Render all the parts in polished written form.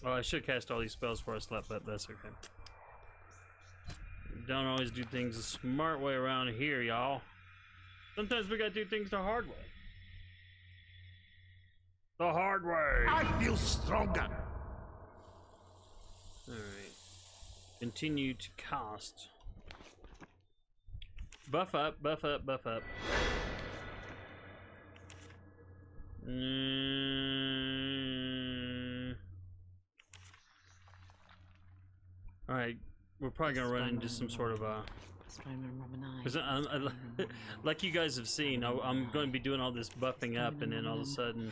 Oh, I should cast all these spells before I slept, but that's okay. Don't always do things the smart way around here, y'all. Sometimes we gotta do things the hard way. The hard way! I feel stronger! Alright. Continue to cast. Buff up, buff up, buff up. Alright, we're probably gonna run into some sort of because like you guys have seen, I'm going to be doing all this buffing up, and then all of a sudden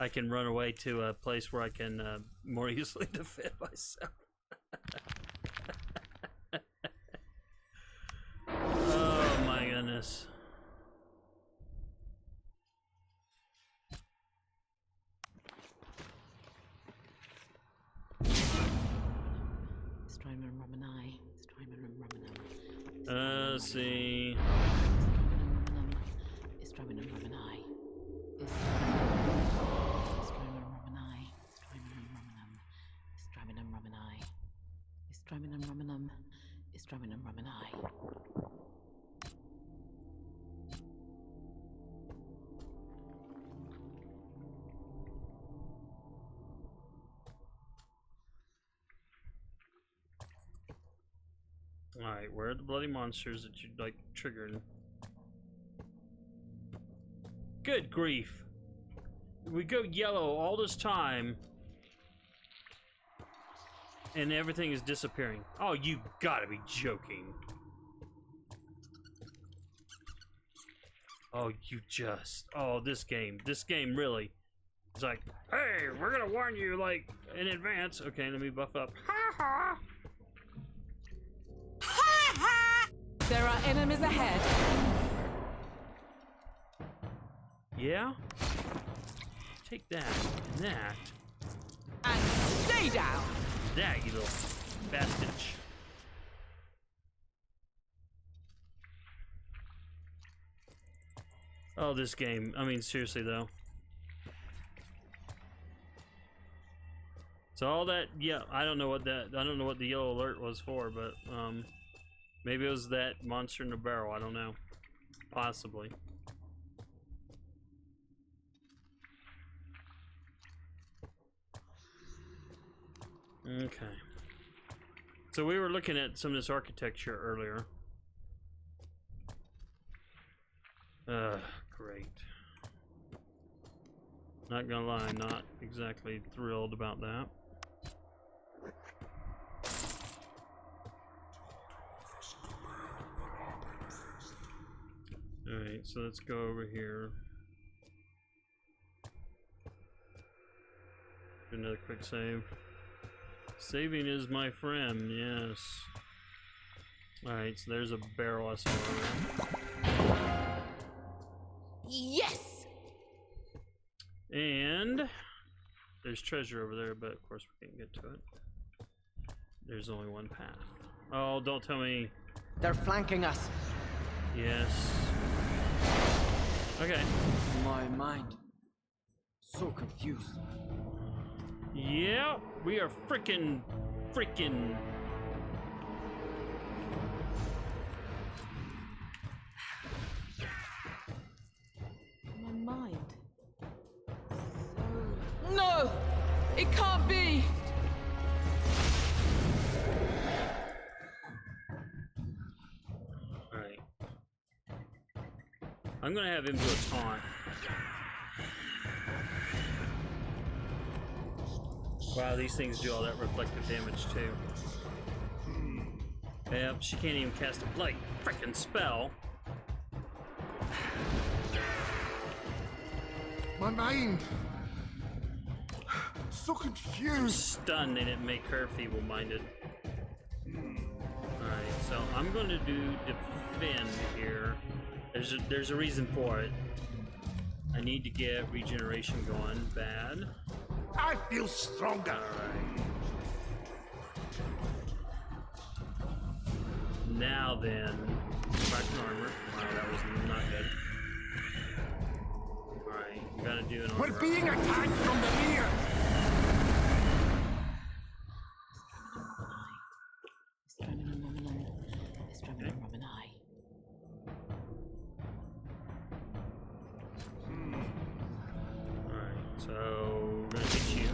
I can run away to a place where I can more easily defend myself. Oh my goodness. Let's see. Alright, where are the bloody monsters that you like triggered? Good grief! We go yellow all this time and everything is disappearing. Oh, you gotta be joking. Oh, you just... Oh, this game really... It's like, hey, we're gonna warn you, like, in advance. Okay, let me buff up. Ha ha! There are enemies ahead. Yeah? Take that, and that. And stay down! That, you little bastard. Oh, this game. I mean, seriously, though. So all that, yeah, I don't know what the yellow alert was for, but, maybe it was that monster in the barrel, I don't know. Possibly. Okay. So we were looking at some of this architecture earlier. Great. Not gonna lie, not exactly thrilled about that. Alright, so let's go over here. Do another quick save. Saving is my friend, yes. Alright, so there's a barrel I saw earlier. Yes! And there's treasure over there, but of course we can't get to it. There's only one path. Oh, don't tell me. They're flanking us. Yes. Okay. My mind. So confused. Yeah, we are freaking. My mind. No! It can't be! Alright. I'm gonna have him do a taunt. Wow, these things do all that reflective damage too. Yep, she can't even cast a blight frickin' spell. My mind! So confused! Stunned, they didn't make her feeble-minded. Alright, so I'm going to do defend here. There's a reason for it. I need to get regeneration going. Bad. I feel stronger! Alright. Now then, Spartan armor. Wow, that was not good. Alright, you gotta do an armor. We're being attacked from the rear! So we're gonna hit you.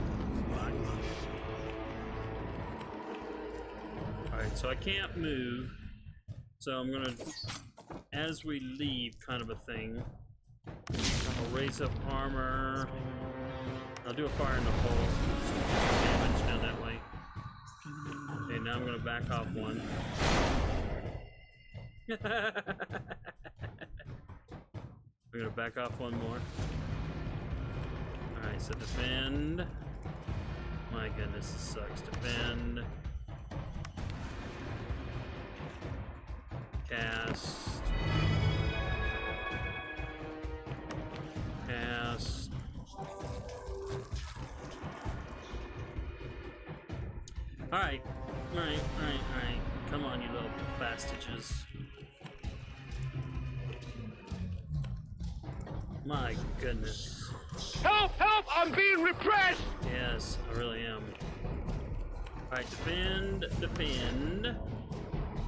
Alright, so I can't move. So I'm gonna, as we leave, kind of a thing. I'll raise up armor. I'll do a fire in the hole. Damage down that way. Okay, now I'm gonna back off one. We're gonna back off one more. Alright, so defend. My goodness, this sucks. Defend. Cast. Cast. Alright. Alright. Come on, you little bastages. My goodness. Help! Help! I'm being repressed! Yes, I really am. Alright, defend.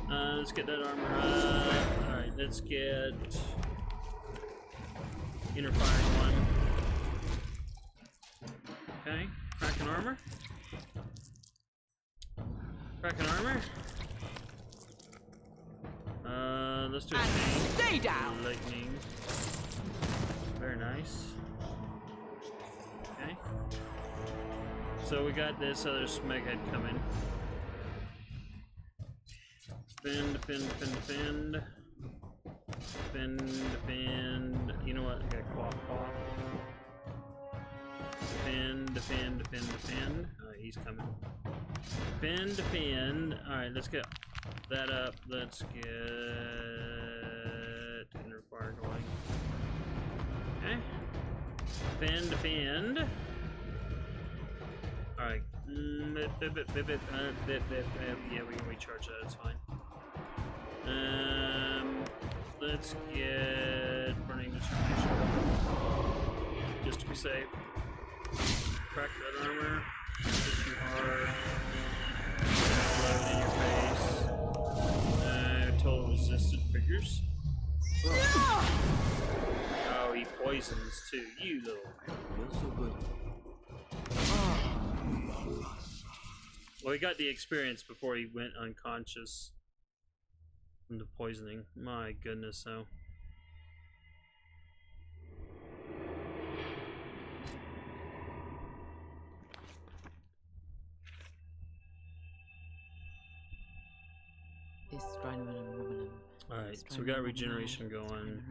Let's get that armor up. Alright, let's get inner firing one. Okay, cracking armor. Let's do a Stay down. lightning. Very nice. Okay. So we got this other smeghead coming. Defend. You know what? I gotta cough. Defend. Alright, he's coming. Defend. Alright, let's get that up. Let's get inner fire going. Okay. Defend. Alright. Yeah, we can recharge that, it's fine. Let's get burning distribution. Just to be safe. Crack that armor. Hit you hard. Blow it in your face. Total resistant figures. Oh, he poisons too. You little. Feels so good. Well, he got the experience before he went unconscious from the poisoning. My goodness, so. Alright, so we got regeneration going.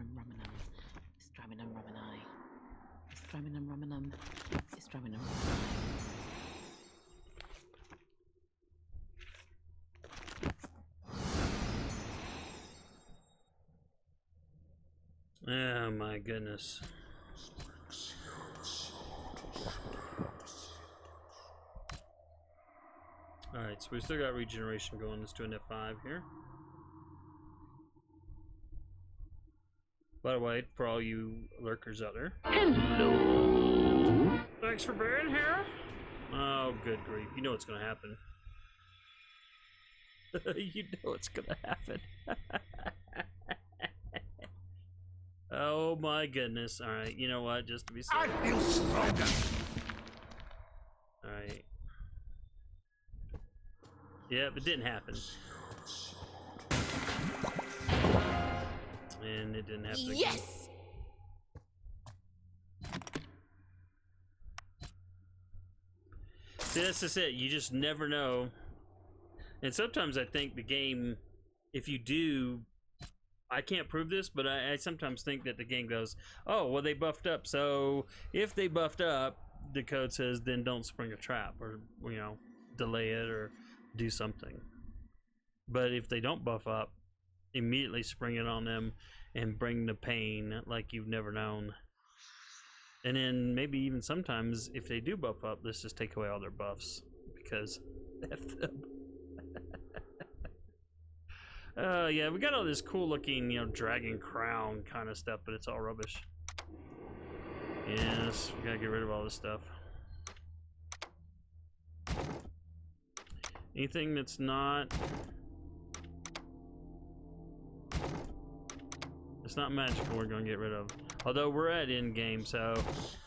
Oh my goodness. Alright, so we still got regeneration going. Let's do an F5 here. By the way, for all you lurkers out there. Hello. Thanks for being here. Oh, good grief. You know what's gonna happen. You know what's gonna happen. Oh my goodness. Alright, you know what? Just to be safe. I feel stronger. Alright. Yep, it didn't happen. And it didn't happen again. Yes. See, that's just it. You just never know. And sometimes I think the game, if you do, I can't prove this, but I sometimes think that the game goes, oh, well, they buffed up. So if they buffed up, the code says, then don't spring a trap or, you know, delay it or do something. But if they don't buff up, immediately spring it on them and bring the pain like you've never known. And then maybe even sometimes if they do buff up, let's just take away all their buffs because F them. Yeah, we got all this cool looking, you know, dragon crown kind of stuff, but it's all rubbish. Yes, we gotta get rid of all this stuff. Anything that's not... It's not magical we're gonna get rid of. Although we're at end game, so,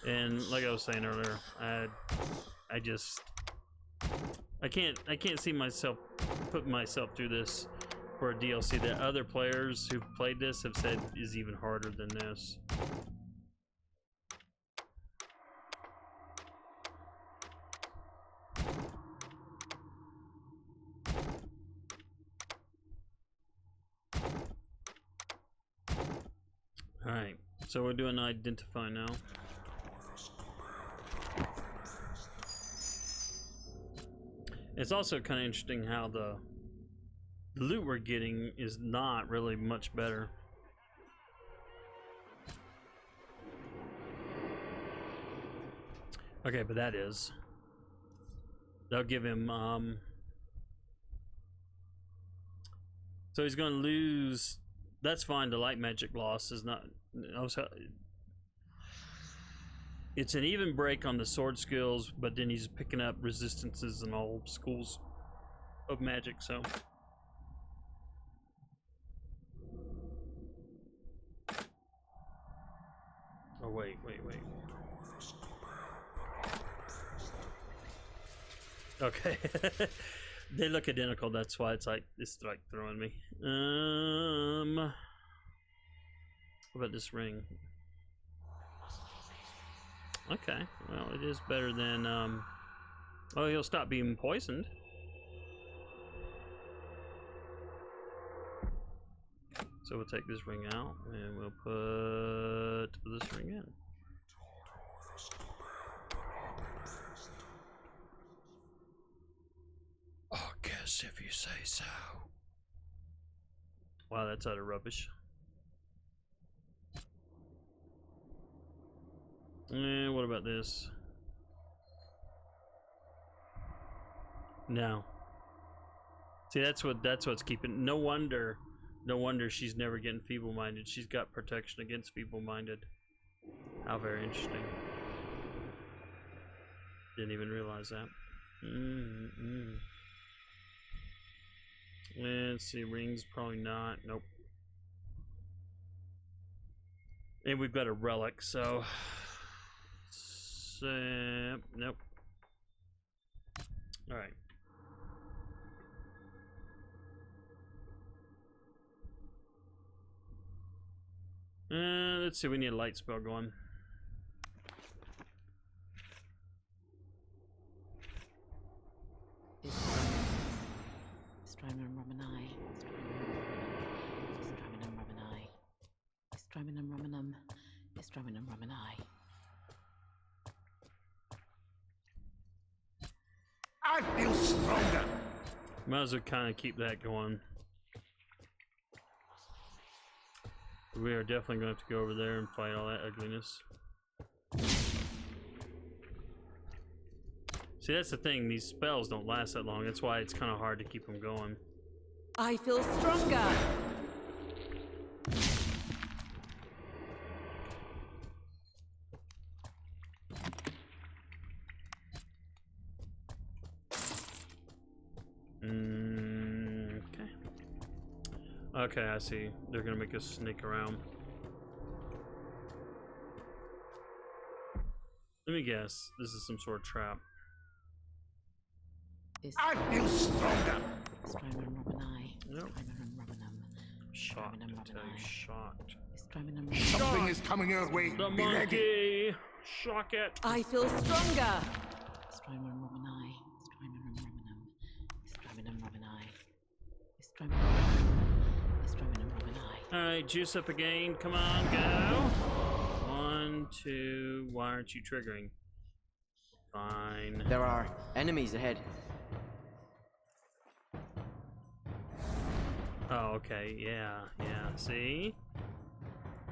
and like I was saying earlier, I just I can't see myself putting myself through this for a DLC that other players who've played this have said is even harder than this. Alright, so we're doing identify now. It's also kind of interesting how the loot we're getting is not really much better. Okay, but that is. They'll give him, so he's going to lose. That's fine. The light magic loss is not. It's an even break on the sword skills, but then he's picking up resistances in all schools of magic, so. Oh, wait. Okay. They look identical, that's why it's like throwing me. What about this ring? Okay, well, it is better than, oh, he'll stop being poisoned. So we'll take this ring out, and we'll put this ring in. I guess if you say so. Wow, that's utter rubbish. What about this? No. See, that's what's keeping. No wonder she's never getting feeble-minded. She's got protection against feeble-minded. How very interesting. Didn't even realize that. Let's see, rings probably not. Nope. And we've got a relic, so nope. All right. Let's see. We need a light spell going. I feel stronger. Might as well kind of keep that going. We are definitely going to have to go over there and fight all that ugliness. See, that's the thing. These spells don't last that long. That's why it's kind of hard to keep them going. I feel stronger. Okay, I see. They're gonna make us sneak around. Let me guess. This is some sort of trap. I feel stronger. Nope. Shocked. I tell you, shocked. Something is coming your way. The Be ready. monkey! Shock it! I feel stronger. Alright, juice up again. Come on, go. 1, 2. Why aren't you triggering? Fine. There are enemies ahead. Oh, okay. Yeah. See?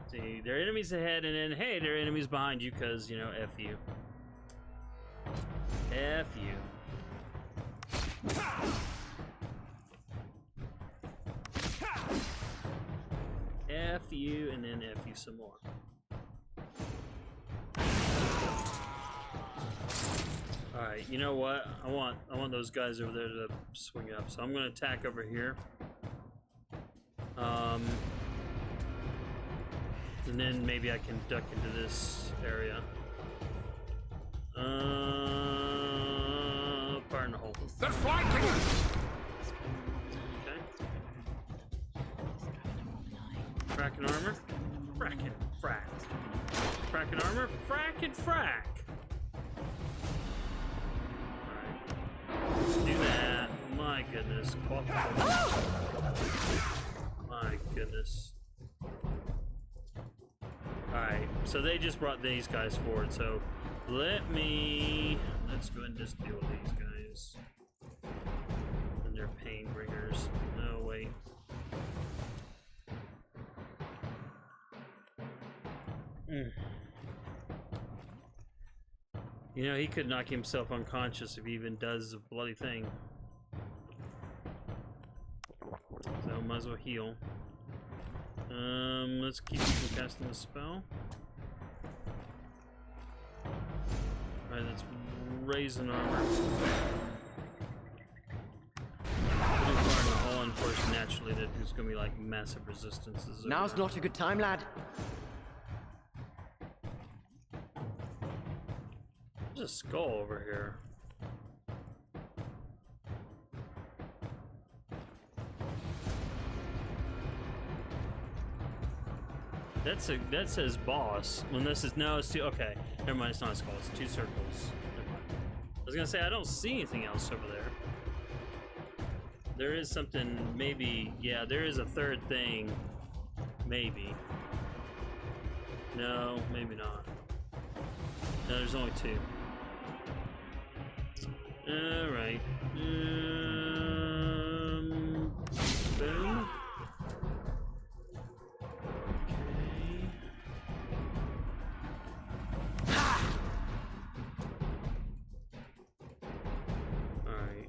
See, there are enemies ahead, and then, hey, there are enemies behind you, because, you know, F you. F you. F you, and then F you some more. Alright, you know what? I want those guys over there to swing up, so I'm gonna attack over here. And And then maybe I can duck into this area. Fire in the hole. They're flanking us! Okay. Fracking armor. Fracking frack. Fracking armor. Fracking frack. Alright. Let's do that. My goodness. My goodness. Alright, so they just brought these guys forward, so let's go ahead and just deal with these guys. And their pain bringers. No, wait. You know, he could knock himself unconscious if he even does the bloody thing. So might as well heal. Let's keep him from casting the spell. Alright, let's raise an armor. All unfortunately, naturally, that there's gonna be like massive resistances. Now's not a good time, lad. There's a skull over here. That says boss. When this is no, it's two. Okay, never mind. It's not a skull. It's 2 circles. Never mind. I was gonna say I don't see anything else over there. There is something. Maybe. Yeah, there is a third thing. Maybe. No, maybe not. No, there's only 2. All right. Boom.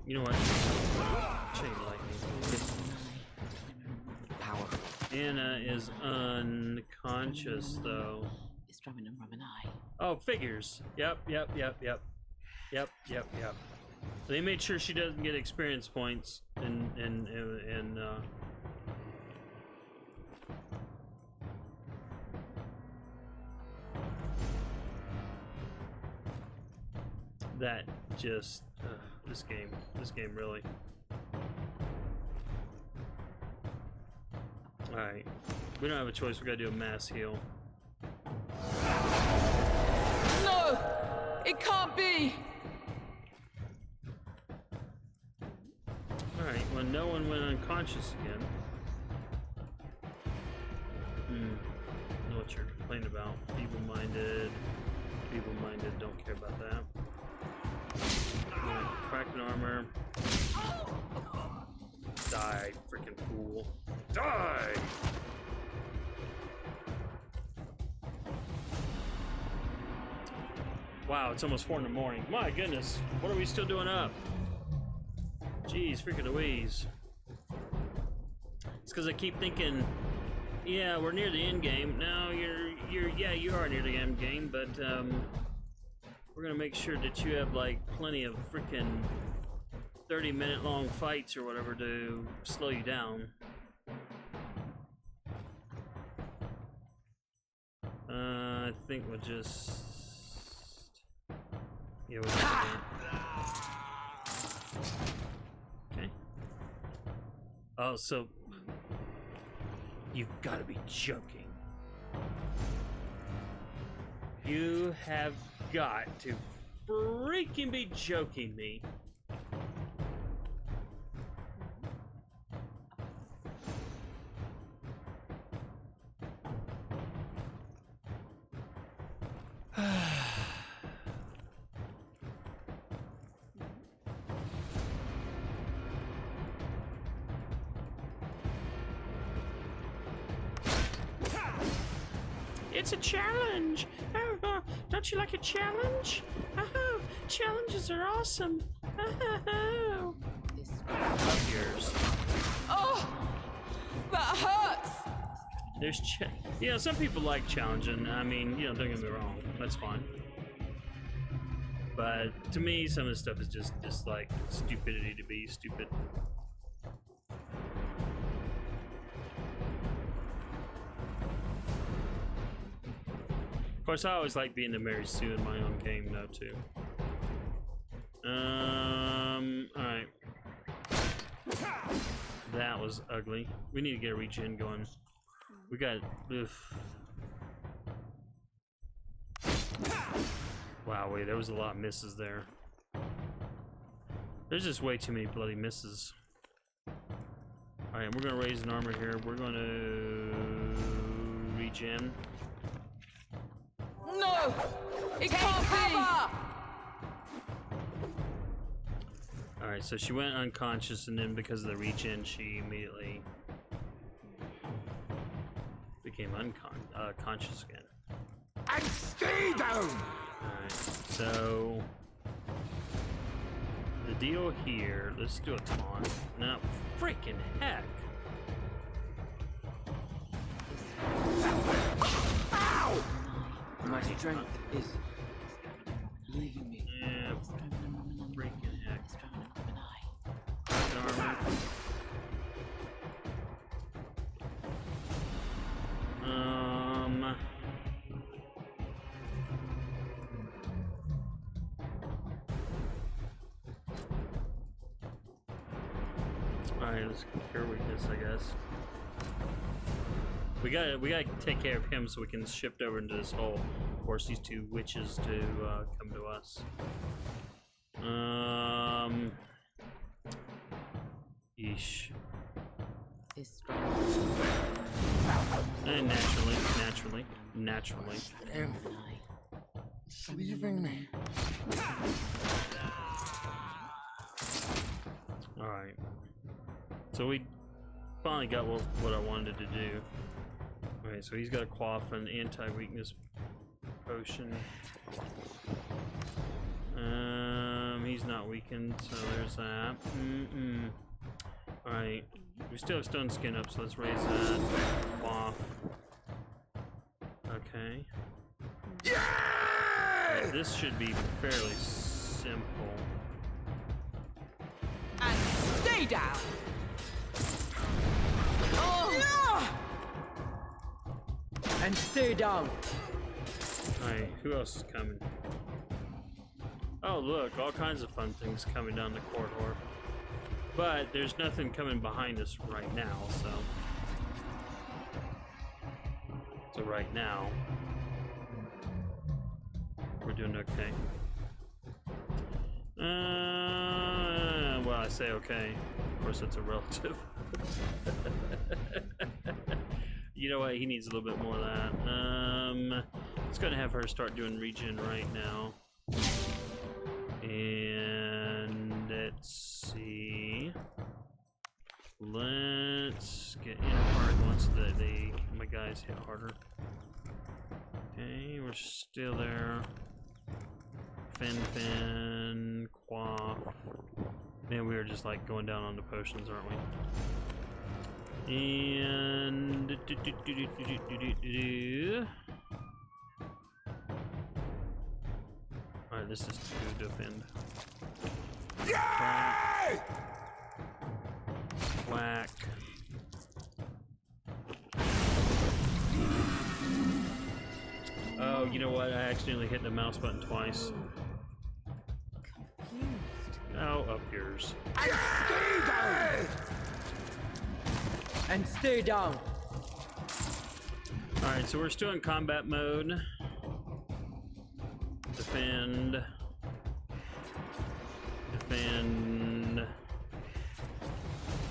You know what? Chain lightning. Power. Anna is unconscious though. Oh, figures. Yep. They made sure she doesn't get experience points and that just this game really. Alright, we don't have a choice, we gotta do a mass heal. No! It can't be! Alright, well no one went unconscious again. I know what you're complaining about. Feeble-minded, don't care about that. Cracking armor. Die, freaking fool. Die! Wow, it's almost 4 in the morning. My goodness, what are we still doing up? Jeez, freaking Louise. It's because I keep thinking, yeah, we're near the end game. No, yeah, you are near the end game, but we're gonna make sure that you have like plenty of freaking 30-minute long fights or whatever to slow you down. I think we'll just we'll just okay. Oh, so you've got to be joking. You have got to freaking be joking me. It's a challenge! Oh, don't you like a challenge? Oh, challenges are awesome! Oh. Yours. Oh! That hurts! There's some people like challenging. I mean, don't get me wrong. That's fine. But to me, some of this stuff is just like stupidity to be stupid. course, I always like being the Mary Sue in my own game, though, too. Alright. That was ugly. We need to get a regen going. We got... Oof. Wow, wait, there was a lot of misses there. There's just way too many bloody misses. Alright, we're gonna raise an armor here. We're gonna... regen. No! It can't be! Alright, so she went unconscious, and then because of the regen, she immediately became conscious again. And stay down! Alright, so the deal here, let's do a taunt. Now, freaking heck! Ow! My strength is leaving me. Yeah, freaking heck. Armor. Alright, let's cure weakness, I guess. We gotta take care of him so we can shift over into this hole. Force these two witches to come to us. Yeesh. And naturally. It's leaving me. Alright. So we finally got what I wanted to do. Alright, so he's got a quaff and anti-weakness potion. He's not weakened, so there's that. Alright. We still have stone skin up, so let's raise that. Quaff. Okay. Yay! This should be fairly simple. And stay down! Oh! And stay down. Alright, who else is coming? Oh look, all kinds of fun things coming down the corridor. But there's nothing coming behind us right now, so... So right now... we're doing okay. Well, I say okay. Of course, it's a relative. You know what? He needs a little bit more of that. It's gonna have her start doing regen right now. And let's see. Let's get in hard once my guys hit harder. Okay, we're still there. Fin, quaff. Man, we are just like going down on the potions, aren't we? And alright, this is to defend. Yay! Whack. Oh, you know what? I accidentally hit the mouse button twice. Oh, up yours. And stay down. Alright, so we're still in combat mode. Defend.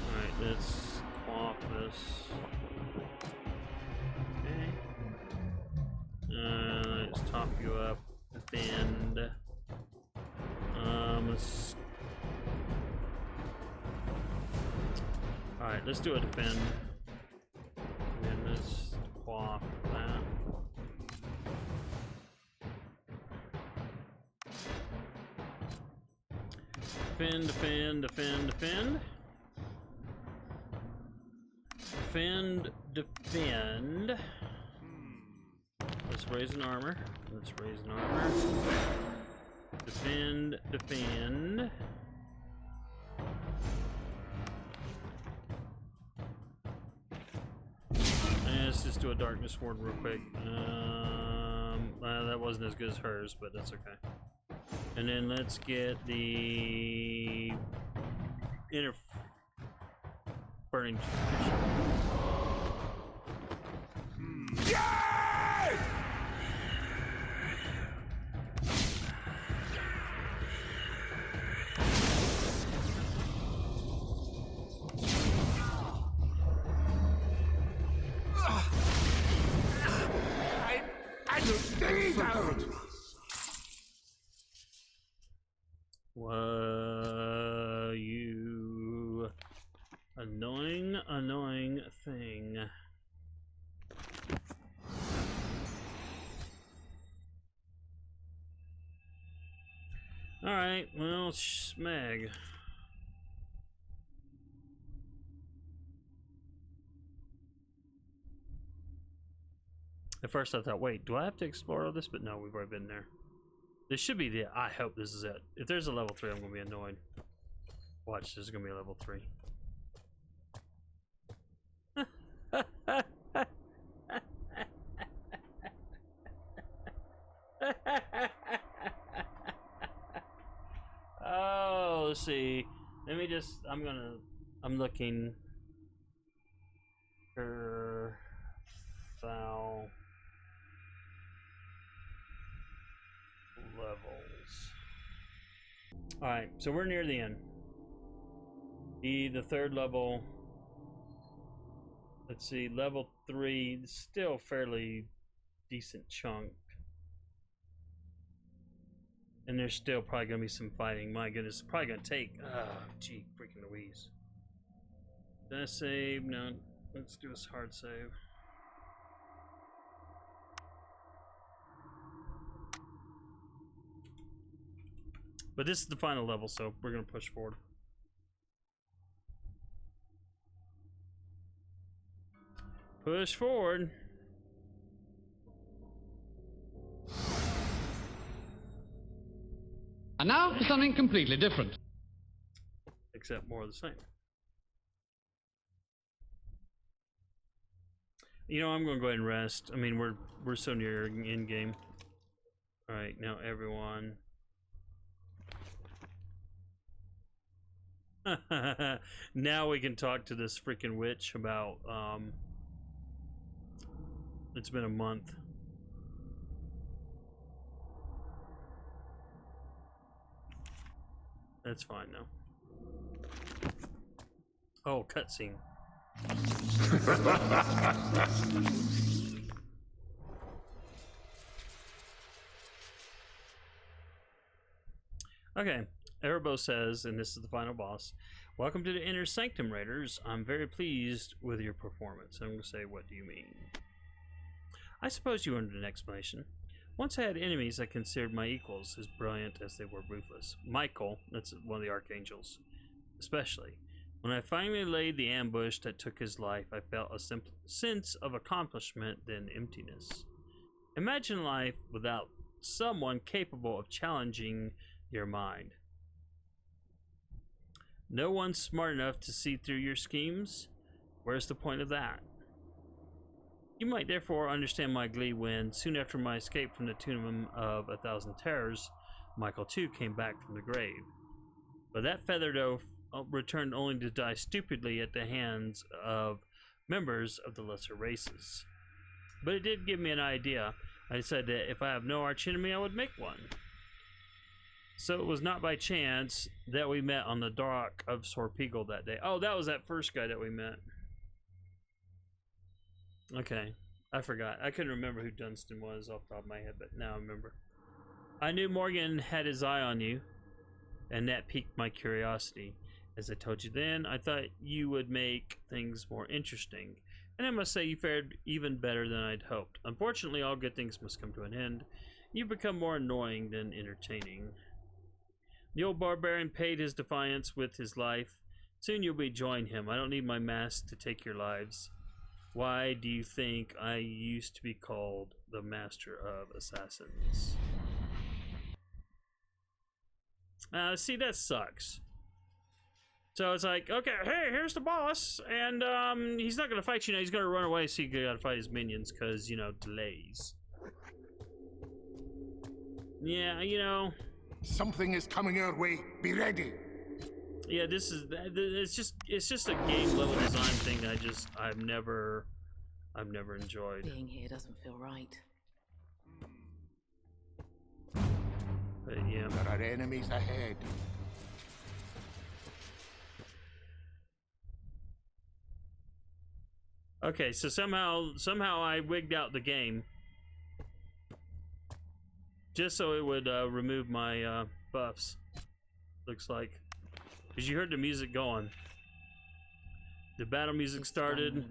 Alright, let's off this. Okay. Let's top you up. Defend. Alright, let's do a defend. And let's quaff that. Defend. Let's raise an armor. Defend. And let's just do a darkness ward real quick. that wasn't as good as hers, but that's okay. And then let's get the inner burning. Yes! I stay down. Whoa, you annoying thing. Alright, well, smeg. At first I thought, wait, do I have to explore all this? But no, we've already been there. This should be the... I hope this is it. If there's a level 3, I'm going to be annoyed. Watch, there's going to be a level 3. Oh, let's see. Let me just... I'm looking... for... foul... levels. Alright, so we're near the end. The third level. Let's see, level 3, still fairly decent chunk. And there's still probably gonna be some fighting. My goodness, it's probably gonna take gee, freaking Louise. Did I save? No, let's do a hard save. But this is the final level, so we're gonna push forward. Push forward. And now for something completely different. Except more of the same. You know, I'm gonna go ahead and rest. I mean, we're so near end game. All right, now everyone. Now we can talk to this freaking witch about it's been a month. That's fine now. Oh, cutscene. Okay, Erbo says, and this is the final boss, welcome to the Inner Sanctum, Raiders. I'm very pleased with your performance. I'm going to say, what do you mean? I suppose you wanted an explanation. Once I had enemies I considered my equals, as brilliant as they were ruthless. Michael, that's one of the archangels, especially. When I finally laid the ambush that took his life, I felt a simple sense of accomplishment, then emptiness. Imagine life without someone capable of challenging your mind. No one smart enough to see through your schemes? Where's the point of that? You might therefore understand my glee when, soon after my escape from the Tomb of 1,000 Terrors, Michael too came back from the grave. But that feathered oaf returned only to die stupidly at the hands of members of the lesser races. But it did give me an idea. I said that if I have no archenemy, I would make one. So it was not by chance that we met on the dock of Sorpeagle that day. Oh, that was that first guy that we met. Okay, I forgot. I couldn't remember who Dunstan was off the top of my head, but now I remember. I knew Morgan had his eye on you, and that piqued my curiosity. As I told you then, I thought you would make things more interesting, and I must say you fared even better than I'd hoped. Unfortunately, all good things must come to an end. You've become more annoying than entertaining. The old barbarian paid his defiance with his life. Soon you'll be join him. I don't need my mask to take your lives. Why do you think I used to be called the Master of Assassins? See, that sucks. So it's like, okay, hey, here's the boss, and he's not gonna fight you now. He's gonna run away, so you gotta fight his minions, cause you know, delays. Yeah, you know. Something is coming your way. Be ready. Yeah, this is it's just a game level design thing that I've never enjoyed. Being here doesn't feel right. But yeah. There are enemies ahead. Okay, so somehow I wigged out the game just so it would remove my buffs. Looks like, because you heard the music going. The battle music started.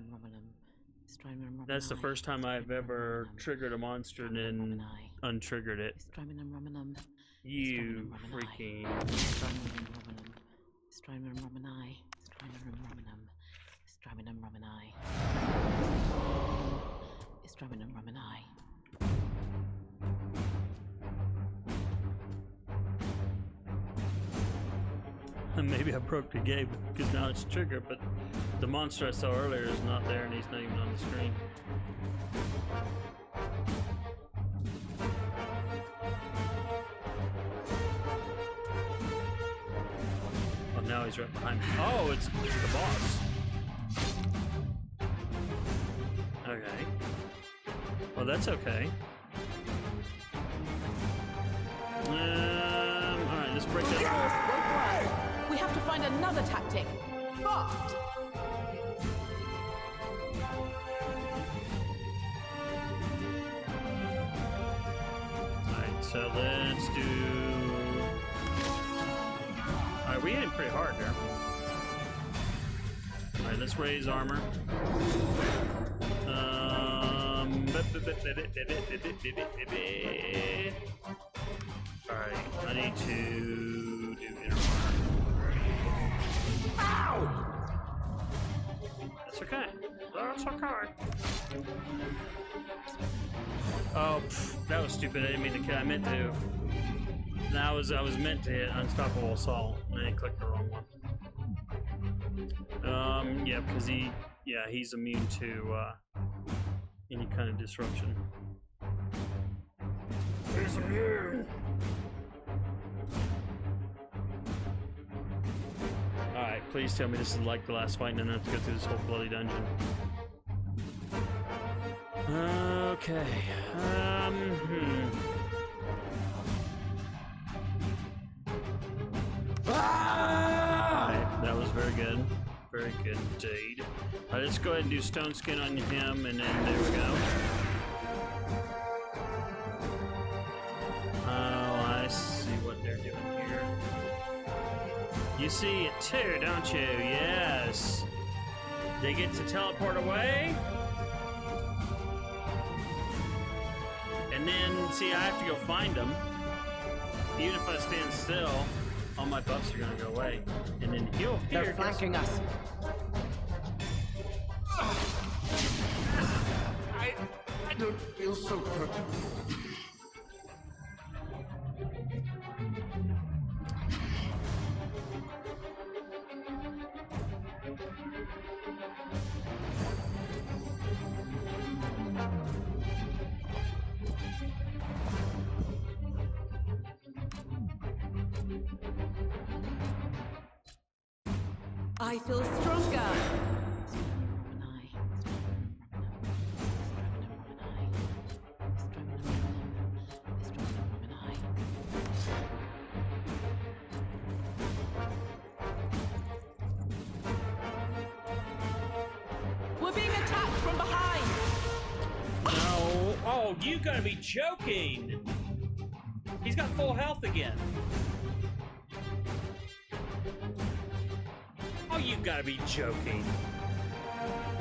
That's the first time I've ever triggered a monster and then untriggered it. You freaking. Maybe I broke the game because now it's triggered, but the monster I saw earlier is not there and he's not even on the screen. Oh, now he's right behind me. Oh, it's the boss. Okay. Well, that's okay. Alright, let's break that. We have to find another tactic. Fast! Alright, so let's do... Alright, we hit him pretty hard there. Alright, let's raise armor. Alright, I need to do inner armor. Ow! That's okay. That's okay. Oh, that was stupid. I didn't mean to kill. I meant to. I was meant to hit Unstoppable Assault, and I clicked the wrong one. Yeah, because he's immune to any kind of disruption. He's immune. Alright, please tell me this is like the last fight and I don't have to go through this whole bloody dungeon. Okay. Alright, that was very good. Very good indeed. Alright, let's go ahead and do Stone Skin on him, and then there we go. Oh, I see what they're doing here. You see it too, don't you? Yes. They get to teleport away. And then, see, I have to go find them. Even if I stand still, all my buffs are gonna go away. And then he'll appear. They're flanking us. I don't feel so good. I feel stronger. We're being attacked from behind. No. Oh, you gotta be joking. He's got full health again. Oh, you gotta be joking.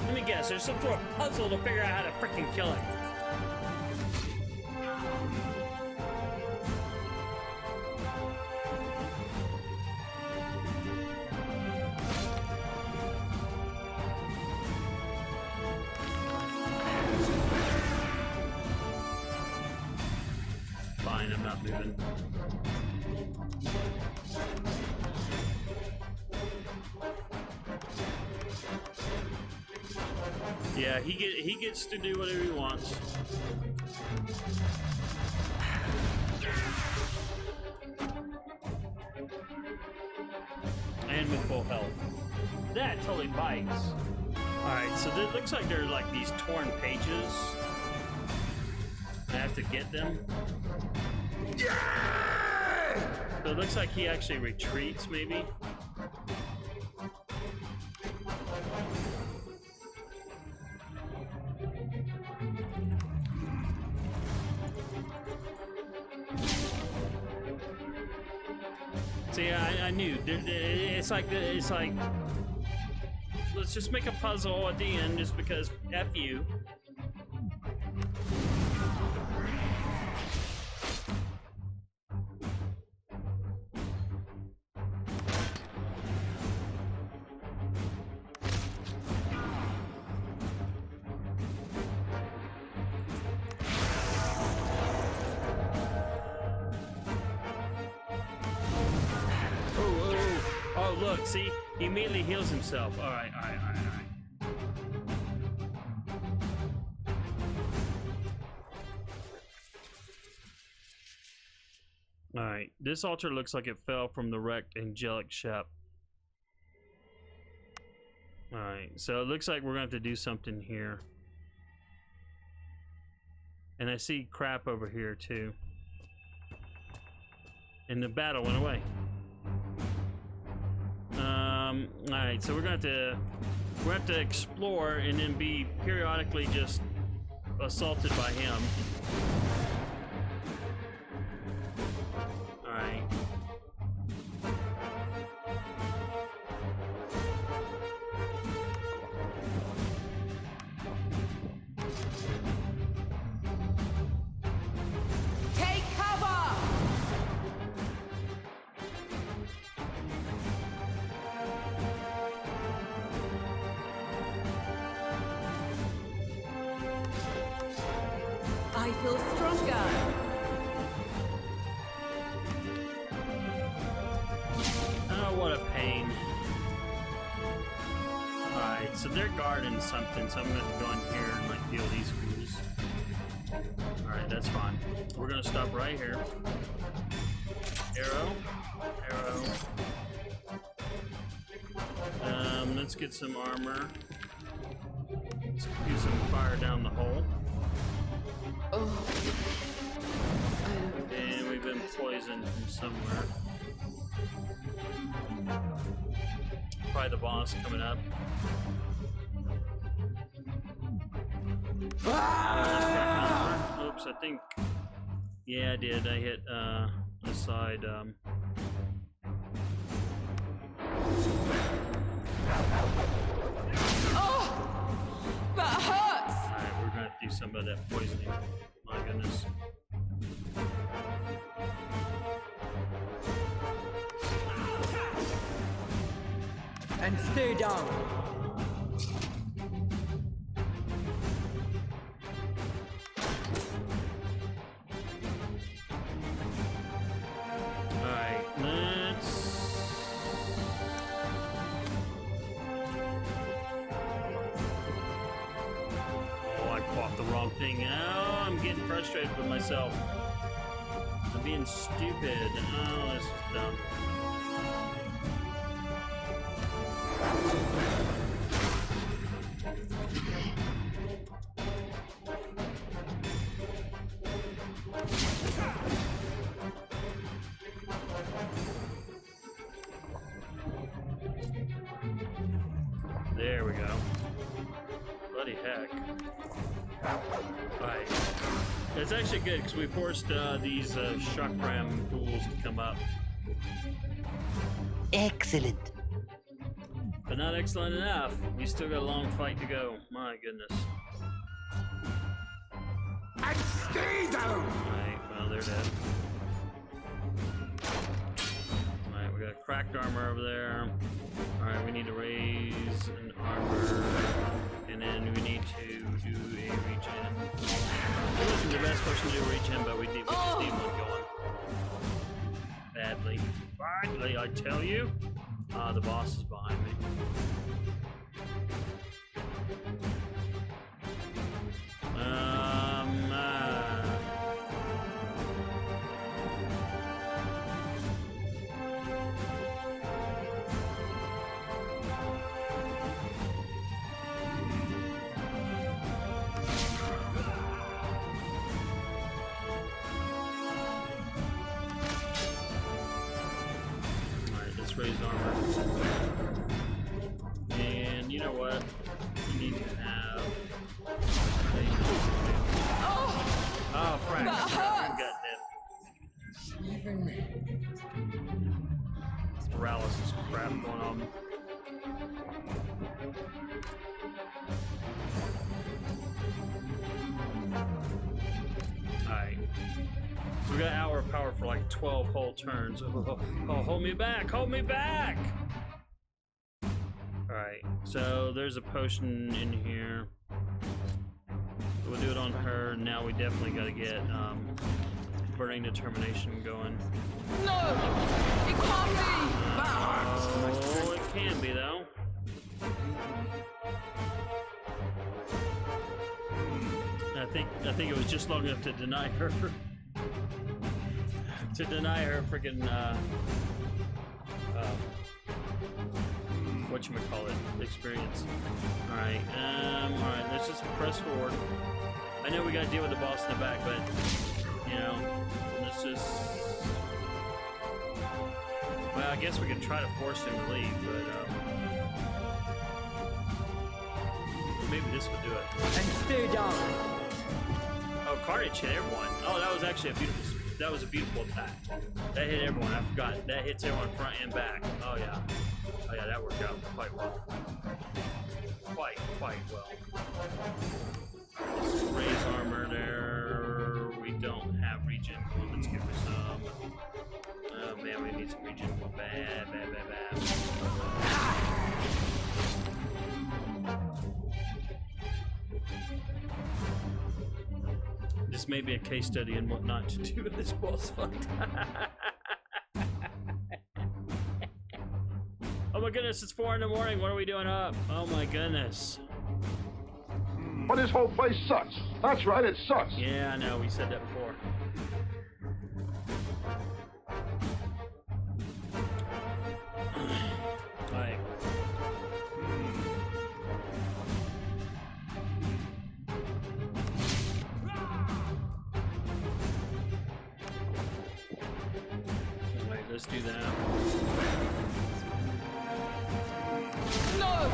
Let me guess, there's some sort of puzzle to figure out how to freaking kill him. Fine, I'm not moving. Yeah, he gets to do whatever he wants. And with full health. That totally bites. Alright, so it looks like there's like these torn pages. I have to get them. So it looks like he actually retreats, maybe. See, I knew. It's like let's just make a puzzle at the end, just because F you. Oh, look, see? He immediately heals himself. Alright. Alright, this altar looks like it fell from the wrecked angelic ship. Alright, so it looks like we're gonna have to do something here. And I see crap over here too. And the battle went away. Alright, so we're gonna have to explore and then be periodically just assaulted by him. Alright. Take cover! I feel stronger. Oh, what a pain. Alright, so they're guarding something, so I'm gonna have to go in here and like deal these fools. Alright, that's fine. We're gonna stop right here. Arrow. Let's get some armor. Let's do some fire down the hole. Oh. And we've been poisoned from somewhere. Probably the boss coming up. Oops, I think. Yeah, I did. I hit the side. Oh! That hurts! Alright, we're gonna do some of that poisoning. My goodness. And stay down. Alright, let's. Oh, I caught the wrong thing. Oh, I'm getting frustrated with myself. I'm being stupid. Oh, this is dumb. There we go. Bloody heck. Alright. That's actually good because we forced these shock ram fools to come up. Excellent. But not excellent enough. We still got a long fight to go. My goodness. And stay down! Alright, well, they're dead. Alright, we got cracked armor over there. Alright, we need to raise an armor. And then we need to do a regen. It wasn't the best person to do a regen, but we just need one going. Badly. Badly, I tell you. The boss is behind me. raise armor. And you know what? You need to have. Oh, crap. That hurts. Got paralysis crap going on. Alright. We got hour of power for like 12 whole turns. Oh, hold me back! Hold me back! Alright, so there's a potion in here. We'll do it on her. Now we definitely got to get burning determination going. No! It can't be! Oh, it can be though. I think it was just long enough to deny her freaking whatchamacallit experience. Alright, let's just press forward. I know we gotta deal with the boss in the back, but you know, let's just well, I guess we could try to force him to leave, but maybe this would do it. And stay down. Oh, Carnage hit everyone. Oh, that was actually a beautiful attack. That hit everyone. I forgot. That hits everyone front and back. Oh yeah. Oh yeah, that worked out quite well. Quite well. Let's raise armor there. We don't have regen. Come on, let's give her some. Oh man, we need some regen. Bad. This may be a case study in what not to do with this boss fight. Oh my goodness, it's 4 in the morning. What are we doing up? Oh my goodness. But this whole place sucks. That's right, it sucks. Yeah, I know. We said that before. Alright. Alright, let's do that. No!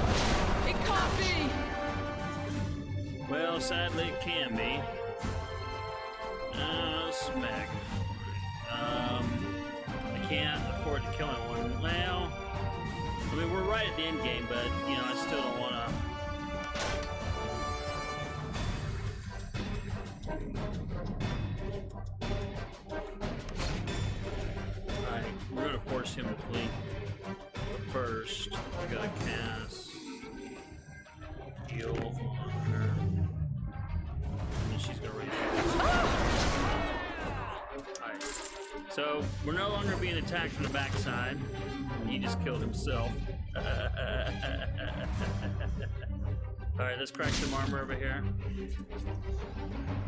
It can't be! Well, sadly, it can be. Smack. I can't afford to kill anyone. Well, I mean, we're right at the end game, but, you know, I still don't want to. Alright, we're going to force him to flee. But first, we got to cast heal on her. And she's going to raise her. Alright, so we're no longer being attacked from the backside. He just killed himself. Alright, let's crack some armor over here.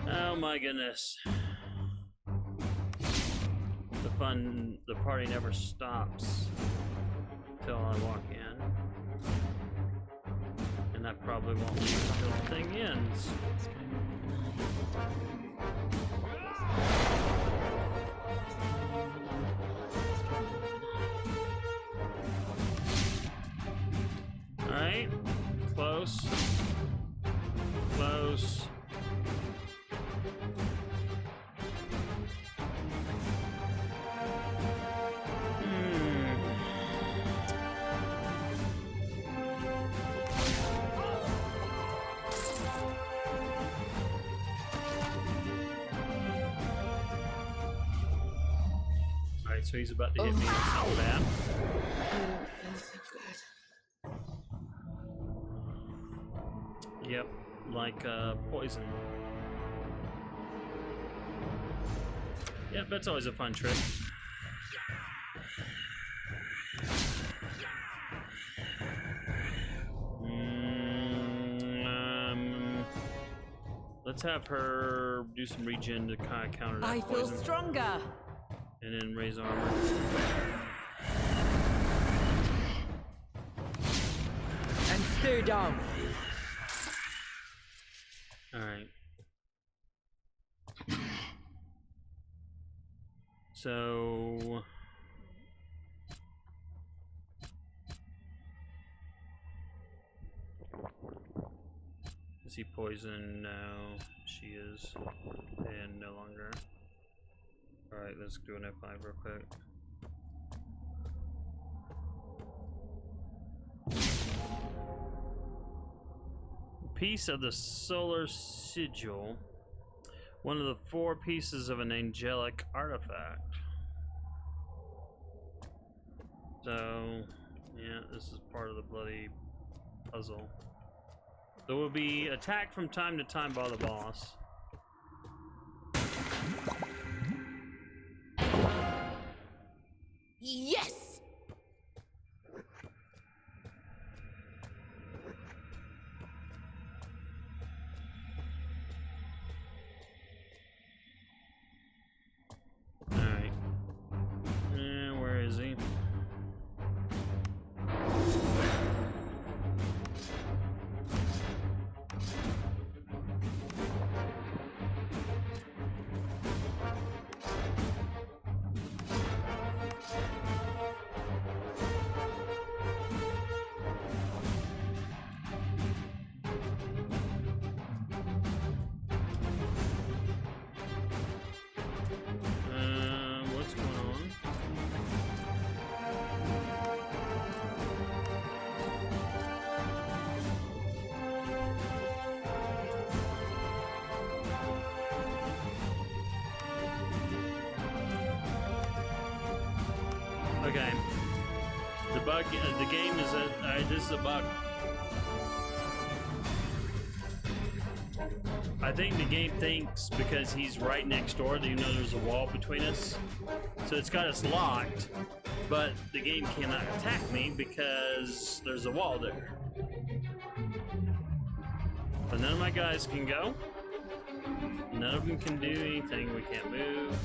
Oh my goodness. The party never stops until I walk in. And I probably won't leave until the thing ends. Alright. Close. Close. Alright, so he's about to hit me. That's not bad. Yep, like poison. Yep, that's always a fun trick. Let's have her do some regen to kind of counter that I feel poison. stronger. And then raise armor. And stay down. Alright. So she poisoned? No, she is. And no longer. Alright, let's do an F5 real quick. Piece of the solar sigil. One of the 4 pieces of an angelic artifact. So, yeah, this is part of the bloody puzzle. There will be attacked from time to time by the boss. Yes! Alright. Where is he? What's going on? Okay. The bug, the game is this is a bug. I think the game thinks because he's right next door that you know there's a wall between us. So it's got us locked, but the game cannot attack me because there's a wall there. But none of my guys can go. None of them can do anything. We can't move.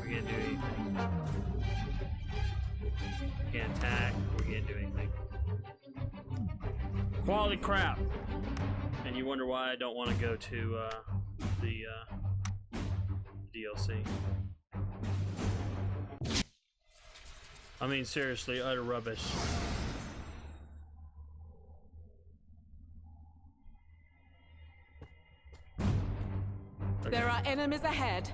We can't do anything. We can't attack. We can't do anything. Quality crap. And you wonder why I don't want to go to the DLC. I mean, seriously, utter rubbish. Okay. There are enemies ahead.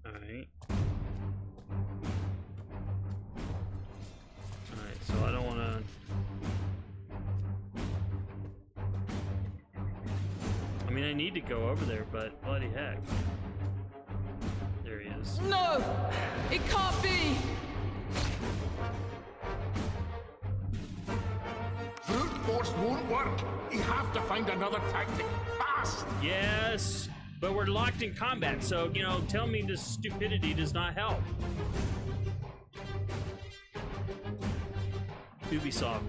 Alright. Alright, so I don't want to... I mean, I need to go over there, but bloody heck. There he is. No! It can't be! Brute force won't work. You have to find another tactic. Fast! Yes, but we're locked in combat, so, you know, tell me this stupidity does not help. Ubisoft.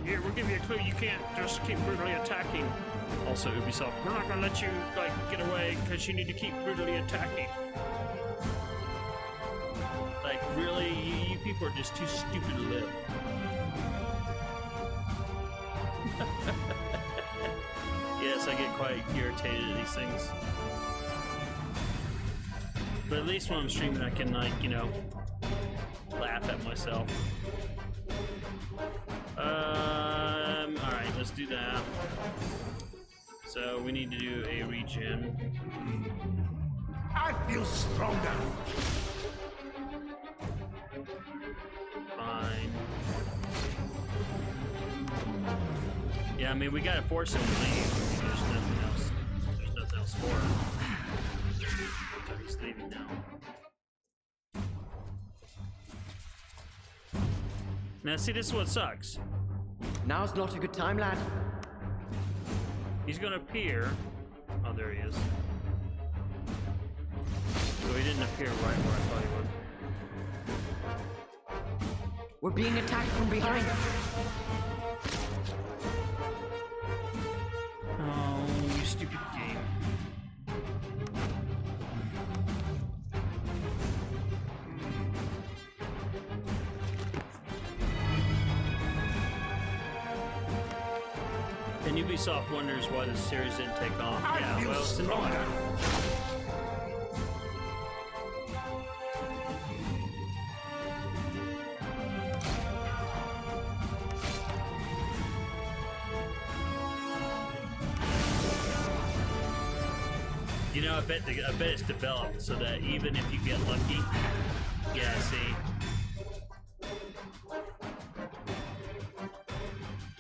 Here, we'll give you a clue. You can't just keep brutally attacking. Also, Ubisoft, we're not gonna let you, like, get away because you need to keep brutally attacking. Like, really? You people are just too stupid to live. Yes, I get quite irritated at these things. But at least when I'm streaming, I can, like, you know, laugh at myself. Alright, let's do that. So we need to do a regen. I feel stronger. Fine. Yeah, I mean, we gotta force him to leave. There's nothing else. There's nothing else for him. So he's leaving now. Now, see, this is what sucks. Now's not a good time, lad. He's gonna appear. Oh, there he is. So he didn't appear right where I thought he would. We're being attacked from behind. Oh, you stupid game. And Ubisoft wonders why the series didn't take off. Yeah, well, it's annoying. You know, I bet it's developed so that even if you get lucky, yeah, see.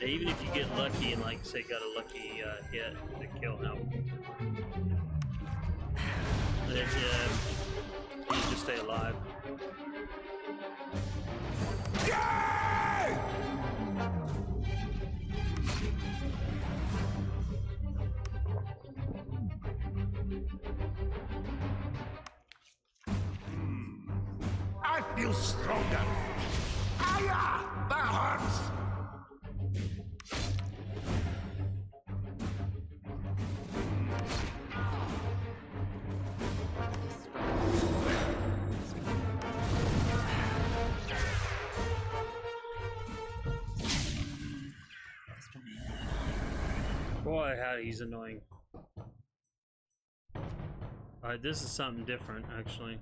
Even if you get lucky and, like, say, got a lucky hit to kill him, then you just stay alive. I feel stronger. Aya! That hurts! Boy, how he's annoying. Alright, this is something different, actually.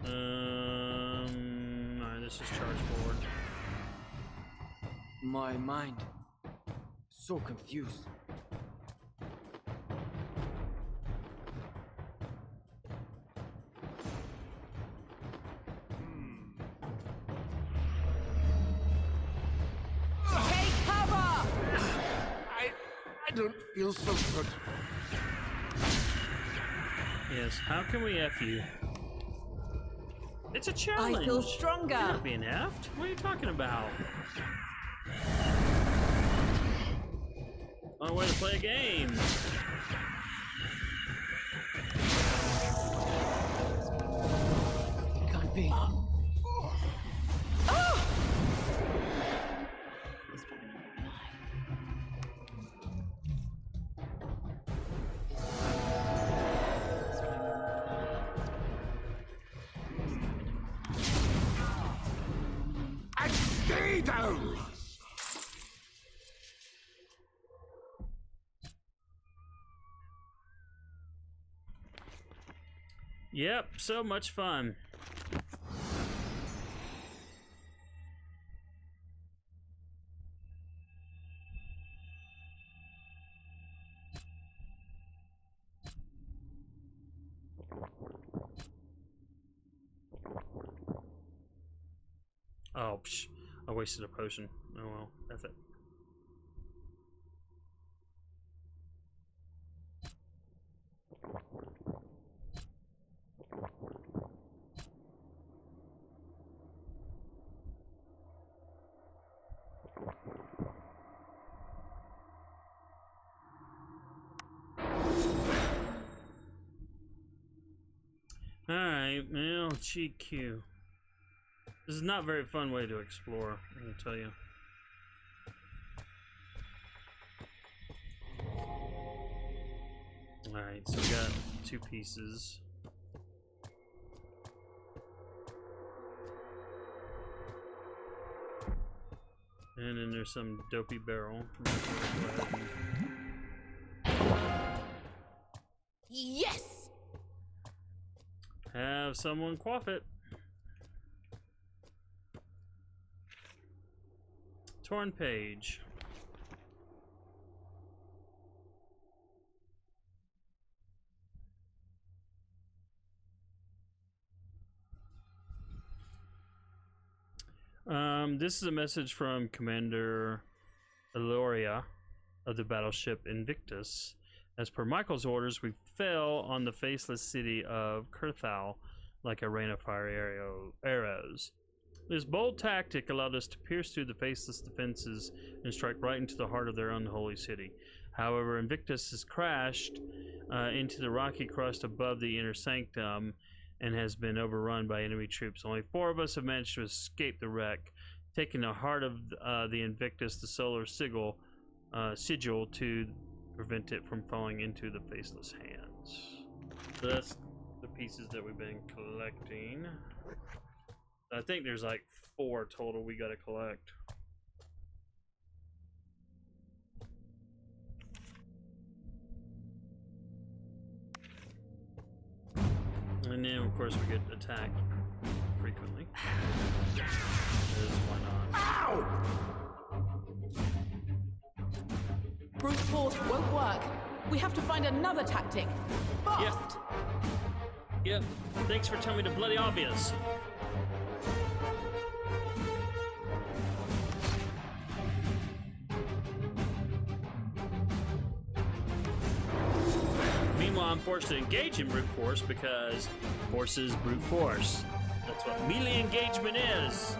Alright, this is charge forward. My mind. So confused. Take cover! I don't feel so good. Yes, how can we F you? It's a challenge! I feel stronger! You're not being F'd? What are you talking about? Our way to play a game! It can't be. And stay down! Yep, so much fun. Oh, psh, I wasted a potion. Oh well, that's it. Alright, well, GQ. This is not a very fun way to explore, I can tell you. Alright, so we got 2 pieces. And then there's some dopey barrel. Yes! Have someone quaff it. Torn page. This is a message from Commander Eloria of the battleship Invictus. As per Michael's orders, we fell on the faceless city of Kurthal like a rain of fire arrows. This bold tactic allowed us to pierce through the faceless defenses and strike right into the heart of their unholy city. However, Invictus has crashed into the rocky crust above the inner sanctum and has been overrun by enemy troops. Only 4 of us have managed to escape the wreck, taking the heart of the Invictus, the solar sigil, to prevent it from falling into the faceless hands. So that's the pieces that we've been collecting. I think there's like 4 total we gotta collect. And then of course we get attacked frequently. Because why not? Ow! Brute force won't work. We have to find another tactic. Fast! Yep. Thanks for telling me the bloody obvious. Meanwhile, I'm forced to engage in brute force because force is brute force. That's what melee engagement is.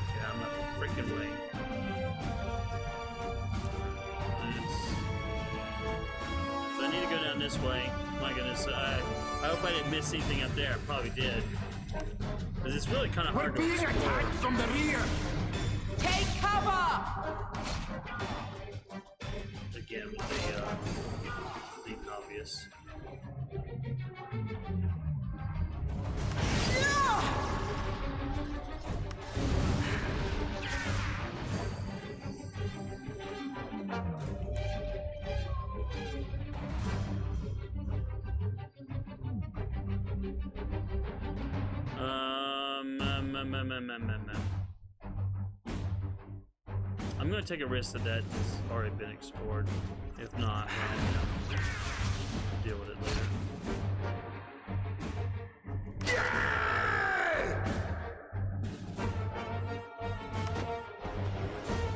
Yeah, I'm not freaking way. So I need to go down this way. My goodness, I hope I didn't miss anything up there. I probably did. Because it's really kind of hard to explore. attacked from the rear! Take cover! Again with the obvious. I'm gonna take a risk that that's already been explored. If not, well, deal with it later.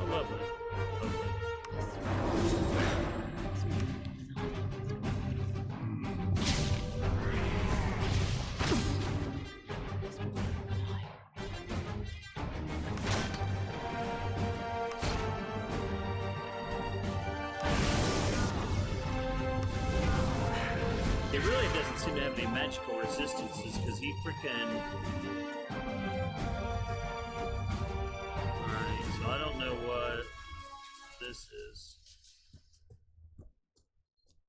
Oh, lovely. Lovely. It really doesn't seem to have any magical resistances because he freaking. Alright, so I don't know what this is.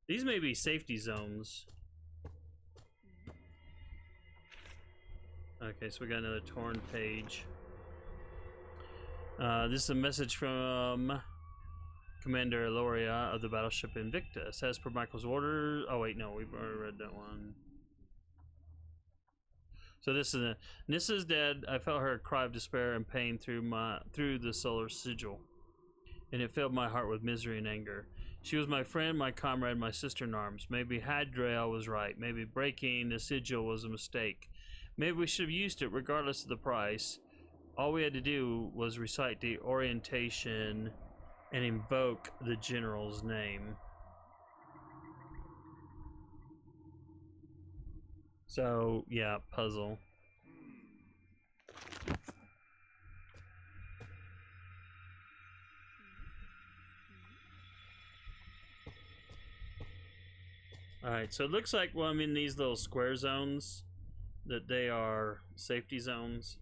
These may be safety zones. Okay, so we got another torn page. This is a message from Commander Eloria of the battleship Invictus. As per Michael's orders. Oh wait, no, we've already read that one. So this is Nissa's dead. I felt her cry of despair and pain through the solar sigil, and it filled my heart with misery and anger. She was my friend, my comrade, my sister in arms. Maybe Hadrael was right. Maybe breaking the sigil was a mistake. Maybe we should have used it regardless of the price. All we had to do was recite the orientation and invoke the general's name. So, yeah, puzzle. Alright, so it looks like, well, I'm in these little square zones, that they are safety zones.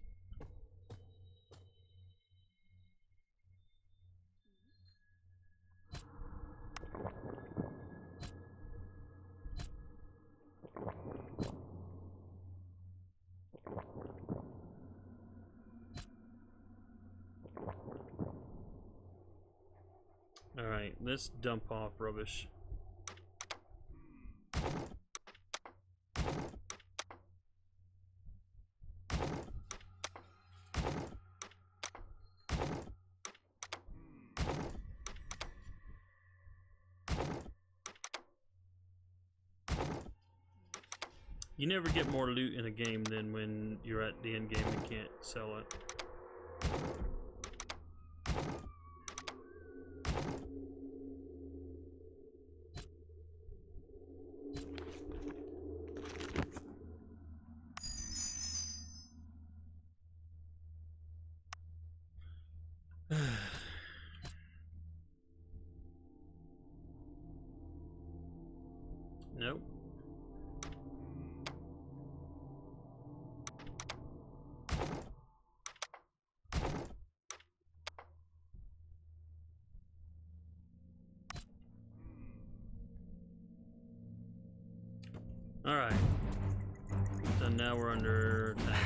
Alright, let's dump off rubbish. You never get more loot in a game than when you're at the end game and can't sell it. Nope. All right. So now we're under attack.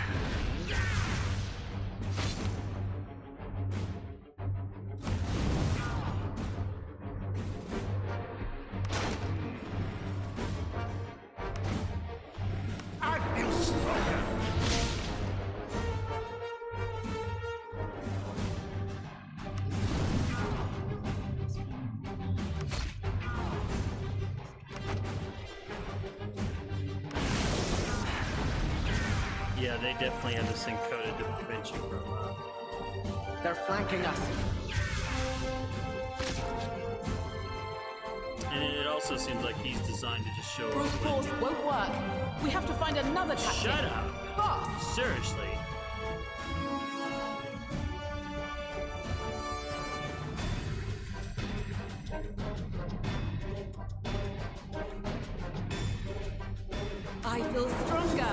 I feel stronger. Yeah, they definitely have this thing coded to prevent you from. They're flanking us. And it also seems like he's designed to just show up. Brute when- force won't work. We have to find another tactic. Shut up! Fast! Seriously. I feel stronger.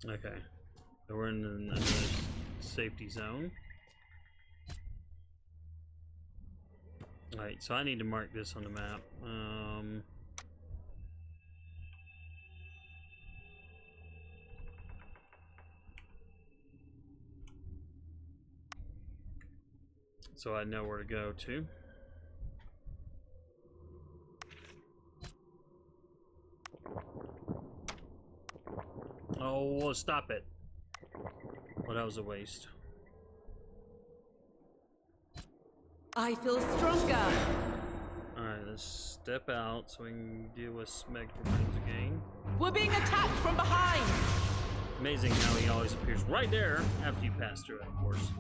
Okay. So we're in another safety zone. Alright, so I need to mark this on the map. So I know where to go to. Oh, well, stop it. Well, that was a waste. I feel stronger. Alright, let's step out so we can deal with Smeg Remains again. We're being attacked from behind. Amazing how he always appears right there after you pass through it, of course.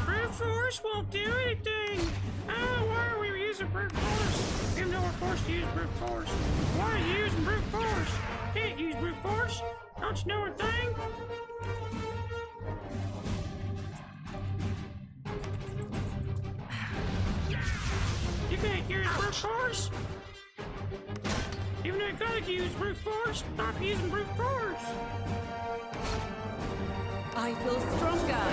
Brute force won't do anything! Oh, why are we using brute force? Even though we're forced to use brute force. Why are you using brute force? Can't use brute force! Don't you know a thing? You can't use brute force! Even though you gotta use brute force, stop using brute force! I feel stronger.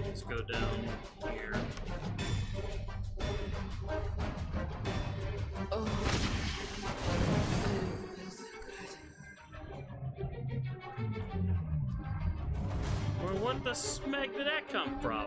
Let's go down here. Oh. Well, what the smack did that come from?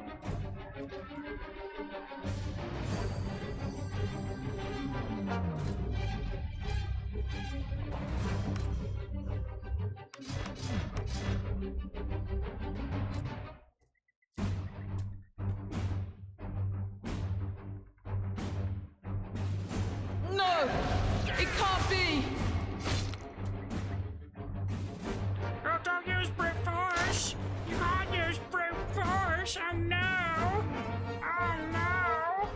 No! It can't be! Don't use brute force! You can't use brute force! Oh no! Oh no!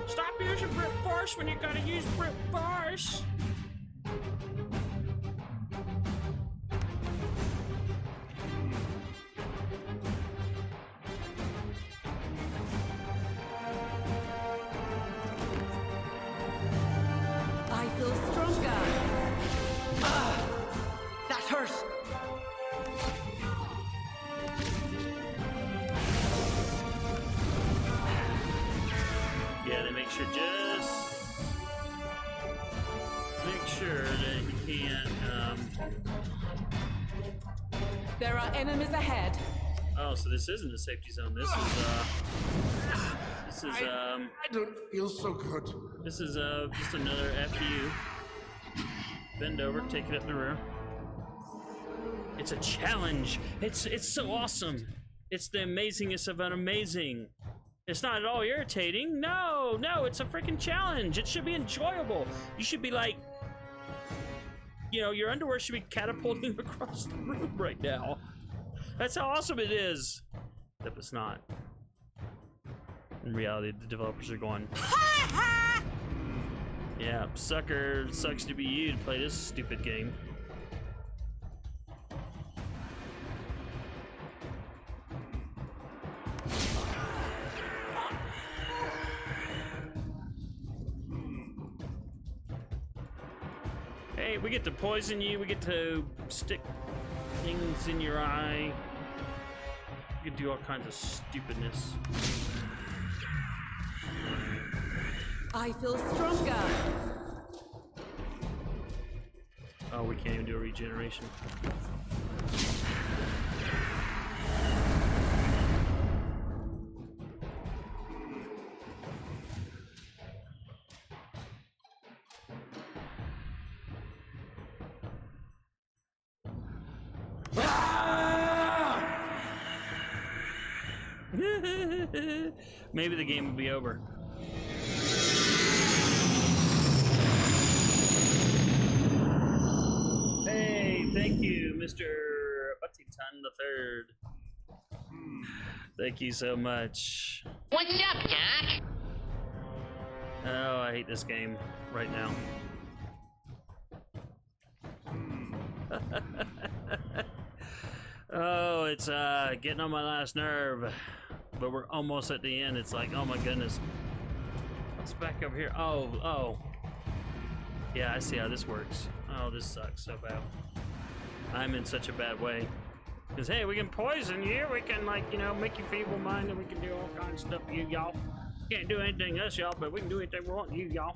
Stop using brute force when you gotta use brute force! I feel stronger. That hurts. Yeah, they make sure that he can't, There are enemies ahead. Oh, so this isn't a safety zone. This is, I don't feel so good. this is, just another FU. Bend over, take it up the rear. It's a challenge. It's so awesome. It's the amazingness of an amazing. It's not at all irritating. No, it's a freaking challenge. It should be enjoyable. You should be like, you know, your underwear should be catapulting across the room right now. That's how awesome it is. Except it's not. In reality, the developers are going, yeah, sucker, sucks to be you to play this stupid game. Hey, we get to poison you, we get to stick things in your eye. We can do all kinds of stupidness. I feel stronger. Oh, we can't even do a regeneration. Maybe the game will be over. Hey, thank you, Mr. Buffington III. Thank you so much. What's up, Doc? Oh, I hate this game right now. Oh, it's getting on my last nerve. But we're almost at the end. It's like, oh my goodness. What's back over here? Oh. Yeah, I see how this works. Oh, this sucks so bad. I'm in such a bad way. Because, hey, we can poison you. We can, like, you know, make you feeble-minded. We can do all kinds of stuff to you, y'all. Can't do anything to us, y'all, but we can do anything we want to you, y'all.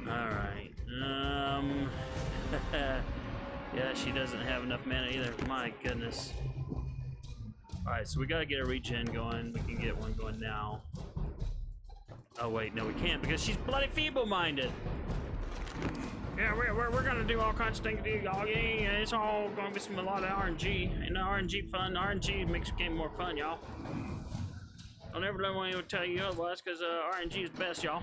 Alright. Yeah, she doesn't have enough mana either. My goodness. Alright, so we gotta get a regen going. We can get one going now. Oh wait, no we can't because she's bloody feeble-minded. Yeah, we're gonna do all kinds of things to you, y'all. Yeah, it's all gonna be a lot of RNG. And the RNG fun. RNG makes the game more fun, y'all. Don't ever let anyone tell you otherwise, because RNG is best, y'all.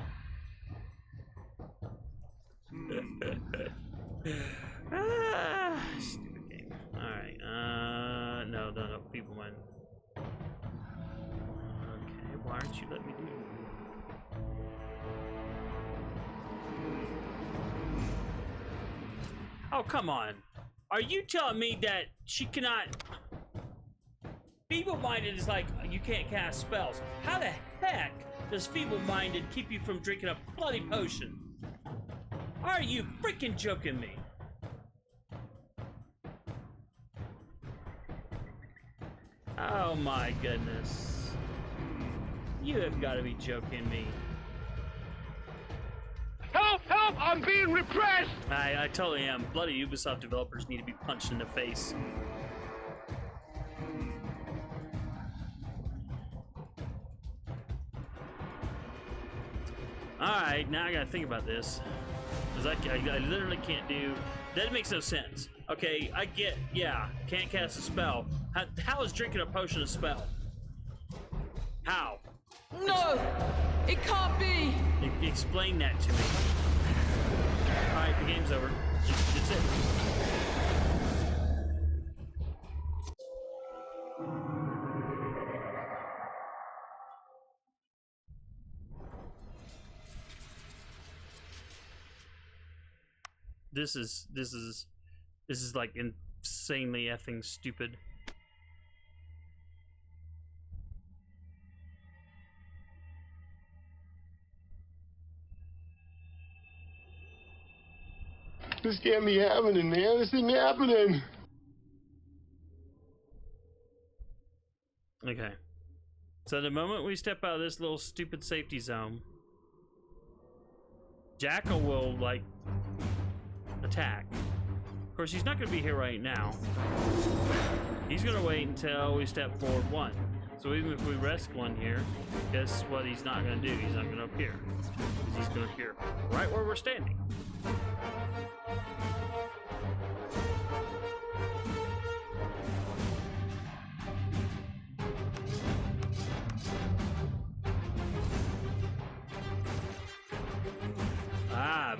Stupid game. Alright, no, feeble-minded. Okay, why aren't you letting me do it? Oh, come on. Are you telling me that she cannot... Feeble-minded is like, you can't cast spells. How the heck does feeble-minded keep you from drinking a bloody potion? Are you freaking joking me? Oh my goodness. You have got to be joking me. Help! Help! I'm being repressed! I totally am. Bloody Ubisoft developers need to be punched in the face. Alright, now I gotta think about this. Because I literally can't do... That makes no sense. Okay, I get, yeah, can't cast a spell. How is drinking a potion a spell? How? No! It can't be! Explain that to me. Alright, the game's over. That's it. This is like insanely effing stupid. This can't be happening, man. This isn't happening. Okay. So the moment we step out of this little stupid safety zone, Jackal will, like, attack. Of course, he's not going to be here right now. He's going to wait until we step forward one. So even if we rest one here, guess what he's not going to do? He's not going to appear. He's going to appear right where we're standing.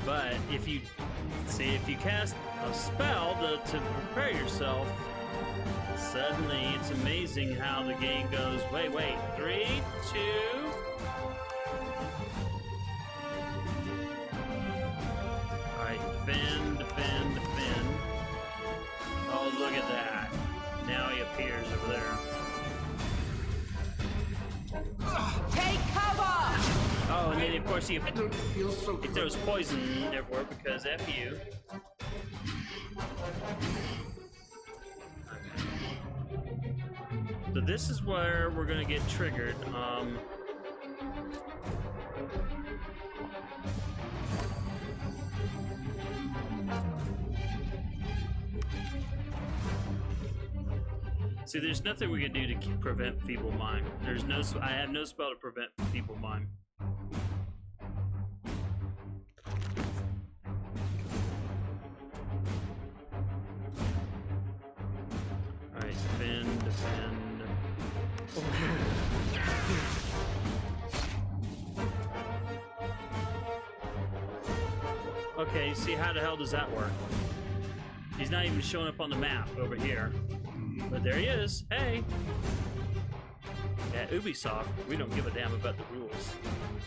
But if you cast a spell to prepare yourself, suddenly it's amazing how the game goes. Wait, 3, 2. Alright, defend. Oh, look at that. Now he appears over there. Take cover! Oh, and then of course he throws poison everywhere because F you. So this is where we're gonna get triggered. See, there's nothing we can do to prevent feeble mind. There's no. I have no spell to prevent feeble mind. All right, defend. Okay, see, how the hell does that work? He's not even showing up on the map over here. But there he is. Hey! At Ubisoft, we don't give a damn about the rules.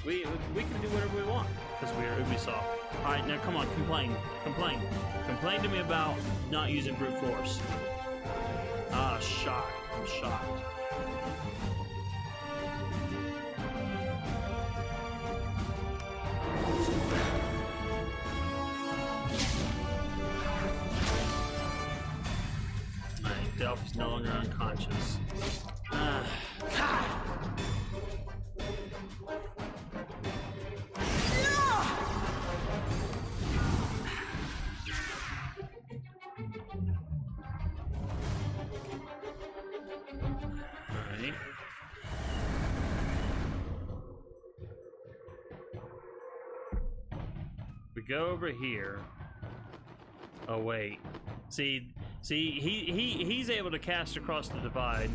We can do whatever we want, because we are Ubisoft. Alright, now come on, complain. Complain. Complain to me about not using brute force. Ah, shocked. I'm shocked. Delph is no longer unconscious. Alright. We go over here. Oh wait. See, he's able to cast across the divide.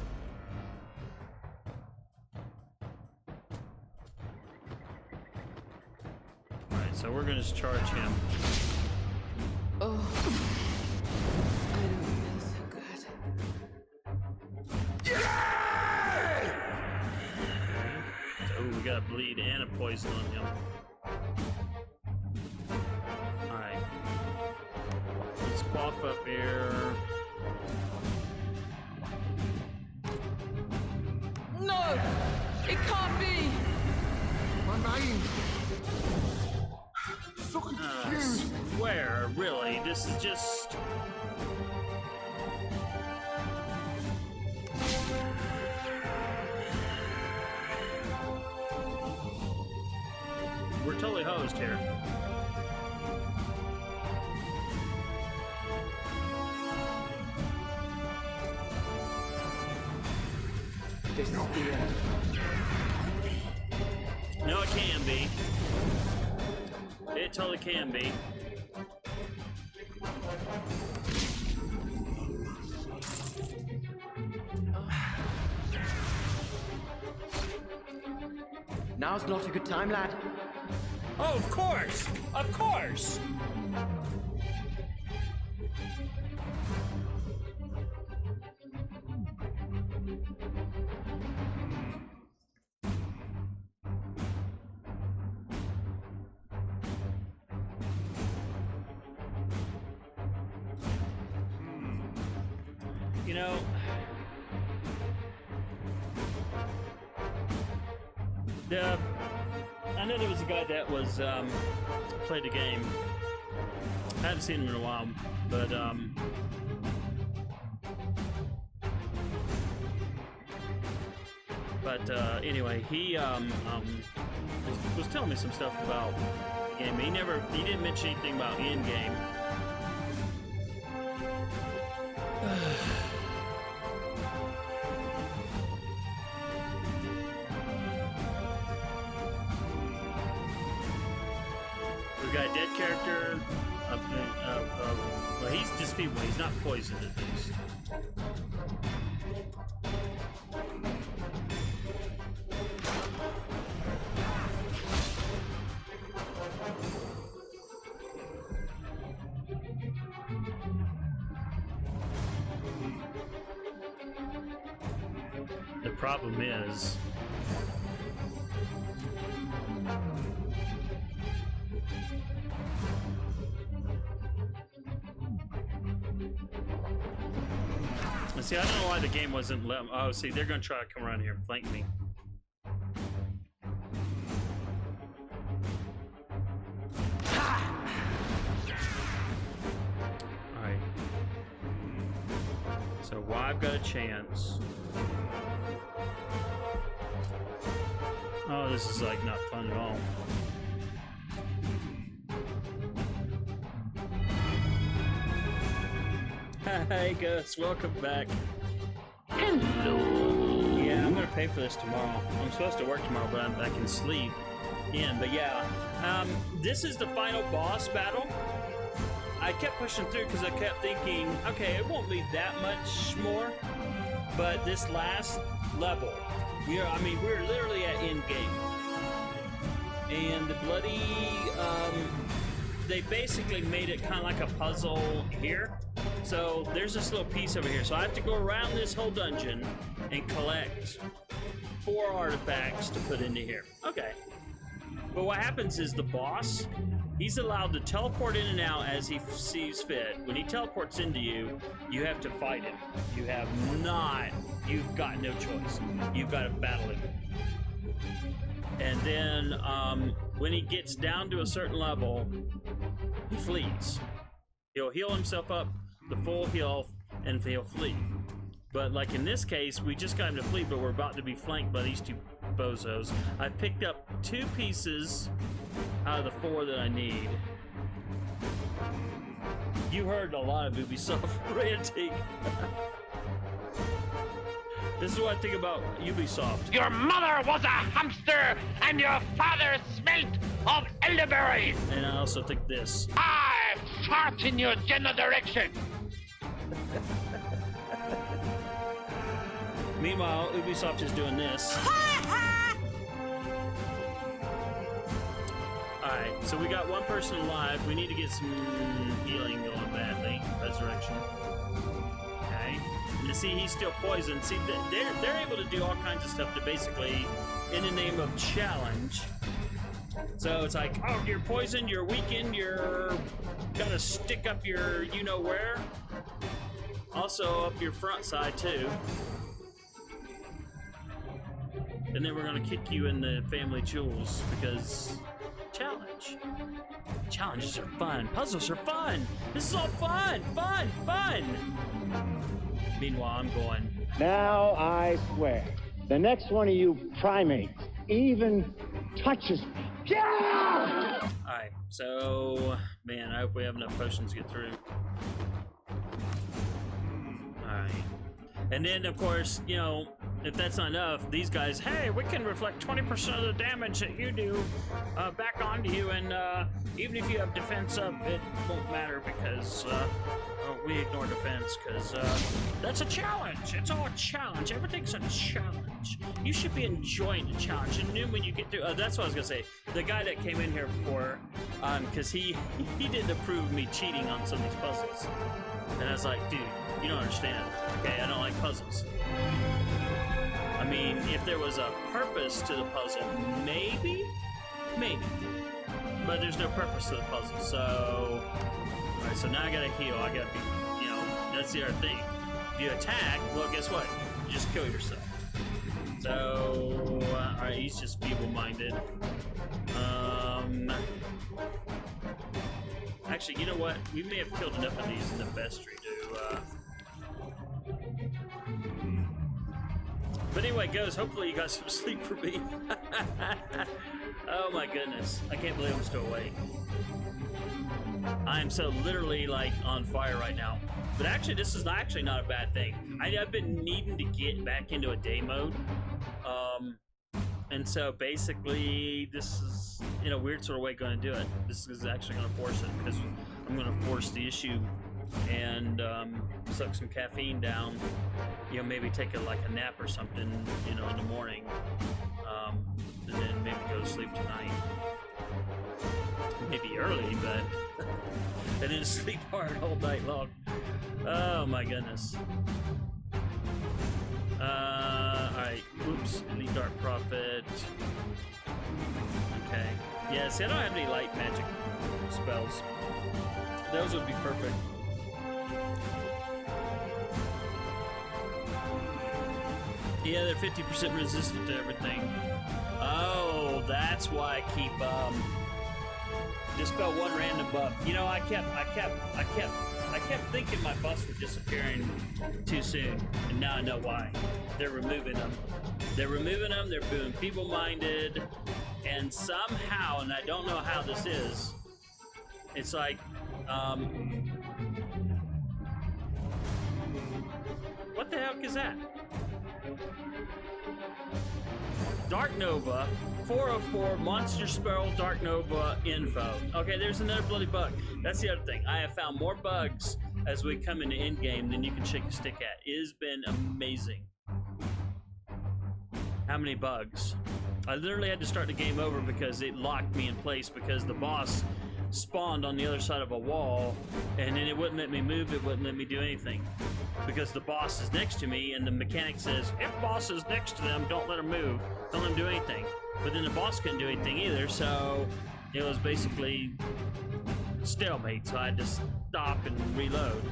Alright, so we're gonna just charge him. Oh, I don't feel so good. Oh, we got a bleed and a poison on him. Alright. Let's pop up here. No! It can't be! My name. So confused. Where? Really? This is just... We're totally hosed here. This is the end. No, it can be. It totally can be. Now's not a good time, lad. Oh, of course! Of course! You know, I know there was a guy that was played the game. I haven't seen him in a while, but anyway, he was telling me some stuff about the game. He didn't mention anything about end game. We've got a dead character. Well, he's just feeble. He's not poisoned at least. The problem is, see, I don't know why the game wasn't let. Oh, see, they're gonna try to come around here and flank me. All right. So why I've got a chance? Oh, this is like not fun at all. Hey Gus, welcome back. fucking lose. Yeah, I'm gonna pay for this tomorrow. I'm supposed to work tomorrow, but I can sleep in. But yeah, this is the final boss battle. I kept pushing through because I kept thinking, okay, it won't be that much more. But this last level, we're literally at end game. And the bloody, they basically made it kind of like a puzzle here. So there's this little piece over here. So I have to go around this whole dungeon and collect 4 artifacts to put into here. Okay. But what happens is the boss, he's allowed to teleport in and out as he sees fit. When he teleports into you, you have to fight him. You've got no choice. You've got to battle him. And then when he gets down to a certain level, he flees. He'll heal himself up the full heal and he'll flee. But like in this case, we just got him to flee, but we're about to be flanked by these 2 bozos. I picked up 2 pieces out of the 4 that I need. You heard a lot of Ubisoft ranting. This is what I think about Ubisoft. Your mother was a hamster, and your father smelt of elderberries. And I also think this. I fart in your general direction. Meanwhile, Ubisoft is doing this. Alright, so we got 1 person alive. We need to get some healing going badly. Resurrection. Okay. And to see he's still poisoned. See, they're able to do all kinds of stuff to basically, in the name of challenge. So it's like, oh, you're poisoned, you're weakened, you're gotta stick up your you-know-where. Also up your front side, too. And then we're gonna kick you in the family jewels because challenge. Challenges are fun. Puzzles are fun. This is all fun. Fun. Meanwhile, I'm going. Now I swear, the next one of you primates even touches me. Yeah! All right. So, man, I hope we have enough potions to get through. All right. And then, of course, you know, if that's not enough, these guys, hey, we can reflect 20% of the damage that you do back onto you, and even if you have defense up, it won't matter because we ignore defense because that's a challenge. It's all a challenge. Everything's a challenge. You should be enjoying the challenge. And then when you get through, that's what I was gonna say. The guy that came in here before, because he didn't approve of me cheating on some of these puzzles, and I was like, dude, you don't understand. Okay, I don't like puzzles. I mean, if there was a purpose to the puzzle, maybe. But there's no purpose to the puzzle, so... Alright, so now I gotta heal. I gotta be, you know, that's the other thing. If you attack, well, guess what? You just kill yourself. So, alright, he's just feeble-minded. Actually, you know what? We may have killed enough of these in the vestry to, But anyway, guys, hopefully you got some sleep for me. Oh my goodness. I can't believe I'm still awake. I am so literally, like, on fire right now. But actually, this is actually not a bad thing. I've been needing to get back into a day mode. And so basically, this is, in a weird sort of way, going to do it. This is actually going to force it, because I'm going to force the issue and suck some caffeine down, you know, maybe take like a nap or something, you know, in the morning, and then maybe go to sleep tonight, maybe early, but and then sleep hard all night long. Oh my goodness. Alright, oops, Elite Dark Prophet. Okay, yeah, see, I don't have any light magic spells. Those would be perfect. Yeah, they're 50% resistant to everything. Oh, that's why I keep dispel 1 random buff. You know, I kept thinking my buffs were disappearing too soon, and now I know why. They're removing them. They're being feeble-minded, and somehow, and I don't know how this is, it's like, what the heck is that? Dark Nova 404 Monster Sparrow Dark Nova info. Okay, there's another bloody bug. That's the other thing. I have found more bugs as we come into endgame than you can shake a stick at. It has been amazing. How many bugs? I literally had to start the game over because it locked me in place because the boss spawned on the other side of a wall, and then it wouldn't let me move, it wouldn't let me do anything. Because the boss is next to me, and the mechanic says, if boss is next to them, don't let him move, don't let him do anything. But then the boss couldn't do anything either, so it was basically stalemate, so I had to stop and reload.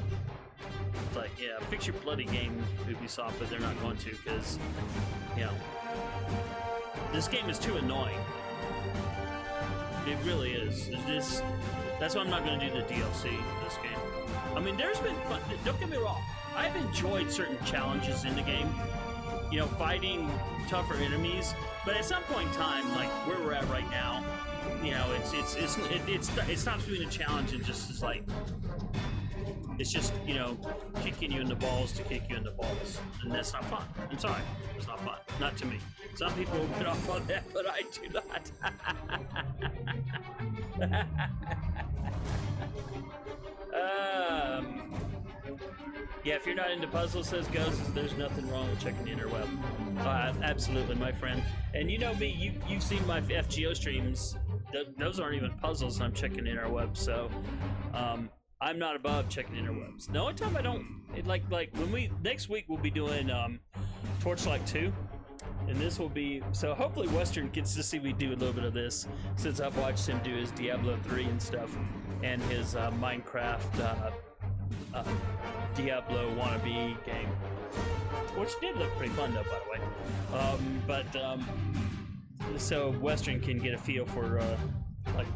It's like, yeah, fix your bloody game, Ubisoft, but they're not going to, because, you know, this game is too annoying. It really is. That's why I'm not going to do the DLC in this game. I mean, there's been fun. Don't get me wrong. I've enjoyed certain challenges in the game. You know, fighting tougher enemies. But at some point in time, like where we're at right now, you know, it stops being a challenge and just is like, it's just, you know, kicking you in the balls to kick you in the balls. And that's not fun. I'm sorry. It's not fun. Not to me. Some people will get off on that, but I do not. Yeah, if you're not into puzzles, says Ghost, there's nothing wrong with checking the interweb. Absolutely, my friend. And you know me, you've seen my FGO streams. Those aren't even puzzles, and I'm checking the interweb, so... I'm not above checking interwebs. The only time I don't, like when next week we'll be doing Torchlight 2, and this will be, so hopefully Western gets to see me do a little bit of this, since I've watched him do his Diablo 3 and stuff, and his Minecraft Diablo wannabe game, which did look pretty fun though, by the way. So Western can get a feel for like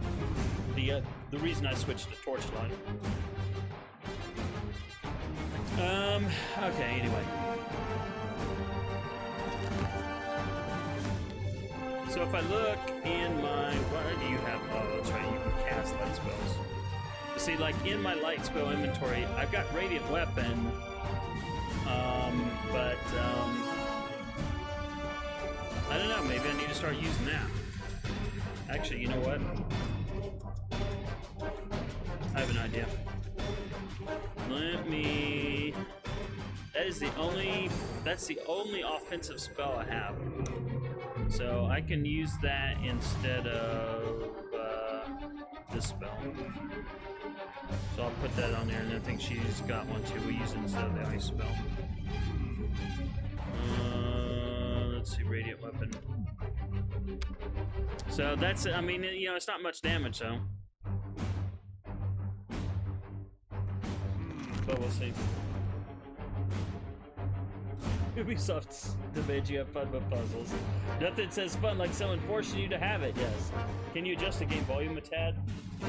the reason I switched to Torchlight. Okay, anyway. So if I look in my, what do you have? Oh, that's right, you can cast light spells. See, like in my light spell inventory, I've got Radiant Weapon, but I don't know, maybe I need to start using that. Actually, you know what? I have an idea. Let me... that's the only offensive spell I have. So I can use that instead of this spell. So I'll put that on there, and I think she's got one too. We use it instead of the ice spell. Let's see, Radiant Weapon. So that's, I mean, you know, it's not much damage though. But we'll see. Ubisoft's demand you have fun with puzzles. Nothing says fun like someone forcing you to have it, yes. Can you adjust the game volume a tad?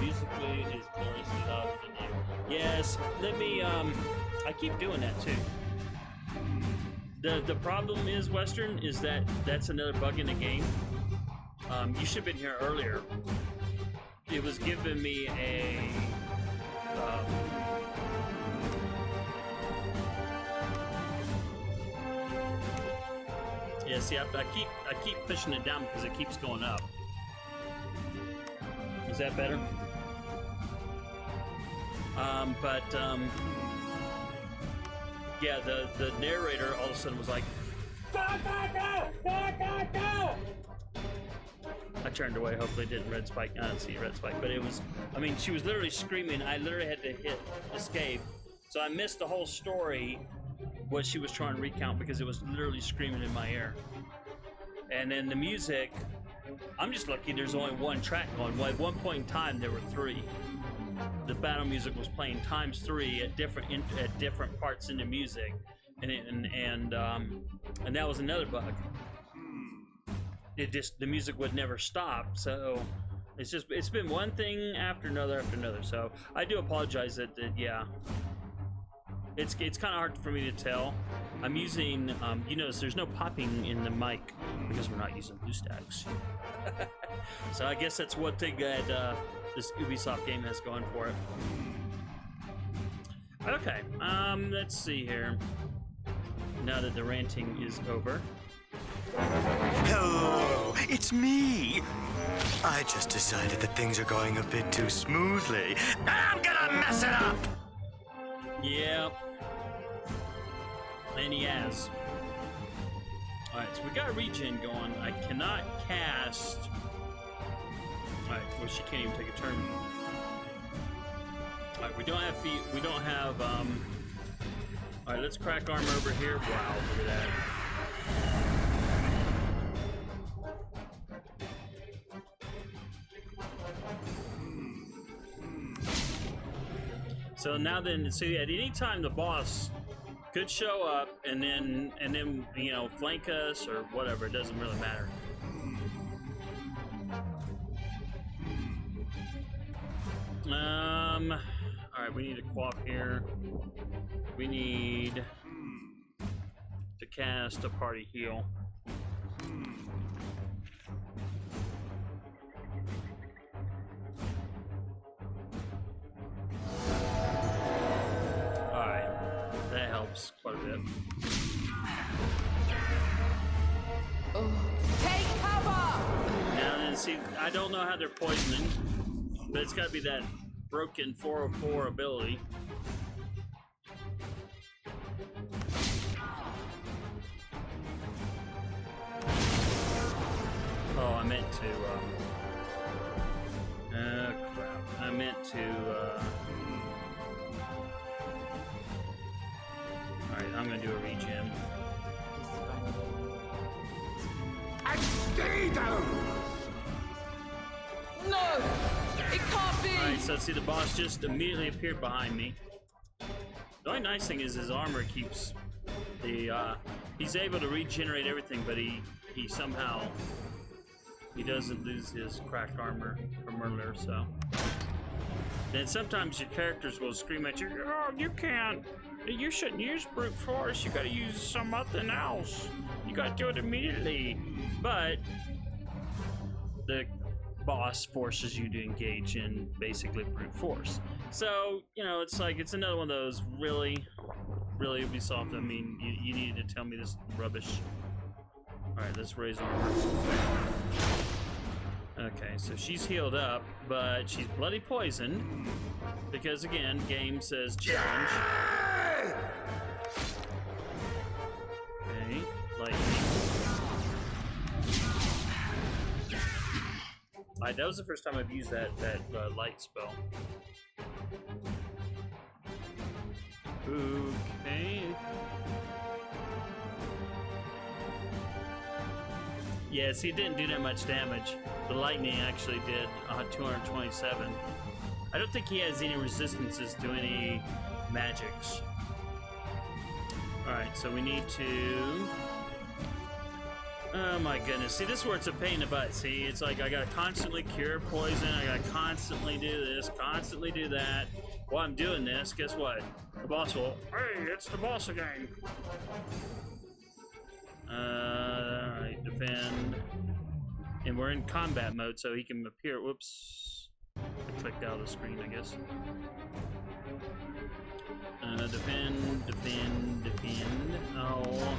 Musically is gloriously loud in you. Yes, let me, I keep doing that too. The problem is, Western, is that that's another bug in the game. You should have been here earlier. It was giving me a, yeah, see, I keep pushing it down because it keeps going up. Is that better? Yeah, the narrator all of a sudden was like, go! I turned away, hopefully it didn't red spike. I didn't see red spike, but it was, I mean, she was literally screaming. I literally had to hit escape. So I missed the whole story, what she was trying to recount, because it was literally screaming in my ear. And then the music, I'm just lucky there's only one track going. Well, at one point in time, there were three. The battle music was playing times 3 at different parts in the music, and that was another bug. The music would never stop, so it's been one thing after another. So I do apologize that yeah, it's kind of hard for me to tell. I'm using you notice there's no popping in the mic because we're not using BlueStacks. So I guess that's one thing that this Ubisoft game has going for it. Okay, let's see here. now that the ranting is over. Hello, it's me. I just decided that things are going a bit too smoothly, and I'm gonna mess it up. Yeah. And he has. Alright, so we got regen going. I cannot cast. Alright, well, she can't even take a turn. Alright, we don't have feet. We don't have, Alright, let's crack armor over here. Wow, look at that. So now then, see, at any time the boss could show up and then you know, flank us or whatever. It doesn't really matter. All right, we need to co-op here. We need to cast a party heal. That helps quite a bit. Take cover! Now then, see, I don't know how they're poisoning, but it's got to be that broken 404 ability. Oh, I meant to, crap. I meant to, Alright, I'm gonna do a regen. And stay down! No! It can't be! Alright, so see, the boss just immediately appeared behind me. The only nice thing is his armor keeps the, he's able to regenerate everything, but he somehow, he doesn't lose his cracked armor from earlier, so. Then sometimes your characters will scream at you, oh, you can't. You shouldn't use brute force. You gotta use something else. You gotta do it immediately. But the boss forces you to engage in basically brute force. So, you know, it's like, it's another one of those really Ubisoft. I mean, you needed to tell me this rubbish. Alright, let's raise armor. Okay, so she's healed up, but she's bloody poisoned. Because again, game says challenge. Okay, lightning. Alright, that was the first time I've used that light spell. Okay. Yeah, see, it didn't do that much damage. The lightning actually did 227. I don't think he has any resistances to any magics. Alright, so we need to... Oh my goodness. See, this is where it's a pain in the butt. See, it's like I gotta constantly cure poison, I gotta constantly do this, constantly do that. While I'm doing this, guess what? The boss will, hey, it's the boss again. Alright, defend. And we're in combat mode, so he can appear. Whoops. I clicked out of the screen, I guess. Defend, defend, defend. Oh.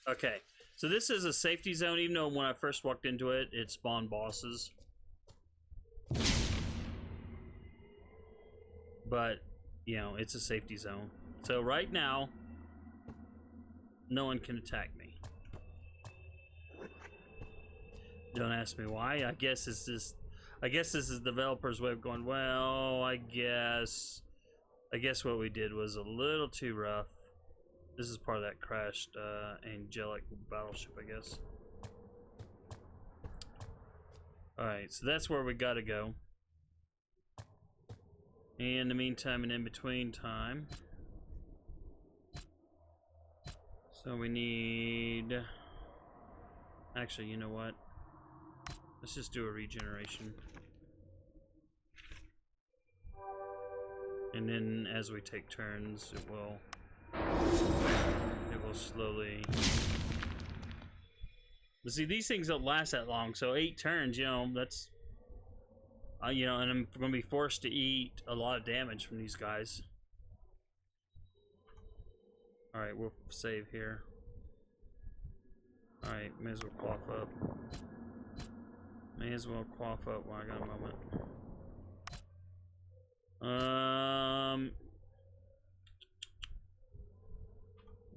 Okay, so this is a safety zone, even though when I first walked into it, it spawned bosses. But, you know, it's a safety zone. So right now, no one can attack me. Don't ask me why. I guess this is the developer's way of going, well, I guess what we did was a little too rough. This is part of that crashed angelic battleship, I guess. Alright, so that's where we gotta go. In the meantime and in between time. So we need... Actually, you know what? Let's just do a regeneration. And then as we take turns, it will slowly... But see, these things don't last that long, so 8 turns, you know, that's... you know, and I'm going to be forced to eat a lot of damage from these guys. Alright, we'll save here. Alright, may as well cough up. May as well cough up while I got a moment.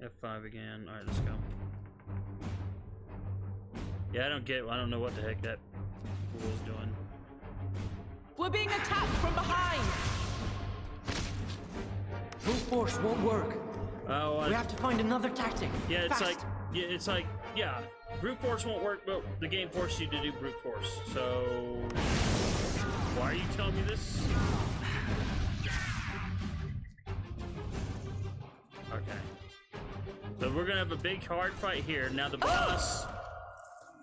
F5 again. Alright, let's go. Yeah, I don't know what the heck that fool's doing. We're being attacked from behind. Brute force won't work. Oh, We have to find another tactic. yeah, it's Fast. like, brute force won't work, but the game forces you to do brute force. So, why are you telling me this? Okay. So we're gonna have a big hard fight here. Now the boss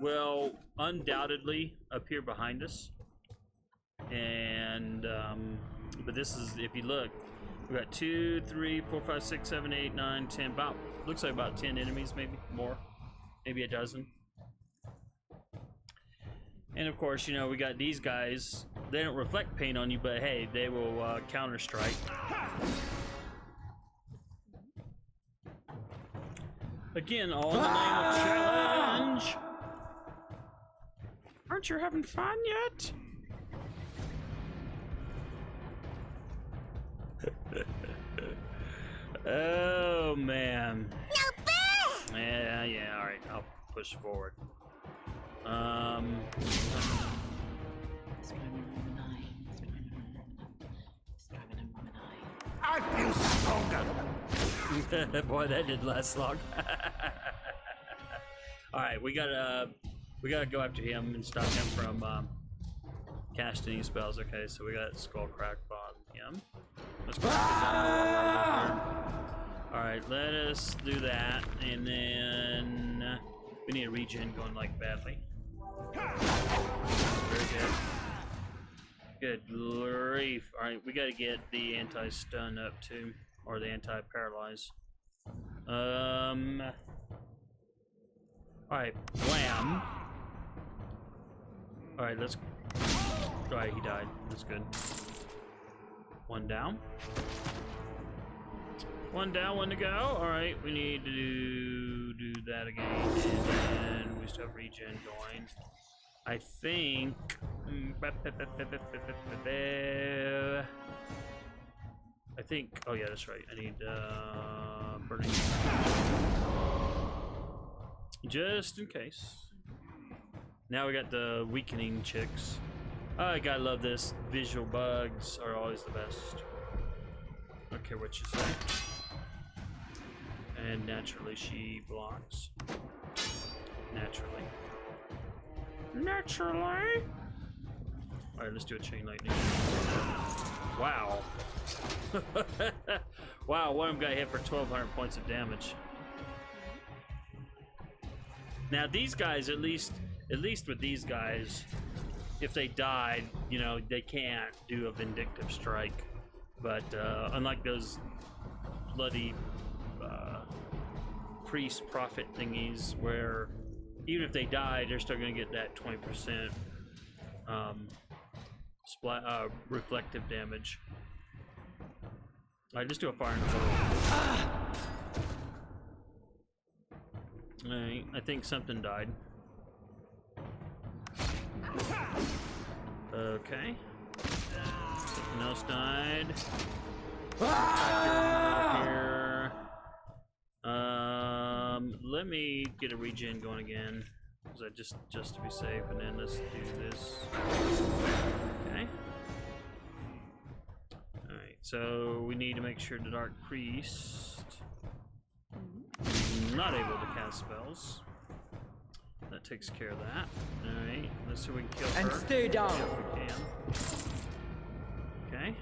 will undoubtedly appear behind us. And, but this is, if you look, we got 2, 3, 4, 5, 6, 7, 8, 9, 10, about, looks like about 10 enemies, maybe more, maybe a dozen. And of course, you know, we got these guys, they don't reflect paint on you, but hey, they will counter strike. Again, all in the name of challenge. Aren't you having fun yet? Oh man. Yeah, alright, I'll push forward. I feel stronger. Boy, that didn't last long. Alright, we gotta go after him and stop him from casting any spells. Okay, so we got skull crack on him. Let's go. Alright, let us do that, and then we need a regen going like badly. Very good. Good grief. Alright, we gotta get the anti-stun up too, or the anti-paralyze. Alright, wham. Alright, let's. Alright, he died. That's good. One down. One down, one to go. Alright, we need to do that again. And then we still have regen going. I think. Oh yeah, that's right. I need burning. Just in case. Now we got the weakening chicks. Oh, I gotta love this. Visual bugs are always the best. I don't care what you say. And naturally she blocks. Naturally. Naturally? Alright, let's do a chain lightning. Wow. Wow, one of them got hit for 1,200 points of damage. Now these guys, at least with these guys, if they died, you know, they can't do a vindictive strike. But unlike those bloody priest prophet thingies, where even if they die, they're still going to get that 20% reflective damage. Alright, just do a fire and Alright, I think something died. Okay. Something else died. Here. Let me get a regen going again. Just to be safe, and then let's do this. Okay. Alright, so we need to make sure the Dark Priest is not able to cast spells. That takes care of that. Alright, let's see if we can kill her. And stay down. If we can. Okay.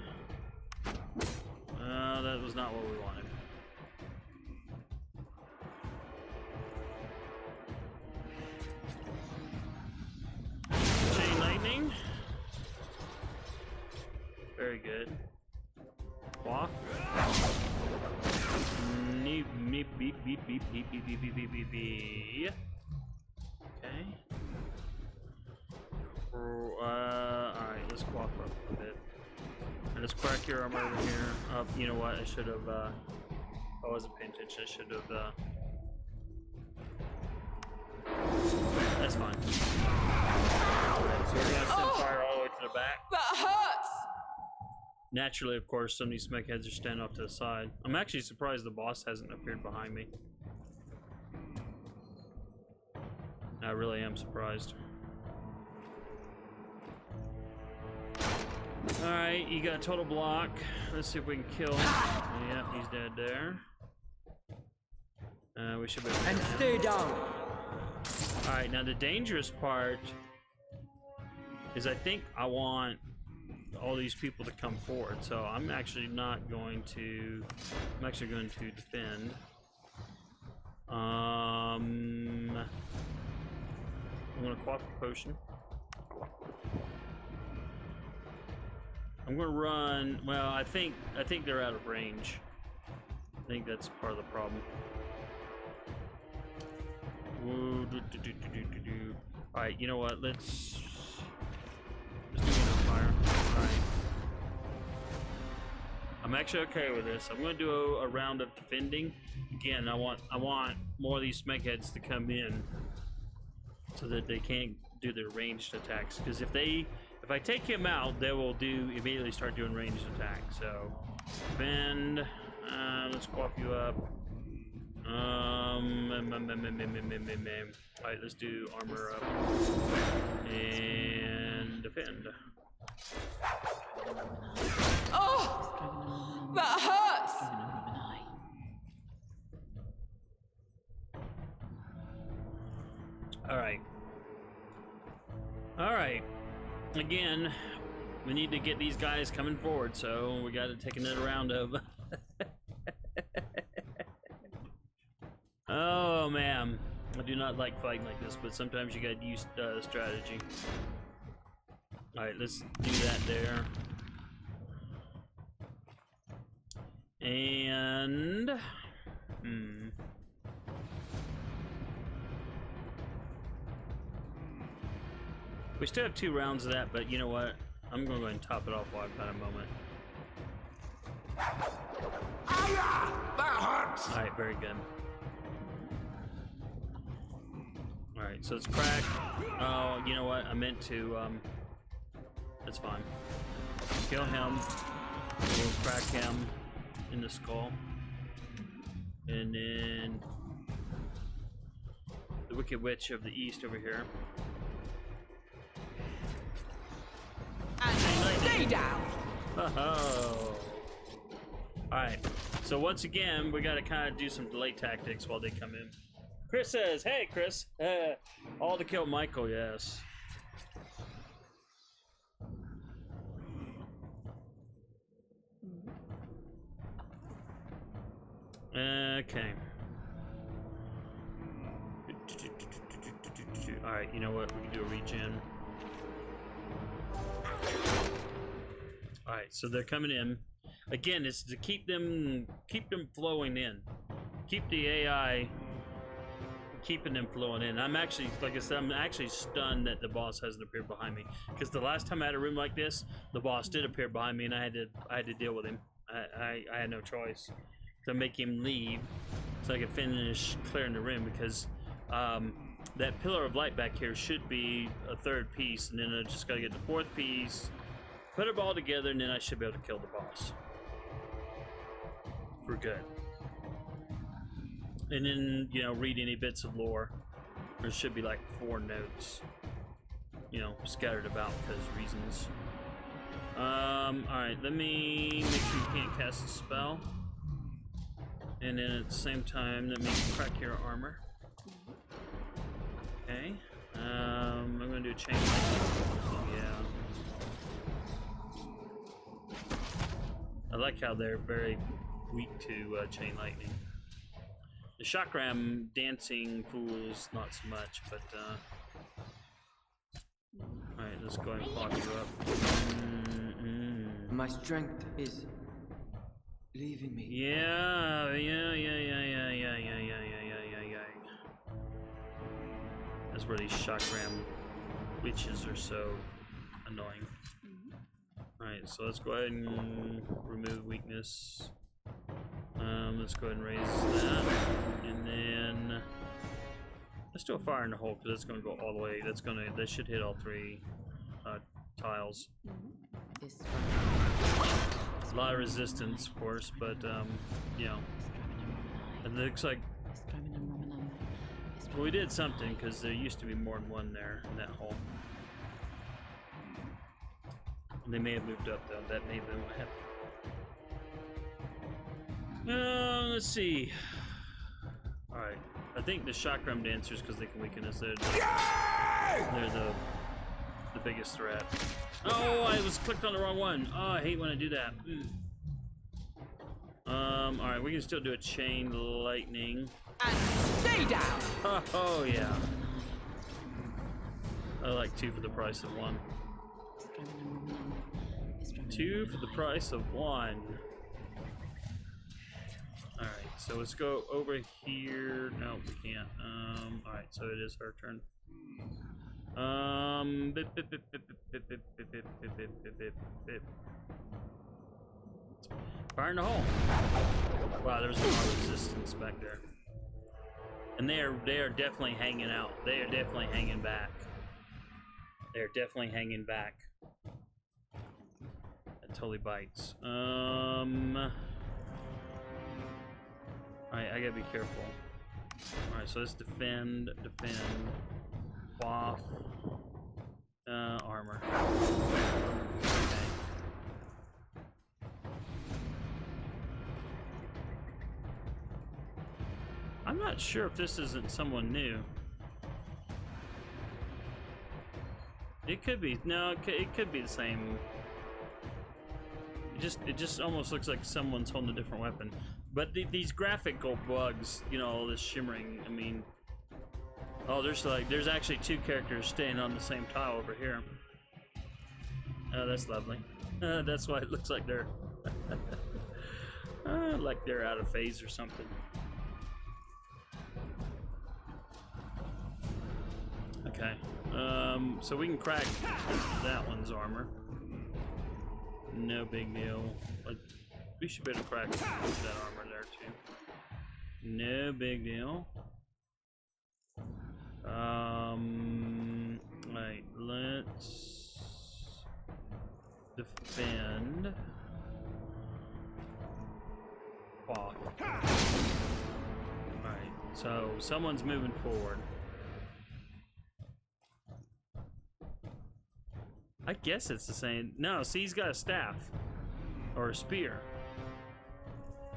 That was not what we wanted. Chain lightning. Very good. Walk. Beep, beep, beep, beep, beep, beep, beep, beep, beep, beep, beep. Okay. Alright, let's walk up a bit. And let's crack your armor over here. Oh, you know what? I should have. I wasn't paying attention. I should have. That's fine. Alright, so we're gonna send fire all the way to the back. That hurts! Naturally, of course, some of these smackheads are standing off to the side. I'm actually surprised the boss hasn't appeared behind me. I really am surprised. Alright, you got a total block. Let's see if we can kill him. Yeah, he's dead there. We should be able to And kill him. stay down. Alright, now the dangerous part is I think I want all these people to come forward, so I'm actually not going to. I'm actually going to defend. I'm gonna quaff the potion. I'm gonna run. Well, I think they're out of range. I think that's part of the problem. Alright, you know what? Let's do enough fire. Alright. I'm actually okay with this. I'm gonna do a round of defending. Again, I want more of these smackheads to come in so that they can't do their ranged attacks. Because if I take him out, they will immediately start doing ranged attacks. So defend. Let's quaff you up. Alright, let's do armor up and defend. Oh! That hurts! Alright. Alright. Again, we need to get these guys coming forward, so we gotta take another round of. Oh man, I do not like fighting like this, but sometimes you gotta use strategy. Alright, let's do that there. And we still have 2 rounds of that, but you know what? I'm gonna go ahead and top it off while I've got a moment. That hurts! Alright, very good. Alright, so it's cracked. Oh, you know what? I meant to, that's fine. Kill him. We'll crack him in the skull. And then the Wicked Witch of the East over here. And stay down! Oh. Alright, so once again, we gotta kind of do some delay tactics while they come in. Chris says, hey Chris, all to kill Michael, yes. Okay. Alright, you know what, we can do a regen. Alright, so they're coming in. Again, it's to keep them flowing in. Keep the AI keeping them flowing in. I'm actually, like I said, I'm actually stunned that the boss hasn't appeared behind me. Because the last time I had a room like this, the boss did appear behind me, and I had to deal with him. I had no choice to make him leave so I could finish clearing the room, because that pillar of light back here should be a 3rd piece, and then I just gotta get the 4th piece, put it all together, and then I should be able to kill the boss. For good. And then, you know, read any bits of lore. There should be like 4 notes, you know, scattered about because reasons. Alright, let me make sure you can't cast a spell. And then at the same time, let me crack your armor. Okay. I'm gonna do a chain lightning. Yeah. I like how they're very weak to chain lightning. The chakram dancing fools, not so much, but alright, let's go ahead and clock you up. My strength is leaving me. Yeah. That's where these chakram witches are so annoying. Alright, so let's go ahead and remove weakness. Let's go ahead and raise that, and then let's do a fire in the hole because it's going to go all the way. That should hit all 3 tiles. This A lot of resistance, of course, but you know, it looks like well, we did something because there used to be more than one there in that hole. And they may have moved up though. That may have been what happened. Let's see. All right, I think the chakram dancers, because they can weaken us. They're the biggest threat. Oh, I was clicked on the wrong one. Oh, I hate when I do that. All right, we can still do a chain lightning. and stay down. Oh yeah. I like 2 for the price of 1. 2 for the price of 1. All right, so let's go over here. No, we can't. All right, so it is her turn. Fire in the hole. Wow, there's a lot of resistance back there, and they are definitely hanging out. They are definitely hanging back. They're definitely hanging back. That totally bites. Alright, I gotta be careful. Alright, so let's defend, buff, armor. Okay. I'm not sure if this isn't someone new. It could be. No, it could be the same. It just almost looks like someone's holding a different weapon. But these graphical bugs, you know, all this shimmering. I mean, oh, there's actually 2 characters staying on the same tile over here. Oh, that's lovely. That's why it looks like they're like they're out of phase or something. Okay, so we can crack that one's armor. No big deal. We should be able to crack that armor there too. No big deal. Right, let's defend. Alright, so someone's moving forward. I guess it's the same. No, see, he's got a staff or a spear.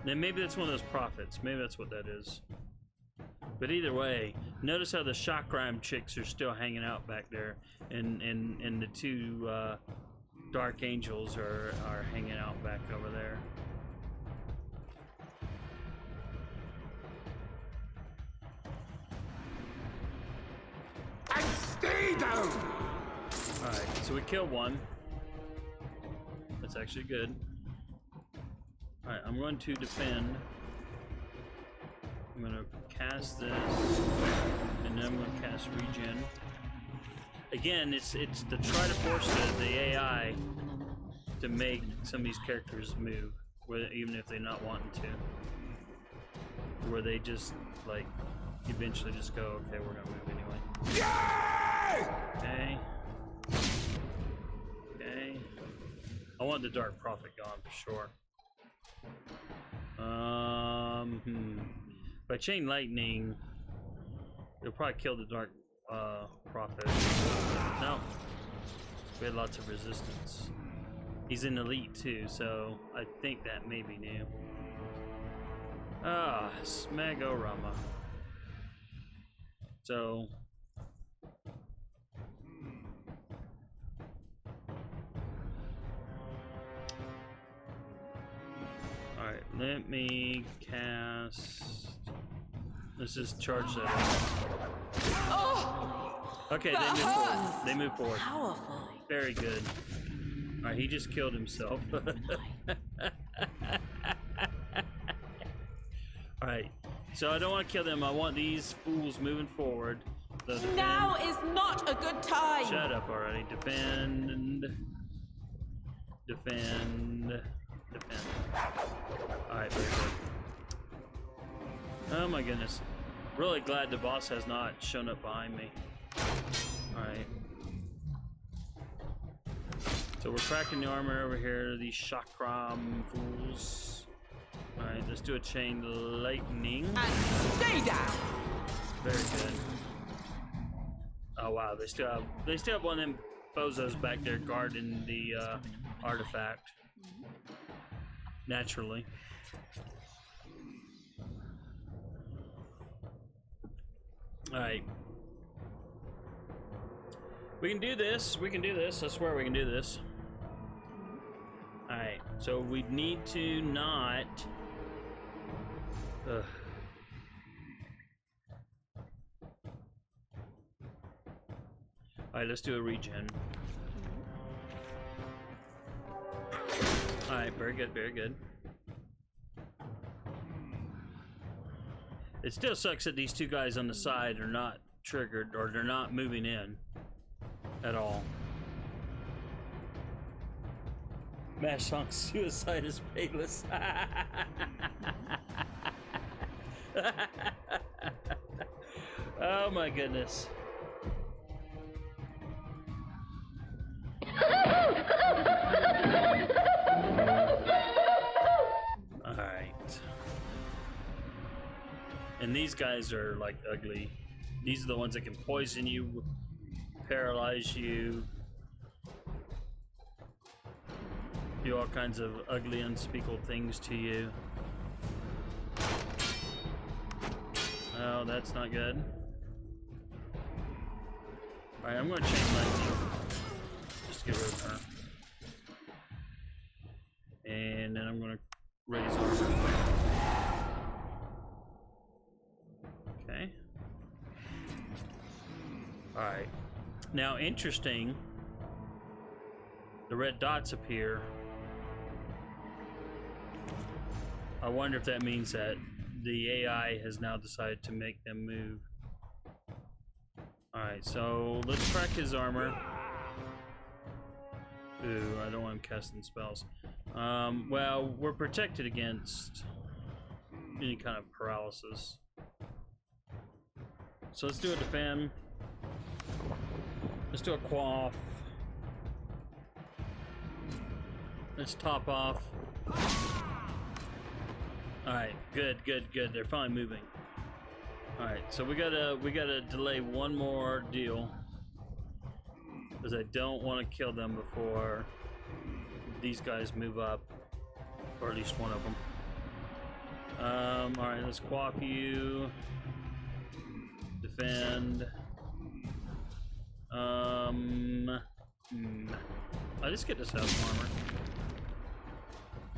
Then maybe that's one of those prophets. Maybe that's what that is. But either way, notice how the chakram chicks are still hanging out back there, and the 2 dark angels are hanging out back over there. And stay down! Alright, so we killed one. That's actually good. Alright, I'm going to defend. I'm going to cast this, and then I'm going to cast regen. Again, it's to try to force the AI to make some of these characters move, even if they're not wanting to. Where they just, like, eventually just go, okay, we're going to move anyway. Okay. Okay. I want the Dark Prophet gone for sure. By chain lightning, it'll probably kill the Dark Prophet. No. We had lots of resistance. He's an elite too, so I think that may be new. Ah, Smegorama. So alright, let me cast. Let's just charge that up. Okay, they move forward. They move forward. Powerful. Very good. Alright, he just killed himself. Alright, so I don't want to kill them. I want these fools moving forward. So Now is not a good time. shut up already. Defend. Defend. Defend. Alright, very good. my goodness. Really glad the boss has not shown up behind me. Alright. So we're cracking the armor over here. These chakram fools. Alright, let's do a chain lightning. And stay down. Very good. Oh wow, they still have one of them bozos back there guarding the artifact. Naturally. Alright. We can do this. We can do this. I swear we can do this. Alright, so we need to not... Ugh. Alright, let's do a regen. Alright, very good, very good. It still sucks that these two guys on the side are not triggered, or they're not moving in at all. Mash song suicide is painless. Oh my goodness. Alright. And these guys are like ugly. These are the ones that can poison you, paralyze you, do all kinds of ugly, unspeakable things to you. Oh, that's not good. Alright, I'm going to chain lightning. Just get rid of her. And then I'm going to raise armor. Okay. Alright. Now, interesting. The red dots appear. I wonder if that means that the AI has now decided to make them move. Alright, so let's crack his armor. Ooh, I don't want him casting spells. Well, we're protected against any kind of paralysis. So let's do a defend. Let's do a quaff. Let's top off. Alright, good. They're finally moving. Alright, so we gotta delay one more deal. Because I don't want to kill them before these guys move up. Or at least one of them. Alright, let's quaff you. Defend. I just get this house armor.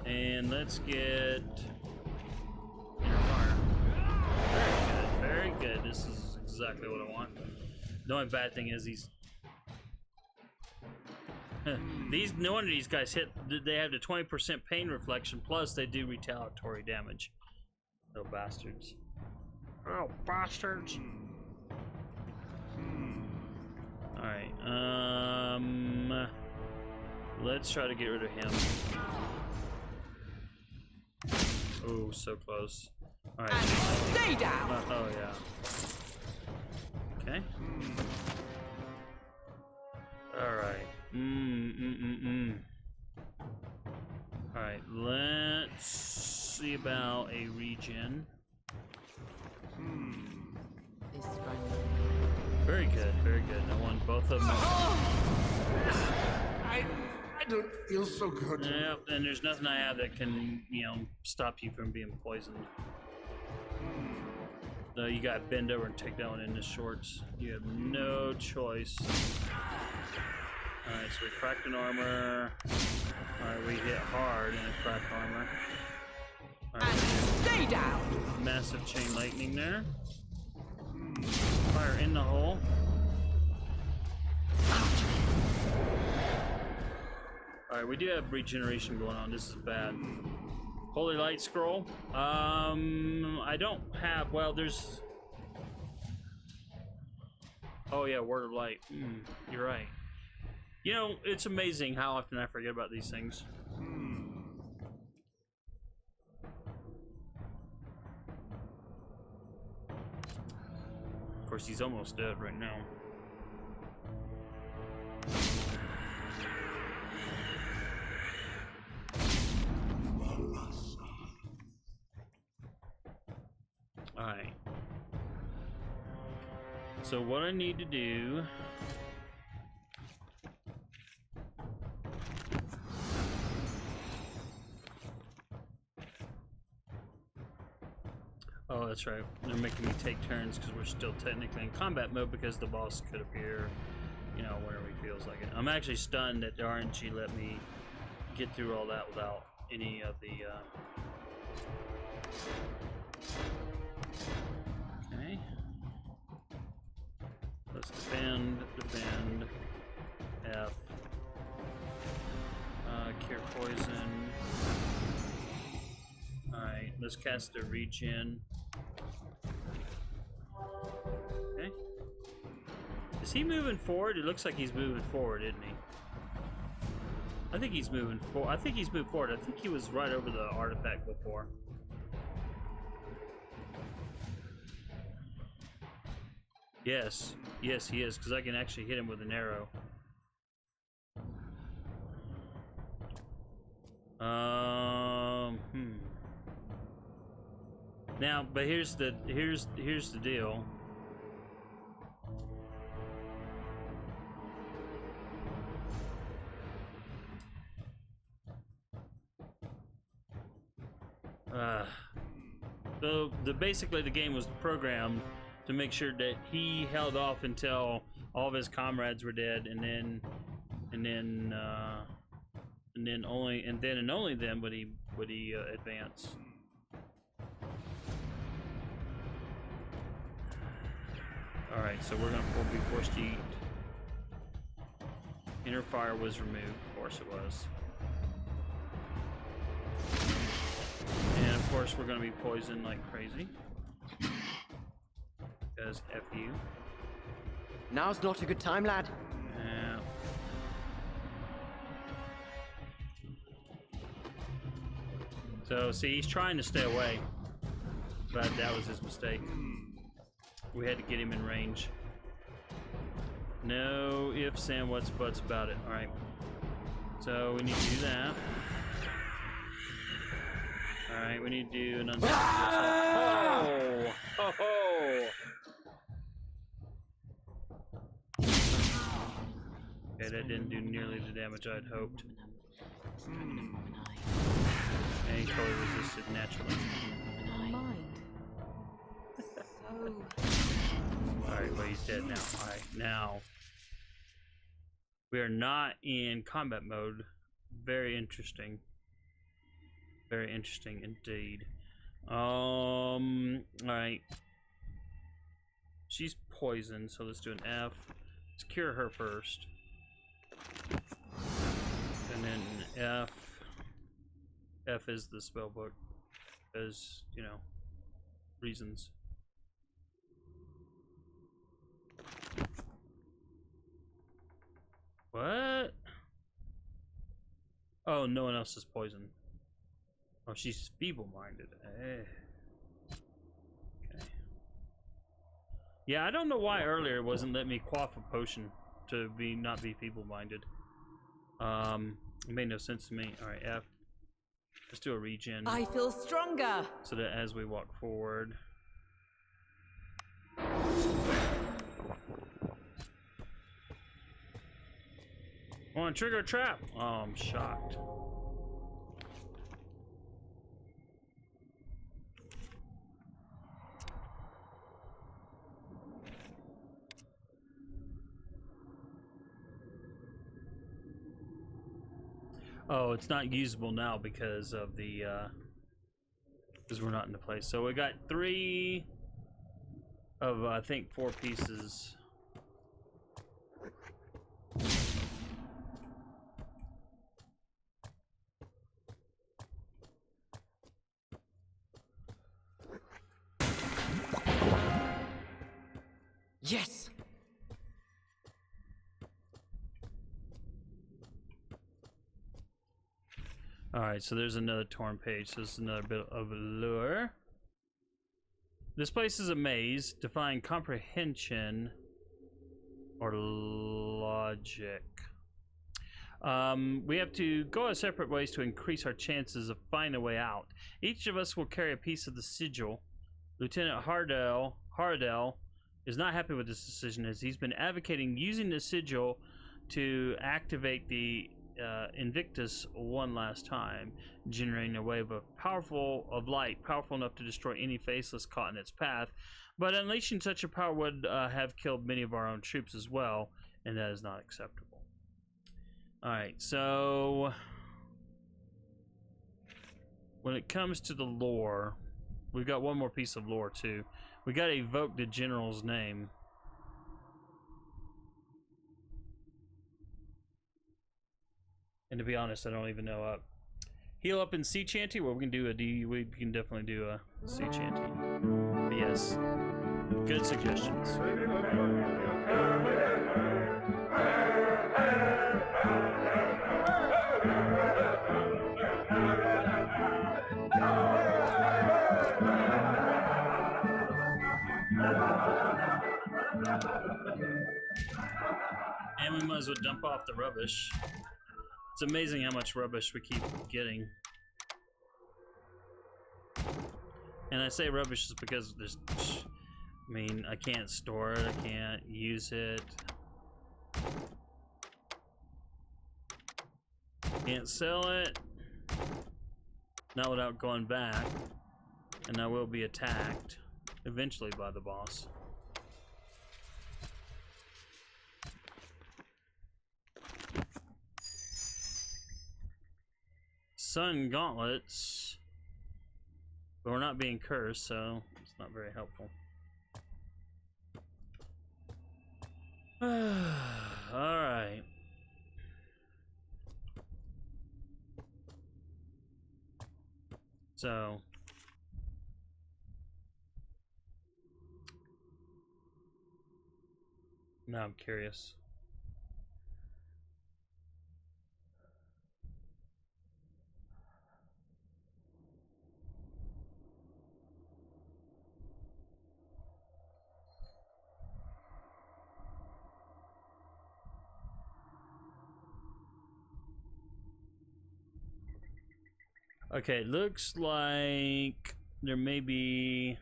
And let's get your fire. Very good. This is exactly what I want. The only bad thing is no wonder these guys hit. They have the 20% pain reflection, plus they do retaliatory damage. Oh bastards. Oh bastards. Alright, let's try to get rid of him. Oh, so close. Alright. Stay down! Oh, yeah. Okay. Alright. Alright, let's see about a regen. This one. Very good, very good. I want both of them. I don't feel so good. Yep, and there's nothing I have that can, stop you from being poisoned. No, you gotta bend over and take that one in the shorts. You have no choice. Alright, so we cracked an armor. Alright, we hit hard in a cracked armor. Alright, And stay down! massive chain lightning there. Fire in the hole. Alright, we do have regeneration going on. This is bad. Holy Light Scroll. I don't have... Well, there's... Oh, yeah, Word of Light. You're right. You know, it's amazing how often I forget about these things. course, he's almost dead right now. Alright. So what I need to do... Oh, that's right. They're making me take turns because we're still technically in combat mode because the boss could appear, you know, whenever he feels like it. I'm actually stunned that the RNG let me get through all that without any of the... Okay. Let's defend, F. Cure poison. Alright, let's cast a regen. Okay. Is he moving forward? It looks like he's moving forward, isn't he? I think he's moving forward. I think he's moved forward. I think he was right over the artifact before. Yes. Yes, he is, because I can actually hit him with an arrow. Now, but here's the deal. So basically the game was programmed to make sure that he held off until all of his comrades were dead, and then only then would he advance. All right, so we'll be forced to eat. Inner fire was removed, of course it was, and of course we're going to be poisoned like crazy. Because F you. Now's not a good time, lad. Yeah. So, see, he's trying to stay away, but that was his mistake. We had to get him in range. No ifs and what's buts about it. Alright. So, we need to do that. Alright, we need to do an oh! Oh! Okay, that didn't do nearly the damage I'd hoped. And he totally resisted naturally. Alright, well, he's dead now. Alright, now. We are not in combat mode. Very interesting. Very interesting indeed. Alright. She's poisoned, so let's do an F. Let's cure her first. And then F. F is the spell book. Because, you know, reasons. What? Oh, no one else is poisoned. Oh, she's feeble-minded. Okay. Yeah, I don't know why earlier it wasn't letting me quaff a potion to not be feeble-minded. It made no sense to me. All right, F. Let's do a regen. I feel stronger. So that as we walk forward. Come on, trigger a trap. Oh, I'm shocked. Oh, it's not usable now because of the because we're not in the place. So we got 3 of I think 4 pieces. Yes. All right, so there's another torn page. So this is another bit of lure. This place is a maze, defying comprehension or logic. We have to go our separate ways to increase our chances of finding a way out. Each of us will carry a piece of the sigil. Lieutenant Hardell is not happy with this decision, as he's been advocating using the sigil to activate the Invictus one last time, generating a wave of light powerful enough to destroy any faceless caught in its path. But unleashing such a power would have killed many of our own troops as well, and that is not acceptable. Alright, so when it comes to the lore, we've got one more piece of lore too. We gotta evoke the general's name. And to be honest, I don't even know. Heal up in sea chanty. Well, we can do we can definitely do a sea chanty. But yes, good suggestions. And we might as well dump off the rubbish. It's amazing how much rubbish we keep getting. And I say rubbish is because there's... I mean, I can't store it, I can't use it. Can't sell it. Not without going back. And I will be attacked eventually by the boss. Sun gauntlets, but we're not being cursed, so it's not very helpful. All right. So now I'm curious. Okay, it looks like there may be...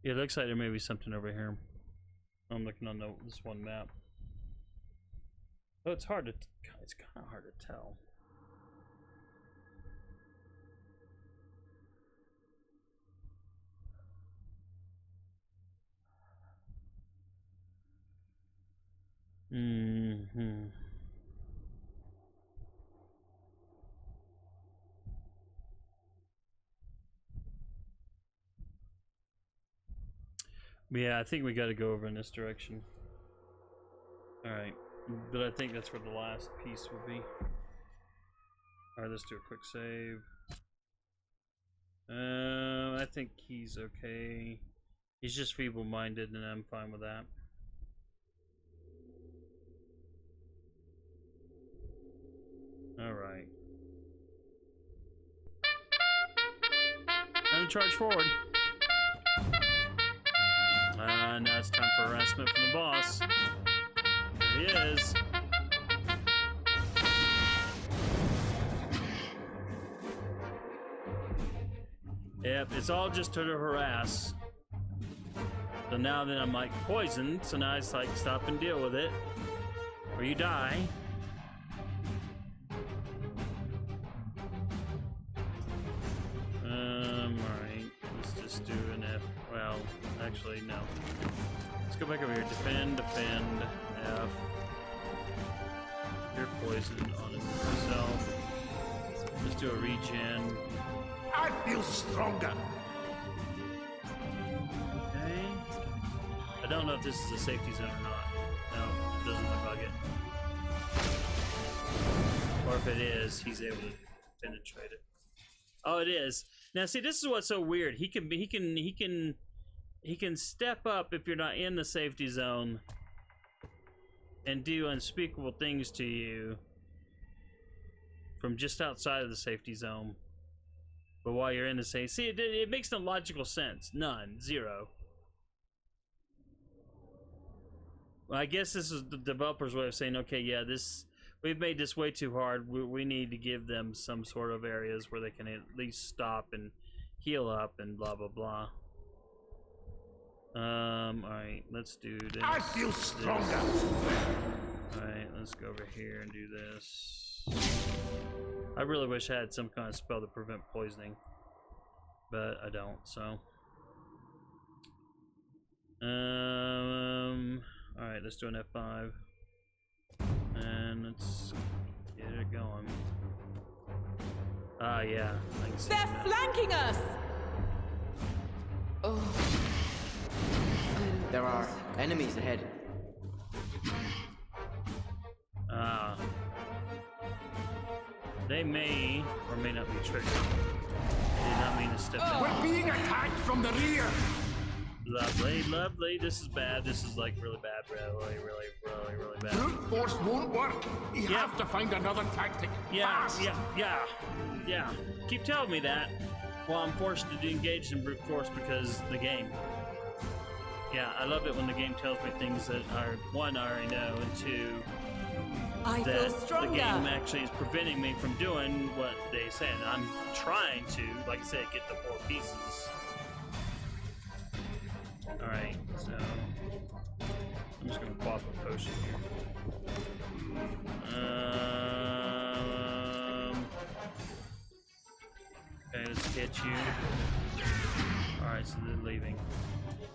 It looks like there may be something over here. I'm looking on this one map. Oh, it's hard to... It's kind of hard to tell. Yeah, I think we got to go over in this direction. All right, but I think that's where the last piece would be. All right, let's do a quick save. I think he's okay. He's just feeble-minded, and I'm fine with that. All right. Time to charge forward. Now it's time for harassment from the boss. There he is. Yep, it's all just to harass. So now that I'm like poisoned, so now it's like stop and deal with it, or you die. Alright, let's just do an F. Well, actually, no. Let's go back over here. Defend, F. You're poisoned on yourself. Let's do a regen. I feel stronger. Okay. I don't know if this is a safety zone or not. No, it doesn't look like it. Or if it is, he's able to penetrate it. Oh, it is. Now, see, this is what's so weird. He can step up if you're not in the safety zone. and do unspeakable things to you from just outside of the safety zone. But while you're in the safety, see, it makes no logical sense. None, zero. Well, I guess this is the developer's way of saying, okay, yeah, we've made this way too hard. We need to give them some sort of areas where they can at least stop and heal up and blah blah blah. Alright, let's do this. I feel stronger. Alright, let's go over here and do this. I really wish I had some kind of spell to prevent poisoning, but I don't, so. Alright, let's do an F5. And let's get it going. Ah, yeah, I can see They're that. flanking us! Oh. There are enemies ahead. Ah. They may or may not be triggered. I did not mean to step in. We're being attacked from the rear. Lovely, lovely. This is bad. This is like really bad. Really bad. Brute force won't work. We have to find another tactic. Yeah, Fast. yeah. Keep telling me that. Well, I'm forced to engage in brute force because the game. Yeah, I love it when the game tells me things that are, one, I already know, and two, I feel that stronger. the game actually is preventing me from doing what they say. And I'm trying to, like I said, get the 4 pieces. Alright, so I'm just gonna pop a potion here. Okay, let's get you. Alright, so they're leaving.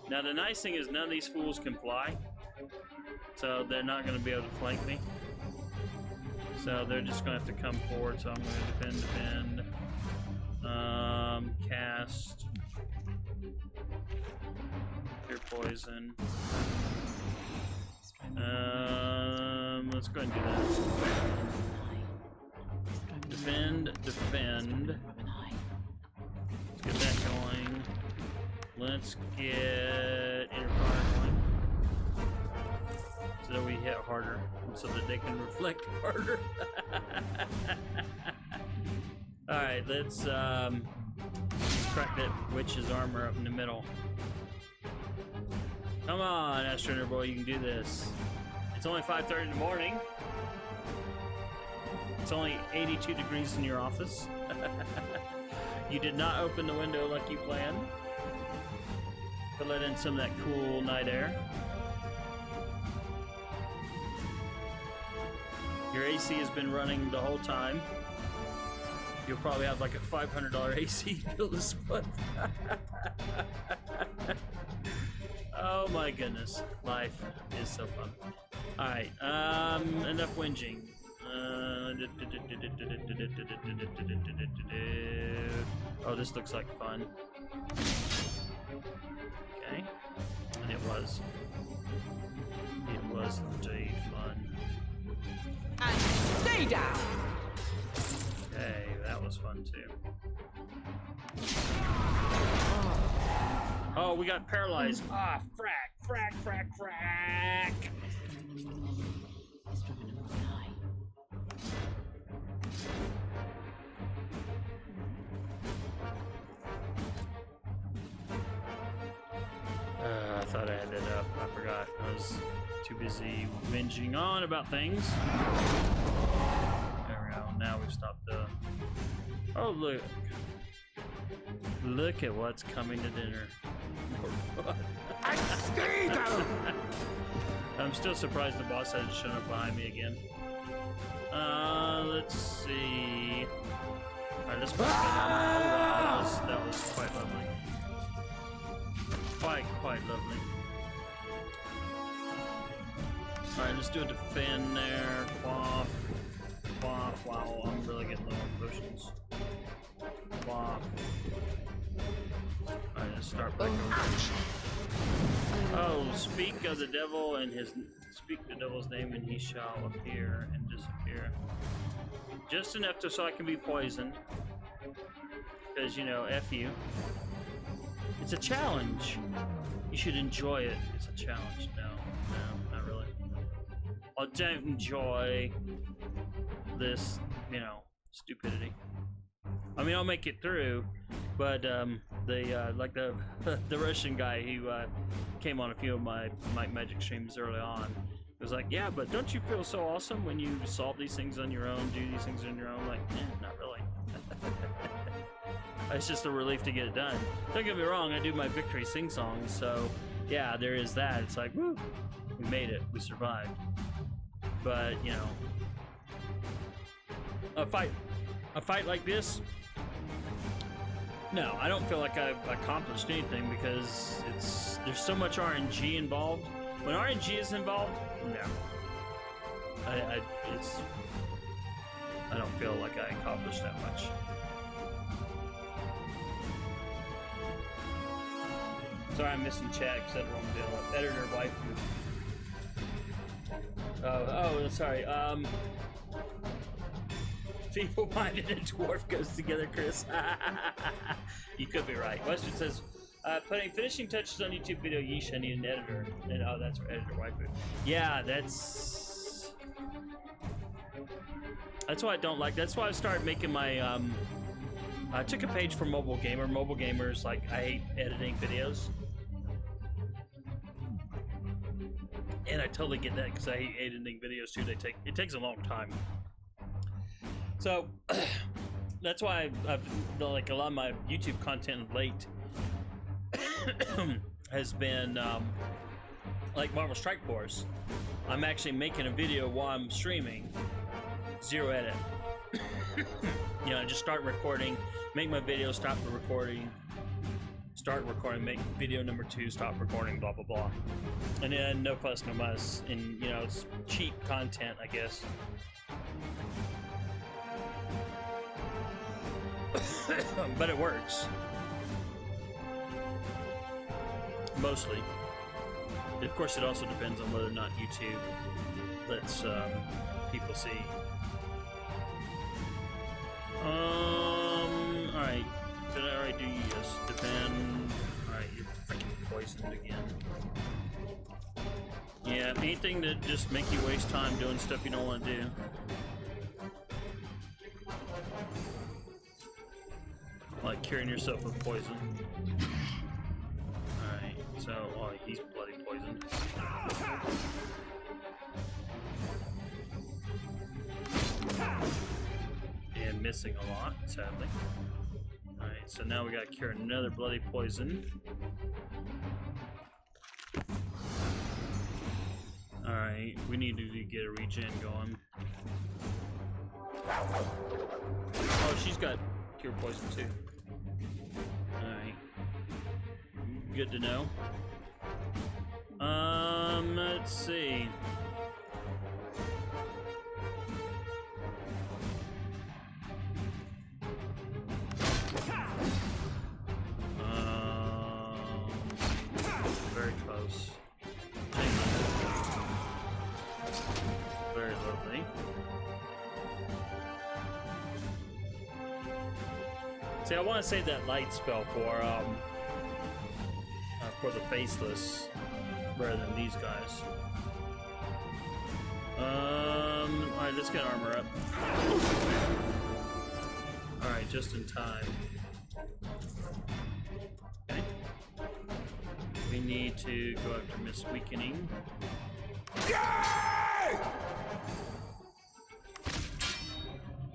Now the nice thing is none of these fools can fly, so they're not gonna be able to flank me. So they're just gonna have to come forward, so I'm gonna defend. Cast your poison. Let's go ahead and do that. Defend. Let's get that going. Let's get inner fire going. So that we hit harder, so that they can reflect harder. Alright, let's crack that witch's armor up in the middle. Come on, AstroNerdBoy, you can do this. It's only 5:30 in the morning. It's only 82 degrees in your office. You did not open the window like you planned to let in some of that cool night air. Your AC has been running the whole time. You'll probably have like a $500 AC bill this month. Oh my goodness, life is so fun. Alright, enough whinging. Oh, this looks like fun. Okay, and it was. It was indeed fun. And stay down! Okay, that was fun too. Oh, we got paralyzed. Ah, frack. I thought I had that up. I forgot. I was too busy whinging on about things. There we go. Now we've stopped the... Oh, look. Look at what's coming to dinner. Stay down. I'm still surprised the boss hasn't shown up behind me again. Let's see. Alright, let's put that was quite lovely. Quite lovely. Alright, let's do a defend there. Quaff. Wow, I'm really getting low on potions. Quaff. Alright, let's start back over. Oh, speak of the devil and speak the devil's name and he shall appear and disappear. Just enough so I can be poisoned. Because, you know, F you. It's a challenge. You should enjoy it. It's a challenge. No, not really. I don't enjoy this, you know, stupidity. I mean, I'll make it through, but like the the Russian guy who came on a few of my Magic streams early on was like, yeah, but don't you feel so awesome when you solve these things on your own, do these things on your own? Like, not really. It's just a relief to get it done. Don't get me wrong, I do my victory sing songs, so yeah, there is that. It's like, woo, we made it, we survived. But you know, a fight like this, no, I don't feel like I've accomplished anything because there's so much RNG involved. When RNG is involved, no, I don't feel like I accomplished that much. Sorry, I'm missing chat because I don't want to deal with editor wife. Oh, sorry. Feeble-minded and dwarf goes together, Chris. You could be right. Western says, putting finishing touches on YouTube video, yeesh, I need an editor. And oh, that's for editor waifu. Yeah, that's why I don't like. That's why I started making my. I took a page from Mobile Gamer. Mobile Gamer's like, I hate editing videos. And I totally get that because I hate editing videos too. It takes a long time. So that's why I've like a lot of my YouTube content of late has been like Marvel Strike Force. I'm actually making a video while I'm streaming, zero edit. You know, I just start recording, make my video, stop the recording, start recording, make video number 2, stop recording, blah blah blah, and then no fuss, no muss, and you know, it's cheap content, I guess. But it works. Mostly. Of course, it also depends on whether or not YouTube lets people see. Alright. Did I already do yes? Defend. Alright, you're freaking poisoned again. Yeah, anything that just make you waste time doing stuff you don't want to do. Like curing yourself of poison. Alright, so, oh, he's bloody poisoned. And missing a lot, sadly. Alright, so now we gotta cure another bloody poison. Alright, we need to get a regen going. Oh, she's got cure poison too. Alright. Good to know. Let's see. Very close. Very lovely. See, I want to save that light spell for the faceless rather than these guys. Alright, let's get armor up. Alright, just in time. Okay. We need to go after Miss Weakening.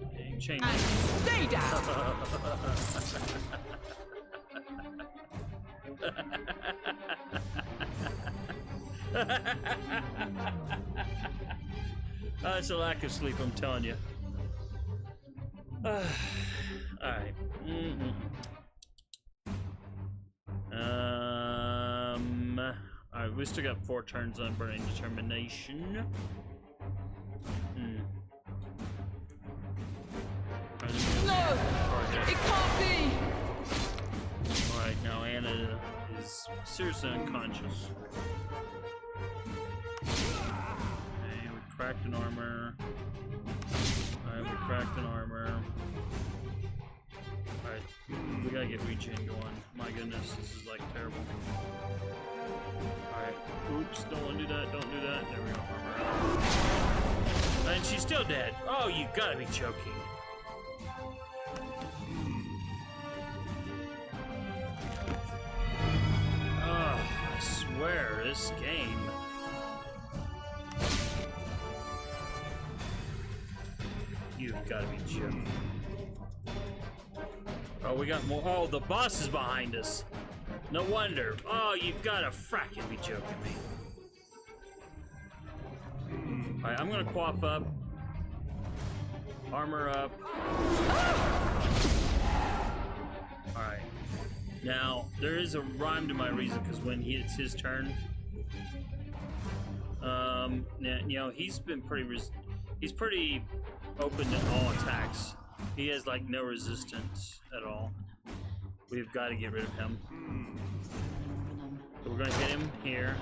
Okay, change. And stay down! It's a lack of sleep, I'm telling you. Alright. Alright, we still got 4 turns on Burning Determination. No! It can't be! Alright, now Anna is seriously unconscious. Okay, we cracked an armor. Alright, we cracked an armor. Alright, we gotta get regen going. My goodness, this is like terrible. Alright, oops, don't wanna do that, don't do that. There we go, armor out. And she's still dead. Oh, you gotta be joking. Oh, I swear, this game. You've gotta be joking. Oh, we got more. Oh, the boss is behind us. No wonder. Oh, you've gotta fracking be joking me. Alright, I'm gonna quap up. Armor up. Alright. Now, there is a rhyme to my reason, because when it's his turn, you know, he's been he's pretty open to all attacks. He has, like, no resistance at all. We've got to get rid of him. So we're gonna hit him here.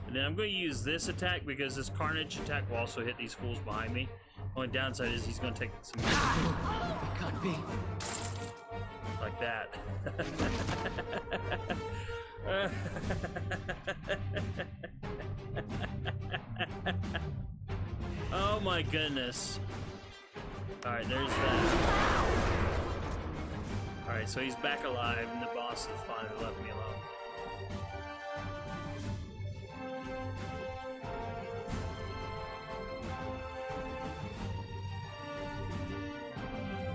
And then I'm going to use this attack because this Carnage attack will also hit these fools behind me. Only downside is he's going to take some damage. It can't be. Like that. Oh my goodness. Alright, there's that. Alright, so he's back alive and the boss has finally left me alone.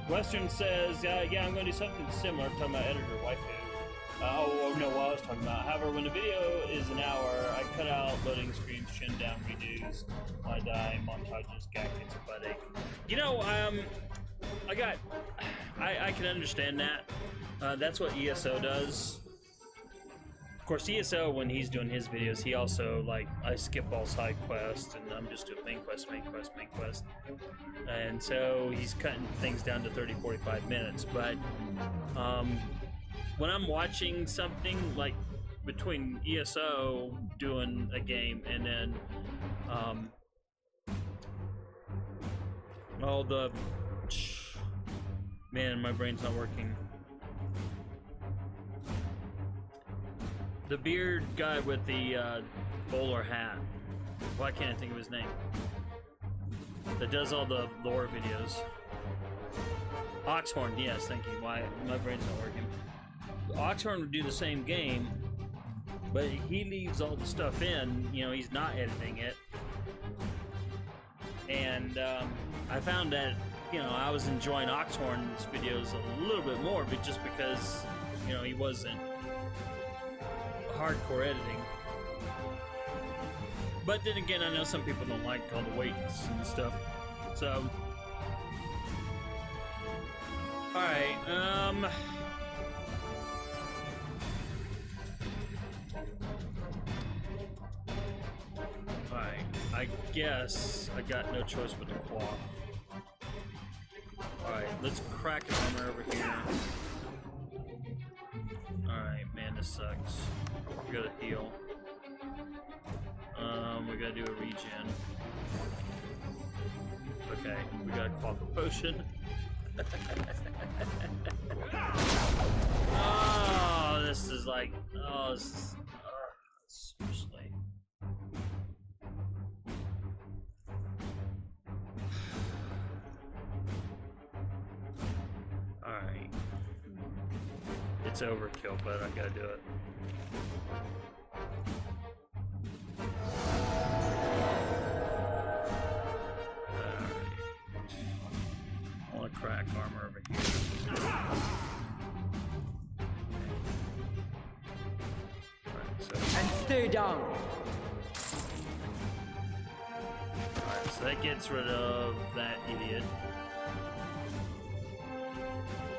Western says, yeah, I'm going to do something similar, talking about editor waifu. Oh, no, what I was talking about. However, when the video is an hour, I cut out loading screens, chin down, redos, I die, montages, gag hits, a butt ache. You know, I can understand that. That's what ESO does. Of course, ESO, when he's doing his videos, he also, like, I skip all side quests, and I'm just doing main quest. And so he's cutting things down to 30-45 minutes. But when I'm watching something, like, between ESO doing a game and then, man, my brain's not working. The beard guy with the bowler hat. Why can't I think of his name? That does all the lore videos. Oxhorn, yes, thank you. Why my brain's not working. Oxhorn would do the same game, but he leaves all the stuff in. You know, he's not editing it. And I found that, you know, I was enjoying Oxhorn's videos a little bit more, but just because, you know, he wasn't hardcore editing. But then again, I know some people don't like all the weights and stuff. So, alright, alright, I guess I got no choice but to quaff. Alright, let's crack an armor over here. Alright, man, this sucks. We gotta heal. We gotta do a regen. Okay, we gotta quaff a potion. Oh, this is like, oh, this is, seriously. Alright. It's overkill, but I gotta do it. Crack armor over here. Alright, so. And stay down. Alright, so that gets rid of that idiot.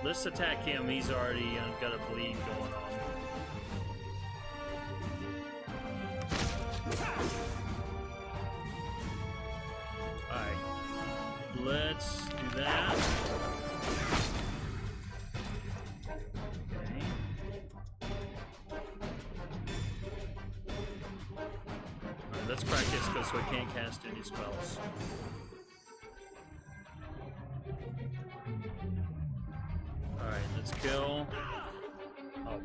Let's attack him. He's already got a bleed going on. Alright. Let's do that. Okay. Alright, let's crack this so I can't cast any spells. Alright, let's kill. Oh,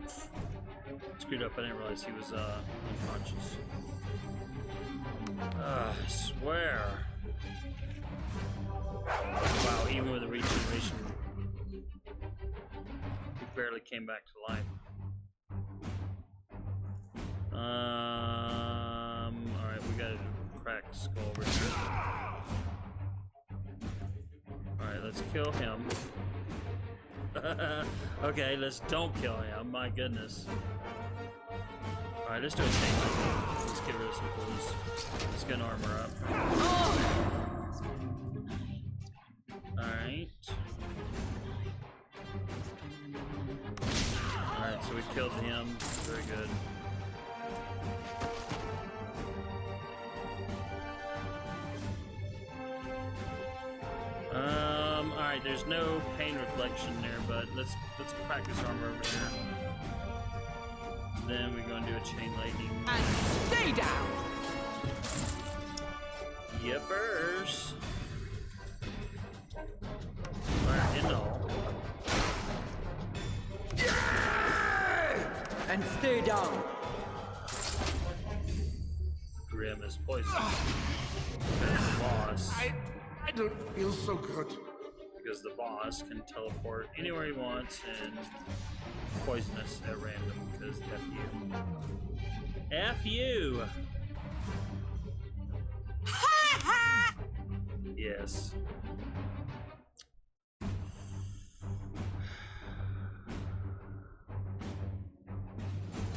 screwed up. I didn't realize he was unconscious. I swear. Wow, even with the regeneration, he barely came back to life. Alright, we got a cracked skull over here. Alright, let's kill him. Okay, let's don't kill him, my goodness. Alright, let's do a chain lightning. Let's get rid of some fools. Let's get armor up. Alright. Alright, so we killed him. Very good. Alright, there's no pain reflection there, but let's crack this armor over here. Then we're gonna do a chain lightning. And stay down! Yippers! Alright, end all. And stay down! Grim is poisonous. Because the boss. I don't feel so good. Because the boss can teleport anywhere he wants and poison us at random. Because F you. F you! Yes.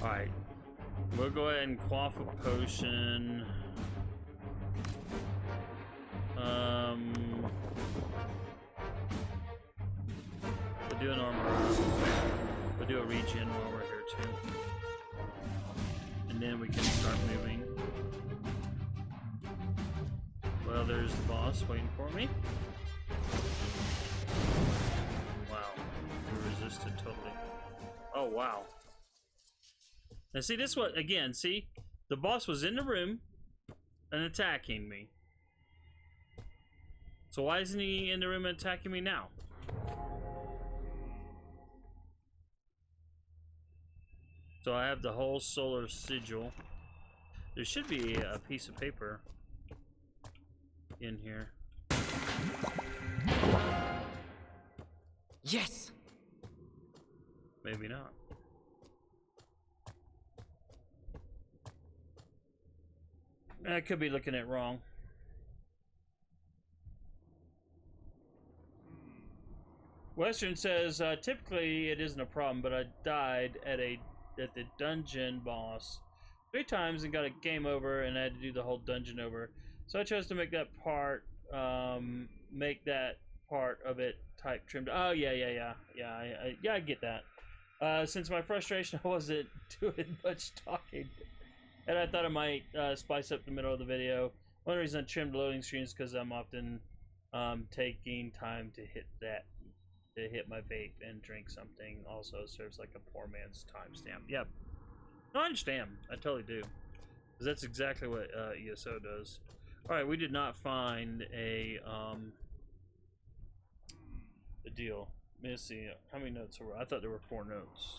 Alright. We'll go ahead and quaff a potion. We'll do an armor. We'll do a regen while we're here too. And then we can start moving. Well, there's the boss waiting for me. Wow. We resisted totally. Oh, wow. Now see, this one, again, see? The boss was in the room and attacking me. So why isn't he in the room attacking me now? So I have the whole solar sigil. There should be a piece of paper in here. Yes! Maybe not. I could be looking at it wrong. Western says, typically it isn't a problem, but I died at the dungeon boss 3 times and got a game over, and I had to do the whole dungeon over. So I chose to make that part of it type trimmed. Oh yeah, I get that. Since my frustration, I wasn't doing much talking, and I thought I might spice up the middle of the video. One reason I trimmed loading screens because I'm often taking time to hit my vape and drink something. Also serves like a poor man's timestamp. Yep. No, I understand. I totally do. Because that's exactly what ESO does. Alright, we did not find a deal. Let me see. How many notes were? I thought there were 4 notes.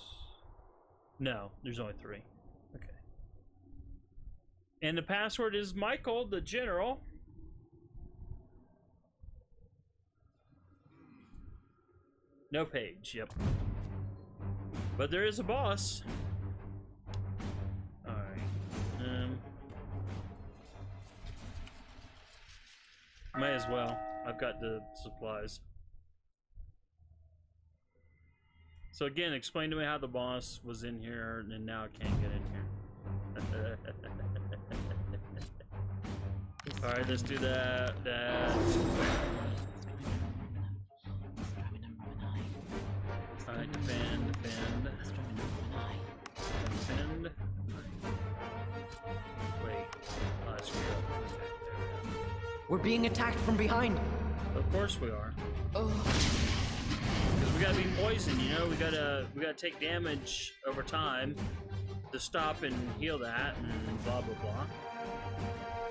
No, there's only 3. Okay. And the password is Michael, the General. No page, yep. But there is a boss. Alright. May as well. I've got the supplies. So again, explain to me how the boss was in here and now I can't get in here. Alright, let's do that. Alright, defend. Wait. Oh, I screwed up. We're being attacked from behind. Of course we are. Oh. Because we gotta be poisoned, you know? We gotta take damage over time to stop and heal that and blah blah blah.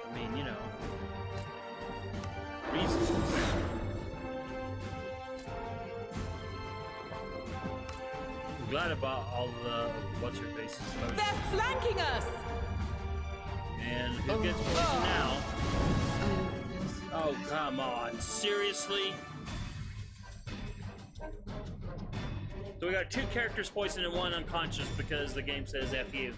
I mean, you know. Reasons. I'm glad about all the what's your face's potions. They're flanking us! And who gets poisoned now? Oh, come on. Seriously? So we got 2 characters poisoned and 1 unconscious because the game says F you.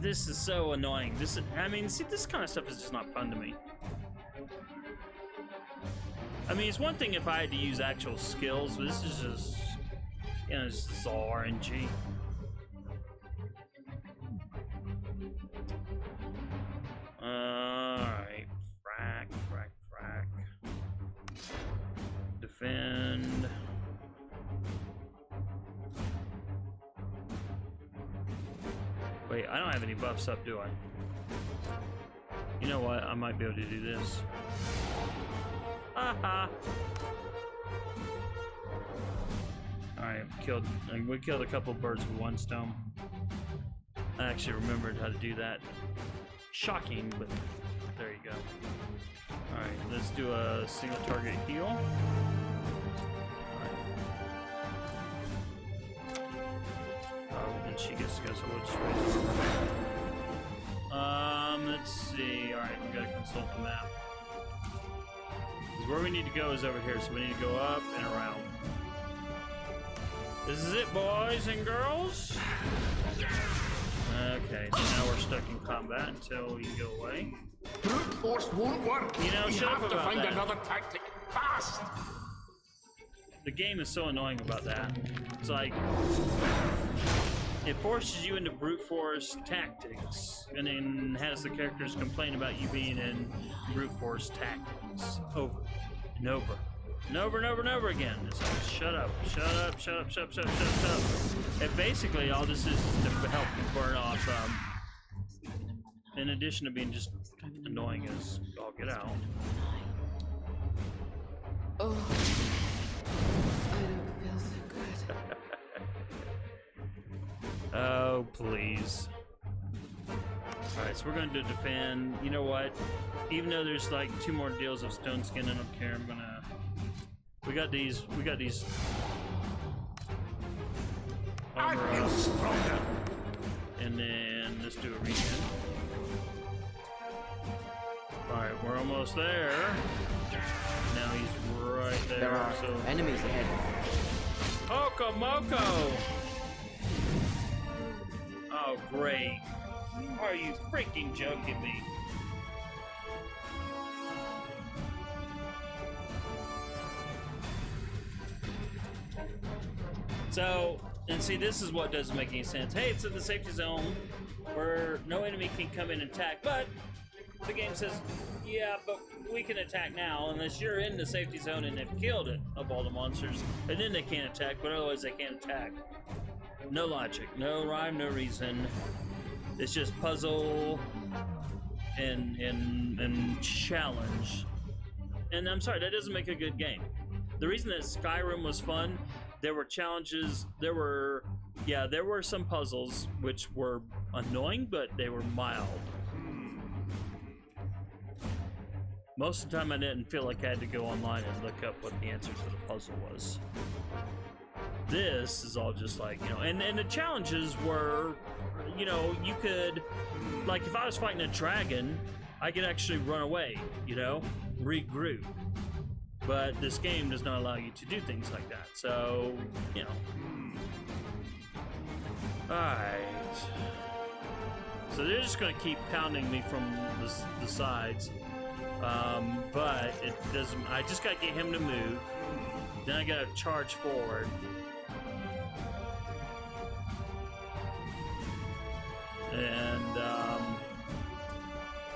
This is so annoying. I mean, see, this kind of stuff is just not fun to me. I mean, it's one thing if I had to use actual skills, but this is just, you know, it's just all RNG. Alright. Frack. Defend. Wait, I don't have any buffs up, do I? You know what? I might be able to do this. Haha. Alright, we killed a couple birds with 1 stone. I actually remembered how to do that. Shocking, but there you go. Alright, let's do a single target heal. Alright. Oh, and she gets to go, so we'll just raise her. Let's see. Alright, we gotta consult the map. Where we need to go is over here, so we need to go up and around. This is it, boys and girls. Okay, so now we're stuck in combat until you go away. Brute force won't work. You know, shut up about that. Another tactic fast. The game is so annoying about that. It's like it forces you into brute force tactics, and then has the characters complain about you being in brute force tactics over and over and over and over and over again. It's like, shut up. And basically, all this is to help you burn off. In addition to being just annoying as all get out. Oh, I don't feel so good. Oh, please. Alright, so we're going to defend. You know what? Even though there's like 2 more deals of stone skin, I don't care. I'm gonna. We got these. Armor up. And then let's do a regen. Alright, we're almost there. Now he's right there. There are enemies ahead. Okomoko! Oh, great. Are you freaking joking me? So, and see, this is what doesn't make any sense. Hey, it's in the safety zone where no enemy can come in and attack, but the game says, yeah, but we can attack now unless you're in the safety zone and have killed it of all the monsters, and then they can't attack, but otherwise they can't attack. No logic, no rhyme, no reason. It's just puzzle and challenge. And I'm sorry, that doesn't make a good game. The reason that Skyrim was fun, there were challenges, there were some puzzles which were annoying, but they were mild. Most of the time I didn't feel like I had to go online and look up what the answer to the puzzle was. This is all just like, you know, and the challenges were, you know, you could, like if I was fighting a dragon, I could actually run away, you know, regroup. But this game does not allow you to do things like that, so, you know. Alright. So they're just going to keep pounding me from the sides. But it doesn't, I just got to get him to move. Then I got to charge forward. And,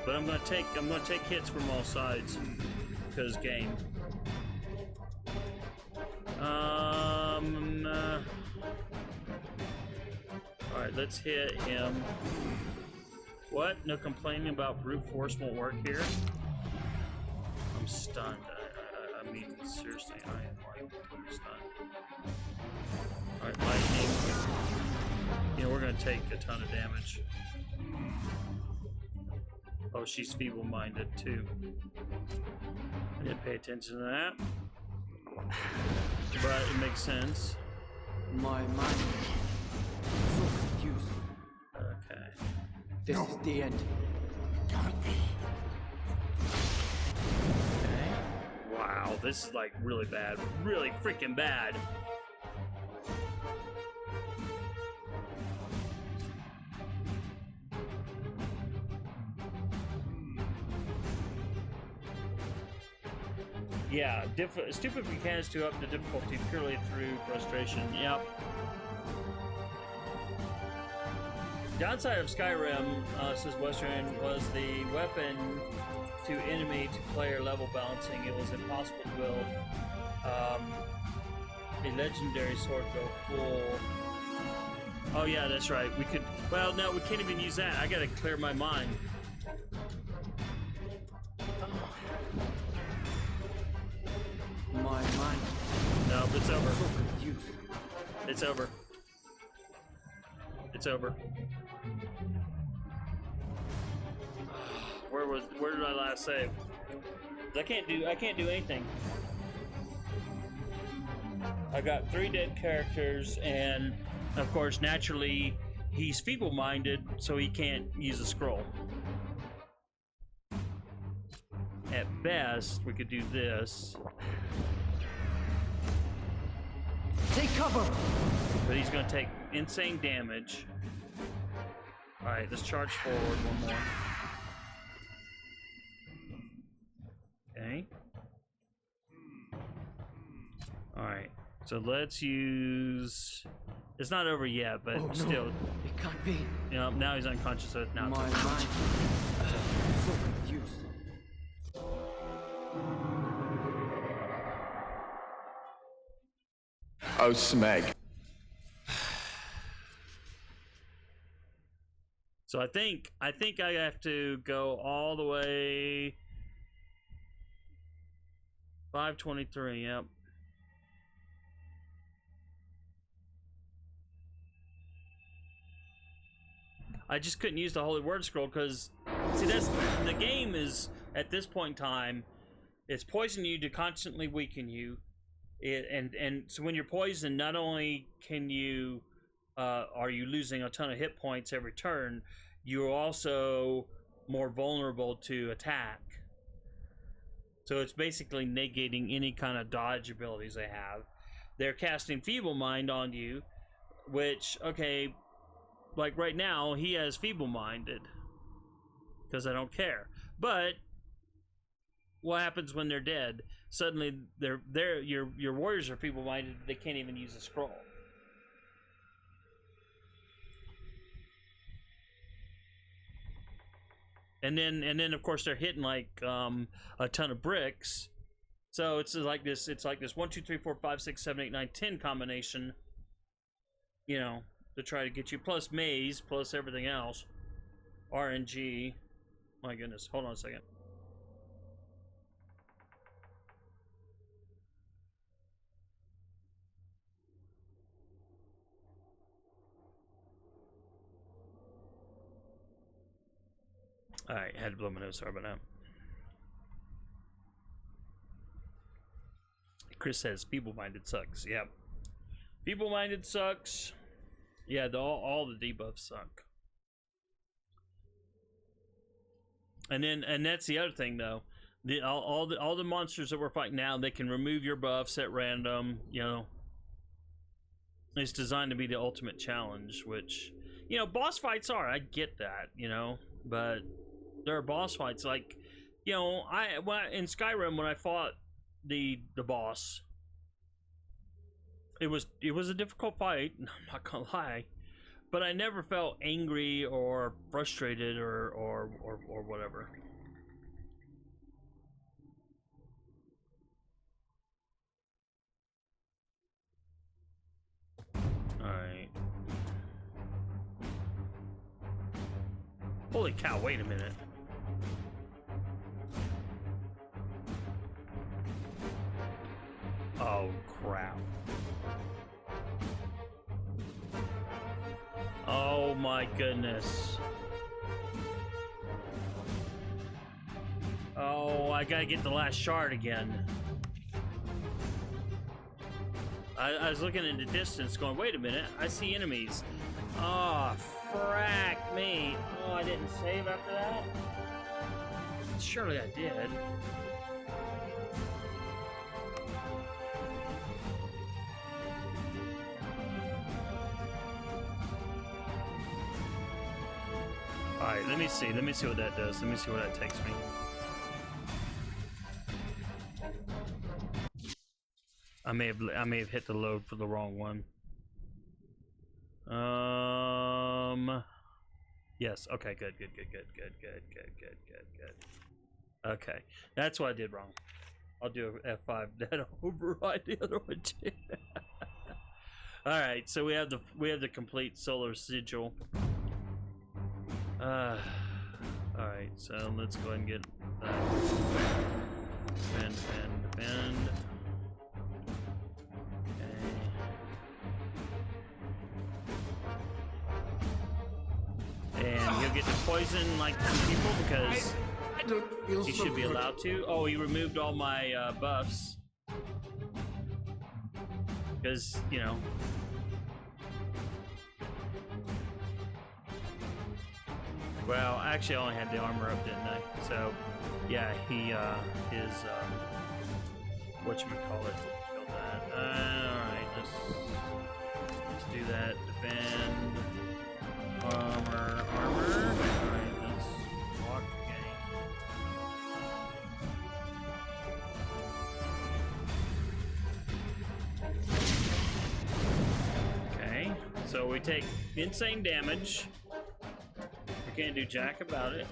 but I'm going to take hits from all sides because game. Alright, let's hit him. What? No complaining about brute force won't work here? I'm stunned. I mean, seriously, I am like totally stunned. Alright, lightning. You know, we're gonna take a ton of damage. Oh, she's feeble-minded too. I didn't pay attention to that. But it makes sense. My mind is so confused. Okay. This is the end. Wow, this is like really bad. Really freaking bad. Yeah, stupid mechanics to up the difficulty purely through frustration. Yep. Downside of Skyrim, says Western, was the weapon to enemy to player level balancing. It was impossible to build a legendary sword go full. Oh yeah, that's right. We could. Well, no, we can't even use that. I gotta clear my mind. My mind. No, it's over. So confused. It's over. It's over. Where did I last save? I can't do anything. I got 3 dead characters, and of course, naturally, he's feeble-minded, so he can't use a scroll. At best, we could do this. Take cover! But he's going to take insane damage. Alright, let's charge forward one more. Okay. Alright, so let's use... It's not over yet, but still... No, it can't be. You know, now he's unconscious, so now My it's mind. So confused. Oh, smeg. So I think I have to go all the way 523, yep. I just couldn't use the Holy Word Scroll because, see, that's the game is at this point in time, it's poisoning you to constantly weaken you, and so when you're poisoned, not only can you are you losing a ton of hit points every turn, you're also more vulnerable to attack. So it's basically negating any kind of dodge abilities they have. They're casting Feeble Mind on you, which, okay, like right now, he has feeble-minded because I don't care. But what happens when they're dead? Suddenly, your warriors are feeble-minded. They can't even use a scroll. And then of course they're hitting like a ton of bricks. So it's like this. It's like this 1, 2, 3, 4, 5, 6, 7, 8, 9, 10 combination. You know, to try to get you, plus maze, plus everything else. RNG. My goodness, hold on a second. Alright, had to blow my nose, sorry about that. Chris says feeble-minded sucks. Yep. Feeble-minded sucks. Yeah, all the debuffs suck. And that's the other thing though. All the monsters that we're fighting now, they can remove your buffs at random, you know. It's designed to be the ultimate challenge, which, you know, boss fights are, I get that, you know, but there are boss fights like, you know, in Skyrim when I fought the boss, it was a difficult fight, I'm not gonna lie, but I never felt angry or frustrated or whatever. Alright. Holy cow, wait a minute. Oh crap. Oh my goodness. Oh, I gotta get the last shard again. I was looking in the distance going, wait a minute, I see enemies. Oh, Frack me. Oh, I didn't save after that? Surely I did. Alright, let me see. Let me see what that does. Let me see where that takes me. I may have hit the load for the wrong one. Yes. Okay. Good. Okay, that's what I did wrong. I'll do a F5. That'll override the other one too. All right. So we have the complete solar sigil. All right. So let's go ahead and get that. Defend. And he'll get to poison like some people because I don't feel he so should be good. allowed to. Oh, he removed all my buffs. Because, you know. Well, actually I only had the armor up, didn't I? So, yeah, he, his, whatchamacallit, killed that. Alright, let's do that. Defend. Armor. Alright, let's walk the game. Okay, so we take insane damage. We can't do jack about it.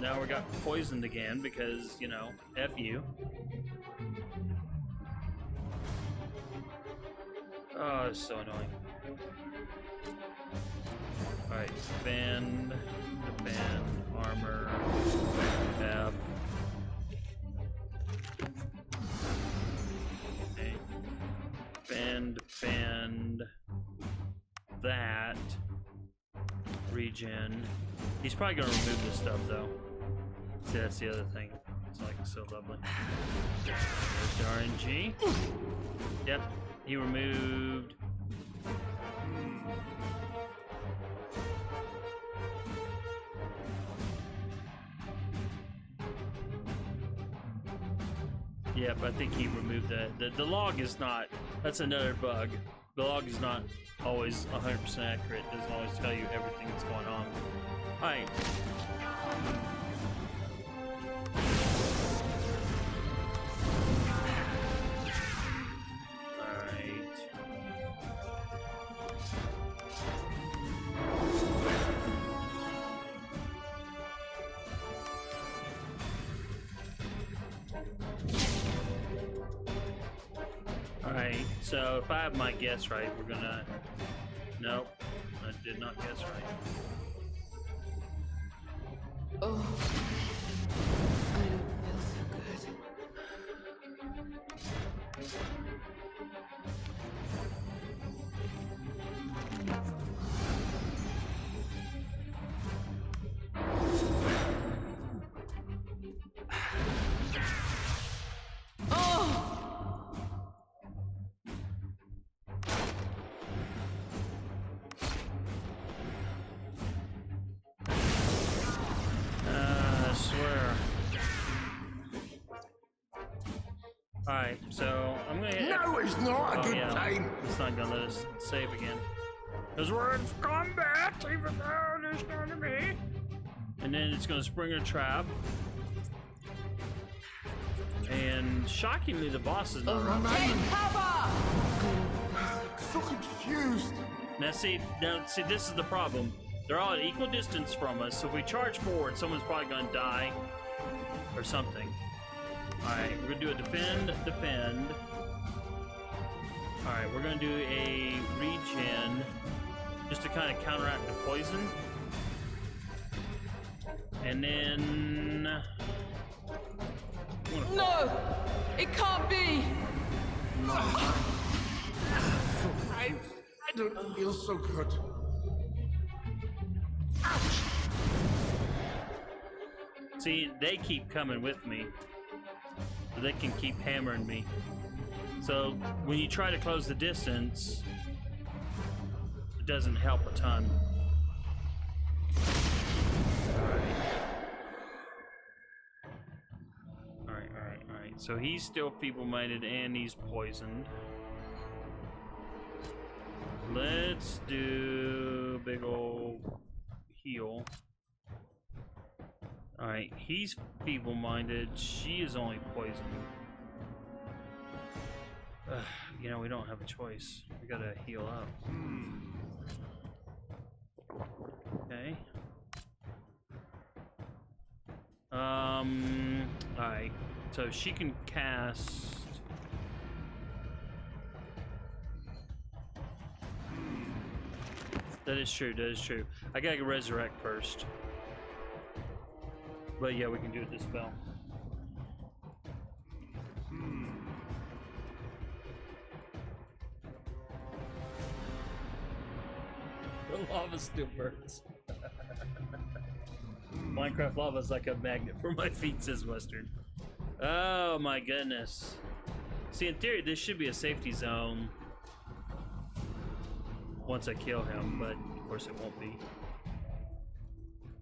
Now we got poisoned again because, you know, F you. Oh, it's so annoying. Alright, defend, armor, F. Okay. Defend, that. Regen. He's probably gonna remove this stuff though. See, that's the other thing. It's like so lovely. There's the RNG. Yep, he removed. Yep, I think he removed that. The log is not, that's another bug. The log is not always 100% accurate. It doesn't always tell you everything that's going on. Alright. Alright, so if I have my guess right, we're gonna... Nope, I did not guess right. Oh, I don't feel so good. Alright, so I'm gonna hit... No, it's not a good time. It's not gonna let us save again. Because we're in combat, even though there's no enemy. And then it's gonna spring a trap. And shockingly, the boss is not running. Take cover! So confused. Now see, this is the problem. They're all at equal distance from us, so if we charge forward, someone's probably gonna die. Or something. Alright, we're gonna do a defend. Alright, we're gonna do a regen just to kind of counteract the poison. And then... No! It can't be! I don't feel so good. See, they keep coming with me. So they can keep hammering me. So when you try to close the distance, it doesn't help a ton. So he's still feeble-minded and he's poisoned. Let's do big old heal. Alright, he's feeble-minded. She is only poisoned. You know, we don't have a choice. We gotta heal up. Okay. Alright. So she can cast... That is true, that is true. I gotta resurrect first. But yeah, we can do it this spell. The lava still burns. Minecraft lava is like a magnet for my feet, says Western. Oh my goodness. See, in theory, this should be a safety zone once I kill him, but of course it won't be.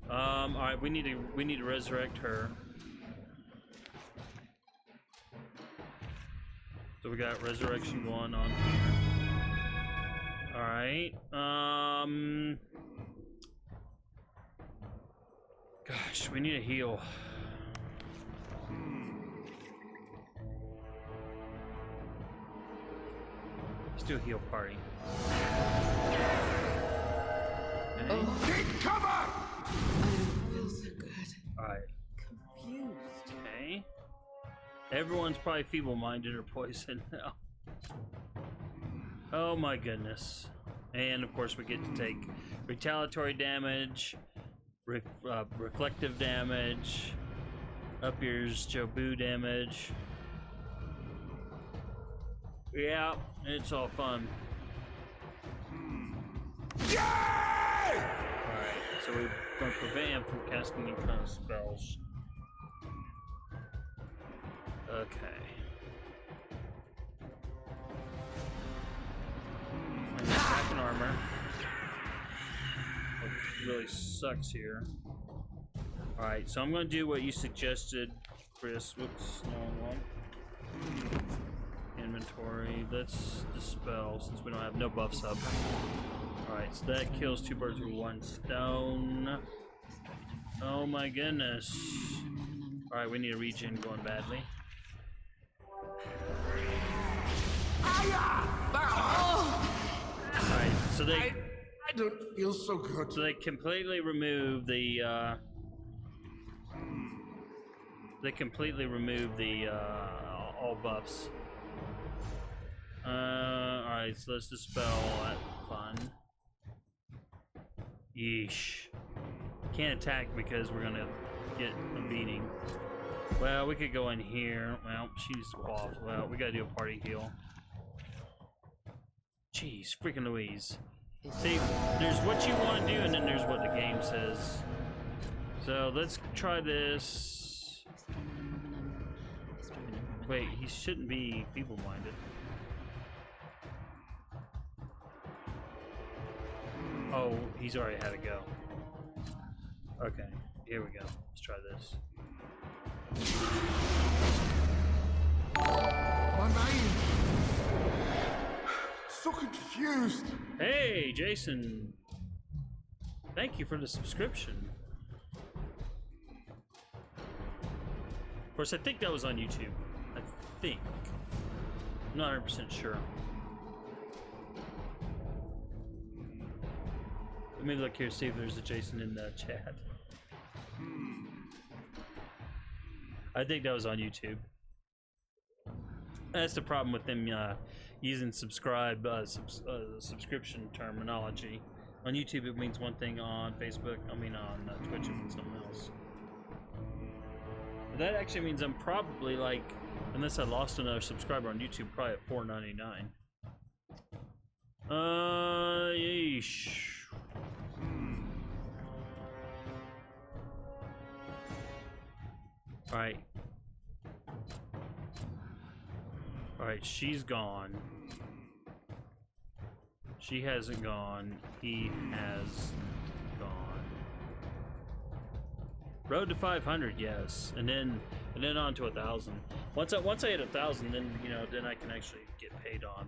All right, we need to resurrect her. So we got resurrection going on here. All right. Gosh, we need a heal. Let's do a heal party. Okay. Take cover! I don't feel so good. Alright. Confused. Okay. Everyone's probably feeble-minded or poisoned now. Oh my goodness. And of course we get to take retaliatory damage, reflective damage, up yours Jobu damage. Yeah, it's all fun. Alright, so we're going to prevent him from casting any kind of spells. Okay. And attack and armor. Which really sucks here. Alright, so I'm going to do what you suggested, Chris. Whoops, no one. Inventory. Let's dispel since we don't have no buffs up. Alright, so that kills 2 birds with 1 stone. Oh my goodness. Alright, we need a regen going badly. Alright, so I don't feel so good. So they completely remove the all buffs. Alright, so let's dispel that fun. Yeesh. Can't attack because we're gonna get a beating. Well, we could go in here. Well, she's off. Well, we gotta do a party heal. Jeez, freaking Louise. See, there's what you want to do, and then there's what the game says. So let's try this. Wait, he shouldn't be feeble-minded. Oh, he's already had a go. Okay, here we go. Let's try this. My mind. So confused. Hey, Jason. Thank you for the subscription. Of course, I think that was on YouTube. I think. I'm not 100% sure. Let me look here, see if there's a Jason in the chat. I think that was on YouTube. That's the problem with them using subscription terminology. On YouTube it means one thing, on Facebook, on Twitch it means something else. That actually means I'm probably like, unless I lost another subscriber on YouTube, probably at $4.99. Yeesh. Alright. Alright, she's gone. She hasn't gone. He has gone. Road to 500, yes, and then on to 1,000. Once I hit 1,000, then then I can actually get paid on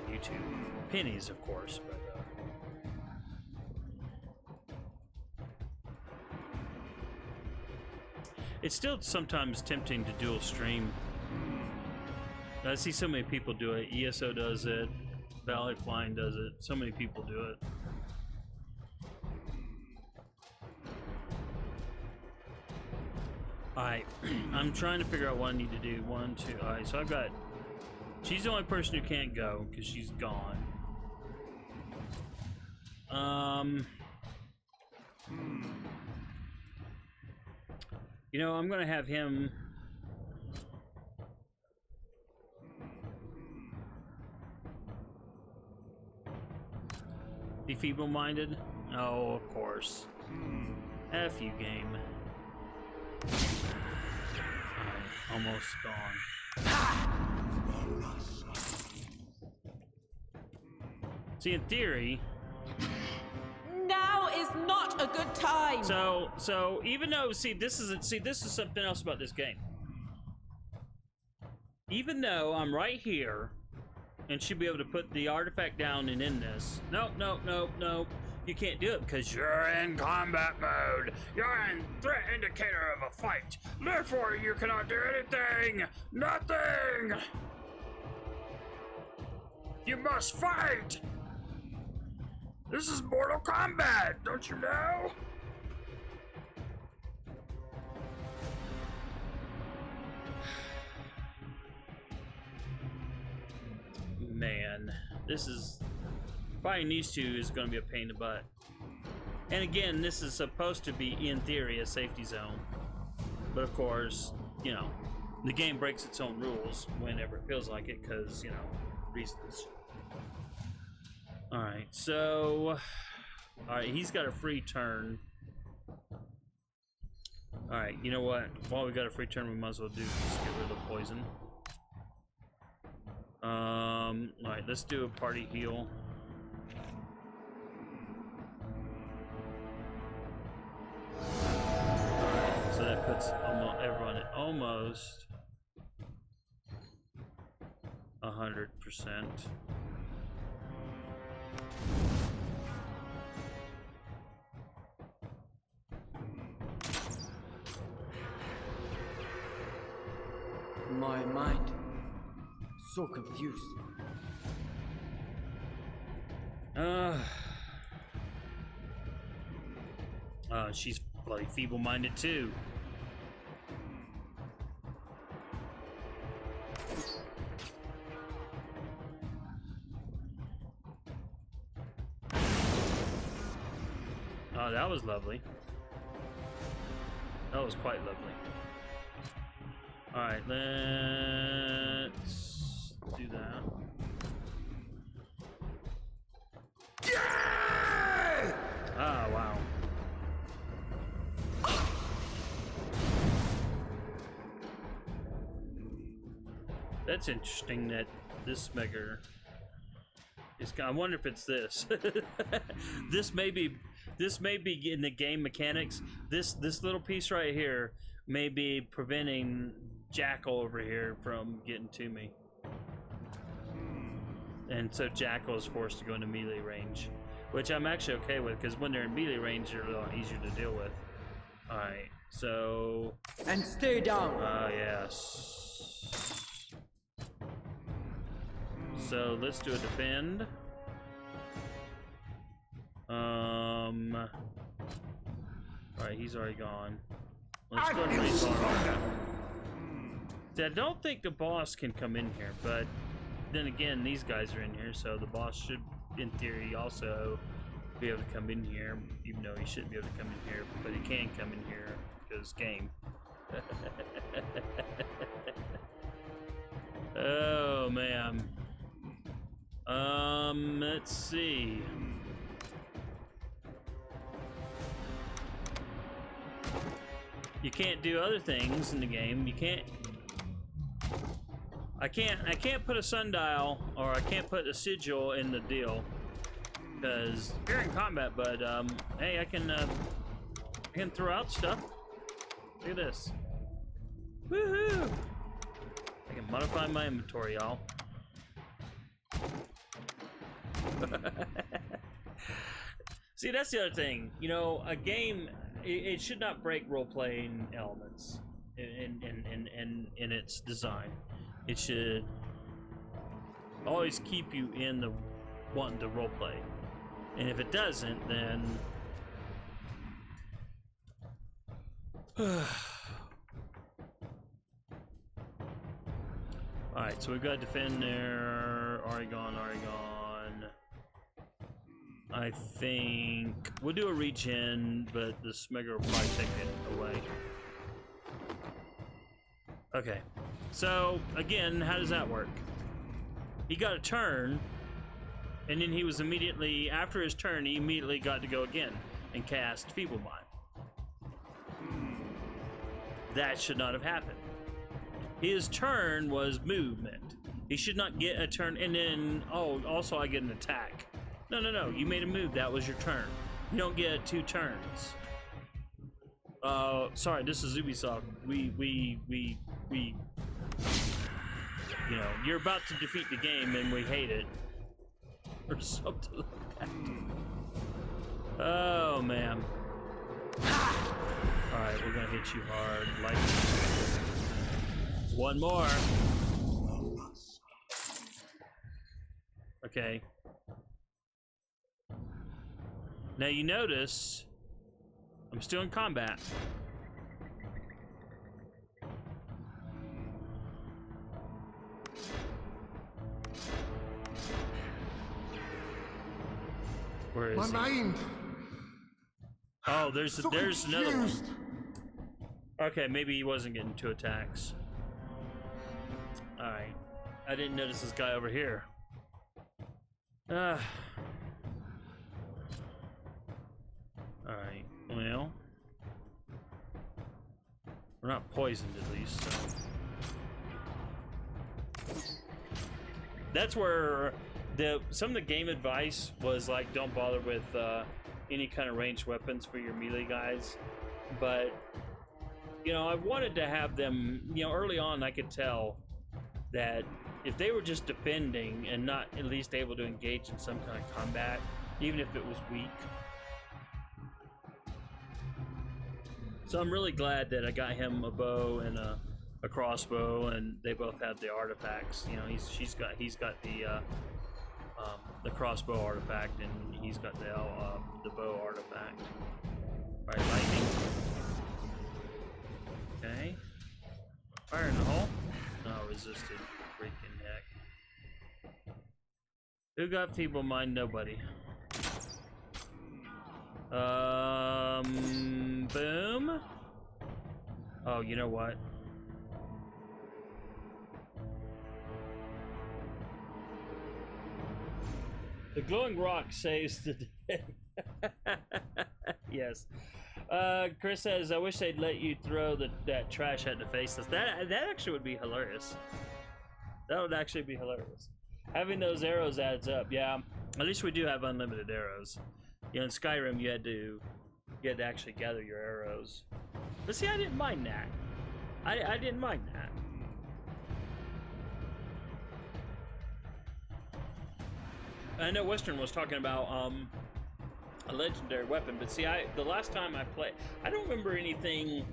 YouTube. Pennies, of course, but. It's still sometimes tempting to dual stream. I see so many people do it. ESO does it. Valley Flying does it. So many people do it. Alright, I'm trying to figure out what I need to do. 1, 2, alright, so I've got... She's the only person who can't go, because she's gone. I'm gonna have him... Be feeble-minded? Oh, of course. F you, game. Almost gone. See, in theory... Now is not a good time. So even though, this is something else about this game. Even though I'm right here, and should be able to put the artifact down and in this. Nope. You can't do it because you're in combat mode. You're in threat indicator of a fight. Therefore, you cannot do anything. Nothing. You must fight. This is Mortal Kombat, don't you know? Man, this is... Fighting these two is going to be a pain in the butt. And again, this is supposed to be, in theory, a safety zone. But of course, the game breaks its own rules whenever it feels like it, because, reasons. Alright, so... Alright, he's got a free turn. Alright, you know what? While we got a free turn, we might as well just get rid of the poison. Alright, let's do a party heal. Alright, so that puts almost everyone at almost 100%. My mind, so confused. She's bloody feeble-minded too. Oh, that was lovely. That was quite lovely. Alright, let's do that. Yeah! Ah, wow. That's interesting that this Megger is... I wonder if it's this. This may be in the game mechanics. This little piece right here may be preventing Jackal over here from getting to me. And so Jackal is forced to go into melee range, which I'm actually okay with, because when they're in melee range, they're a lot easier to deal with. Alright, so... And stay down! Yes. So let's do a defend. Alright, he's already gone. Let's go and raise armor. See, I don't think the boss can come in here, but then again, these guys are in here, so the boss should, in theory, also be able to come in here, even though he shouldn't be able to come in here, but he can come in here because game. Oh man. Let's see. You can't do other things in the game. You can't. I can't put a sundial, or I can't put a sigil in the deal, because you're in combat. But hey, I can can throw out stuff. Look at this. Woohoo! I can modify my inventory, y'all. See, that's the other thing. You know, a game, it should not break role-playing elements in its design. It should always keep you in the wanting to roleplay. And if it doesn't, then alright, so we've got to defend there. Oregon. I think we'll do a regen, but the Smegger will probably take it away. Okay, so again, how does that work? He got a turn, and then he was immediately, after his turn, he immediately got to go again and cast Feeble Mind. That should not have happened. His turn was movement. He should not get a turn, and then, oh, also I get an attack. No, you made a move, that was your turn. You don't get 2 turns. Sorry, this is Ubisoft. We, you know, you're about to defeat the game and we hate it. Or something like that. Oh, man. Alright, we're gonna hit you hard. Like, one more. Okay. Now you notice I'm still in combat. Where is My he? mind. Oh, there's So another one. confused. Okay, maybe he wasn't getting 2 attacks. Alright. I didn't notice this guy over here. Alright, well. We're not poisoned at least, so. That's where some of the game advice was like, don't bother with any kind of ranged weapons for your melee guys. But, you know, I wanted to have them, you know, early on I could tell that if they were just defending and not at least able to engage in some kind of combat, even if it was weak. So I'm really glad that I got him a bow and a crossbow, and they both have the artifacts. You know, he's got the crossbow artifact, and he's got the bow artifact. Right, lightning. Okay. Fire in the hole. No, resisted. Freaking heck. Who got feeble mind? Nobody. Boom. Oh, you know what? The glowing rock saves the day. Yes. Chris says, I wish they'd let you throw that trash at the faceless. That actually would be hilarious. That would actually be hilarious. Having those arrows adds up. Yeah, at least we do have unlimited arrows. You know, in Skyrim, you had to actually gather your arrows. But see, I didn't mind that. I didn't mind that. I know Western was talking about a legendary weapon, but see, the last time I played, I don't remember anything